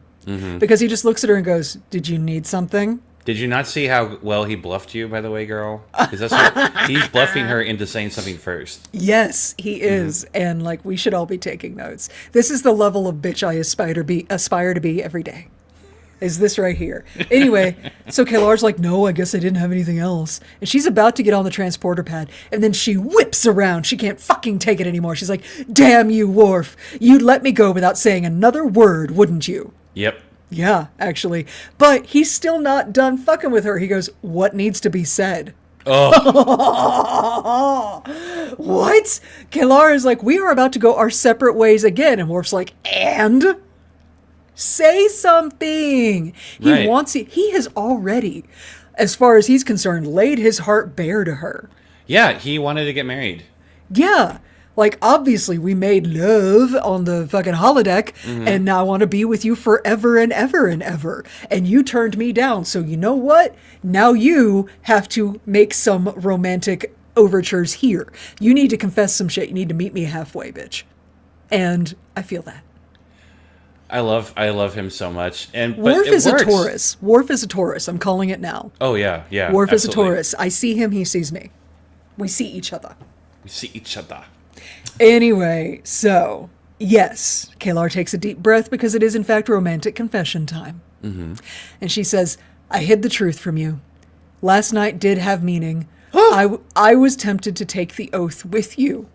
Because he just looks at her and goes, did you need something? Did you not see how well he bluffed you, by the way, girl? Because that's what, he's bluffing her into saying something first. Yes, he is. And like, we should all be taking notes. This is the level of bitch I aspire to be every day. Is this right here. Anyway, so K'Ehleyr's like, no, I guess I didn't have anything else. And she's about to get on the transporter pad. And then she whips around. She can't fucking take it anymore. She's like, damn you, Worf. You'd let me go without saying another word, wouldn't you? Yep. Yeah, actually. But he's still not done fucking with her. He goes, what needs to be said? Oh, What? K'Ehleyr is like, we are about to go our separate ways again. And Worf's like, and? Say something. Right. He has already, as far as he's concerned, laid his heart bare to her. yeah, he wanted to get married. Yeah. Like, obviously, we made love on the fucking holodeck, and now I want to be with you forever and ever and ever. And you turned me down, so you know what? Now you have to make some romantic overtures here. You need to confess some shit. You need to meet me halfway, bitch. And I feel that. I love him so much. But Worf it is works. a Taurus. Worf is a Taurus. I'm calling it now. Oh, yeah. Worf is a absolutely. Taurus. I see him, he sees me. We see each other. We see each other. Anyway, so, yes, K'Ehleyr takes a deep breath because it is, in fact, romantic confession time. And she says, I hid the truth from you. Last night did have meaning. I was tempted to take the oath with you.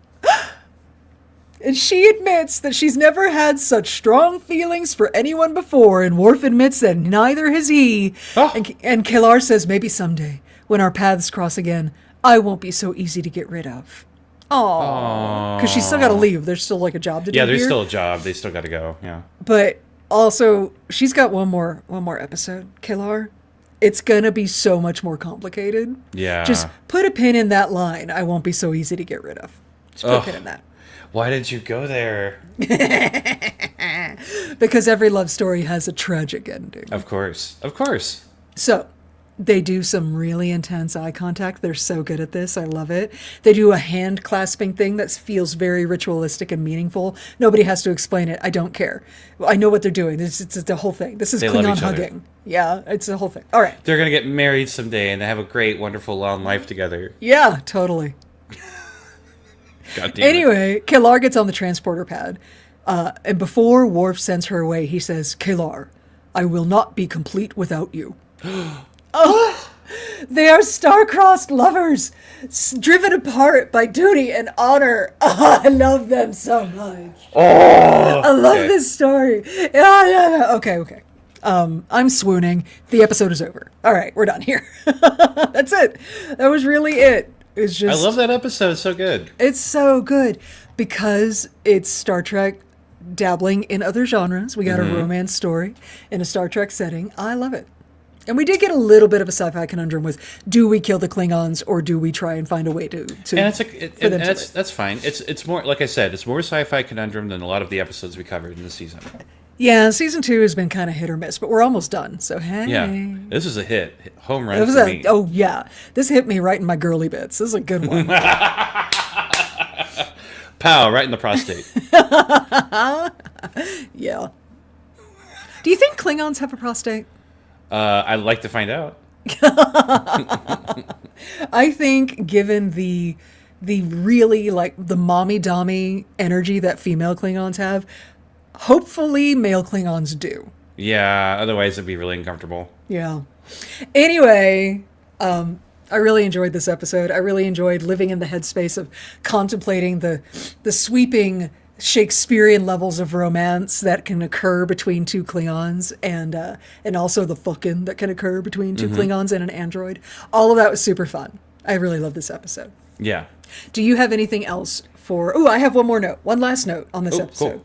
And she admits that she's never had such strong feelings for anyone before, and Worf admits that neither has he. Oh. And K'Ehleyr says, maybe someday, when our paths cross again, I won't be so easy to get rid of. Aww. Because she's still got to leave. There's still like a job to do Yeah, there's here. still a job. They still got to go. Yeah. But also, she's got one more episode, K'Ehleyr. It's gonna be so much more complicated. Yeah. Just put a pin in that line. I won't be so easy to get rid of. Just put a pin in that. Why did you go there? Because every love story has a tragic ending. Of course. Of course. So, they do some really intense eye contact. They're so good at this. I love it. They do a hand clasping thing that feels very ritualistic and meaningful. Nobody has to explain it. I don't care. I know what they're doing. It's the whole thing. This is They love Klingon each other. hugging. Yeah, it's the whole thing. All right. They're going to get married someday and they have a great, wonderful, long life together. Yeah, totally. God damn it. Anyway, K'Ehleyr gets on the transporter pad. And before Worf sends her away, he says, K'Ehleyr, I will not be complete without you. Oh, they are star-crossed lovers, driven apart by duty and honor. Oh, I love them so much. Oh, I love this story. Yeah. Okay. I'm swooning. The episode is over. All right, we're done here. That's it. That was really it. It's just, I love that episode. It's so good. It's so good because it's Star Trek dabbling in other genres. We got a romance story in a Star Trek setting. I love it. And we did get a little bit of a sci-fi conundrum with, do we kill the Klingons or do we try and find a way to and that's fine. It's more, like I said, it's more sci-fi conundrum than a lot of the episodes we covered in this season. Yeah, season 2 has been kind of hit or miss, but we're almost done. So hey, yeah, this is a hit, home run for me. Oh yeah, this hit me right in my girly bits. This is a good one. Pow, right in the prostate. Yeah. Do you think Klingons have a prostate? I'd like to find out. I think, given the really like the mommy dommy energy that female Klingons have, hopefully male Klingons do. Yeah, otherwise it'd be really uncomfortable. Yeah. Anyway, I really enjoyed this episode. I really enjoyed living in the headspace of contemplating the sweeping Shakespearean levels of romance that can occur between two Klingons, and also the fucking that can occur between two Klingons and an android. All of that was super fun. I really love this episode. Yeah. Do you have anything else for... Oh, I have one more note. One last note on this episode.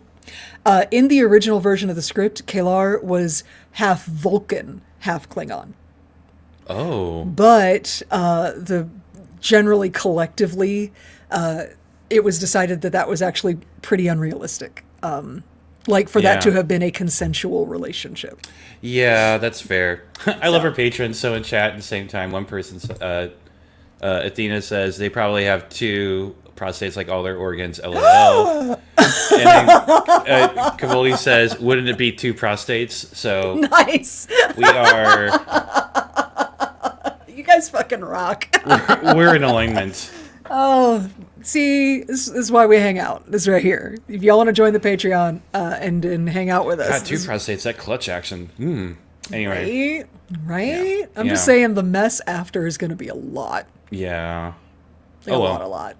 Cool. In the original version of the script, Kalar was half Vulcan, half Klingon. Oh. But generally, collectively, it was decided that was actually pretty unrealistic. That to have been a consensual relationship. Yeah, that's fair. I love our patrons. So in chat at the same time, one person, Athena says they probably have two prostates like all their organs, LOL. And then Cavoli says, wouldn't it be two prostates? So nice. We are... You guys fucking rock. we're in alignment. Oh, see, this is why we hang out. This right here. If y'all want to join the Patreon and hang out with us. God, two prostates, that clutch action. Anyway. Right? Yeah. I'm just saying the mess after is going to be a lot. Yeah. A lot.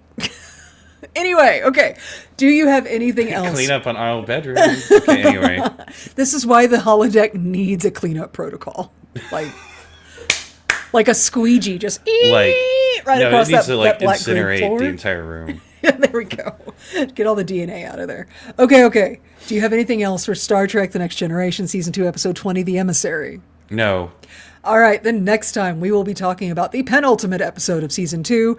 Anyway, okay. Do you have anything else? Clean up on aisle bedroom. Okay, anyway. This is why the holodeck needs a cleanup protocol. Like a squeegee, just across it needs that to black incinerate the entire room. There we go. Get all the DNA out of there. Okay. Do you have anything else for Star Trek: The Next Generation, Season 2, Episode 20, The Emissary? No. All right, then next time we will be talking about the penultimate episode of Season 2,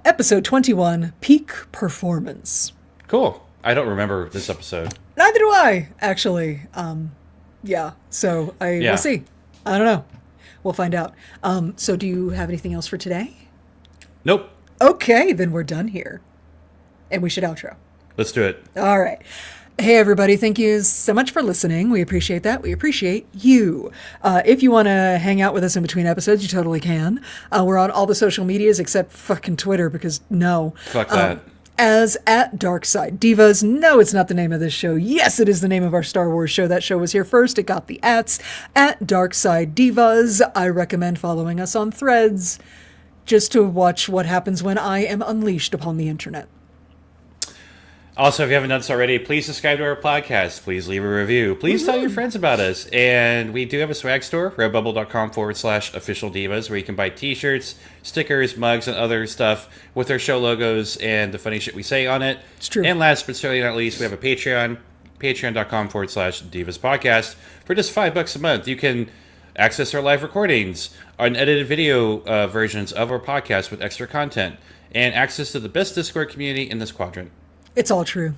Episode 21, Peak Performance. Cool. I don't remember this episode. Neither do I, actually. So we'll see. I don't know. We'll find out. So do you have anything else for today? Nope. Okay, then we're done here. And we should outro. Let's do it. All right. Hey, everybody. Thank you so much for listening. We appreciate that. We appreciate you. If you want to hang out with us in between episodes, you totally can. We're on all the social medias except fucking Twitter because no. Fuck that. As at Darkside Divas. No, it's not the name of this show. Yes, it is the name of our Star Wars show. That show was here first. It got the ats at Darkside Divas. I recommend following us on Threads just to watch what happens when I am unleashed upon the internet. Also, if you haven't done so already, please subscribe to our podcast. Please leave a review. Please tell your friends about us. And we do have a swag store, redbubble.com/official divas, where you can buy t-shirts, stickers, mugs, and other stuff with our show logos and the funny shit we say on it. It's true. And last but certainly not least, we have a Patreon, patreon.com/divas podcast. For just $5 a month, you can access our live recordings, unedited video versions of our podcast with extra content, and access to the best Discord community in this quadrant. It's all true.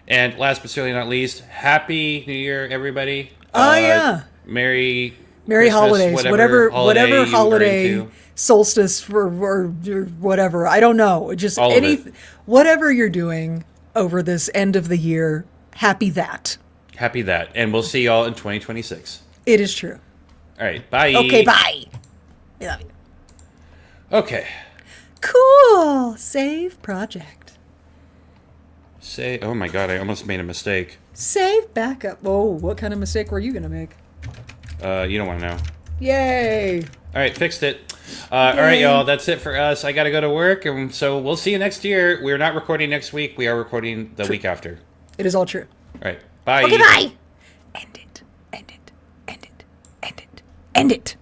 And last but certainly not least, Happy New Year, everybody. Yeah. Merry Christmas, holidays. Whatever holiday, solstice or whatever. I don't know. Just whatever you're doing over this end of the year, happy that. Happy that. And we'll see y'all in 2026. It is true. All right. Bye. Okay, bye. I love you. Okay. Cool. Save project. Oh my god, I almost made a mistake. Save backup. Oh, what kind of mistake were you going to make? You don't want to know. Yay. All right, fixed it. All right, y'all, that's it for us. I got to go to work, and so we'll see you next year. We're not recording next week. We are recording the week after. It is all true. All right, bye. Okay, bye. End it. End it. End it. End it. End it.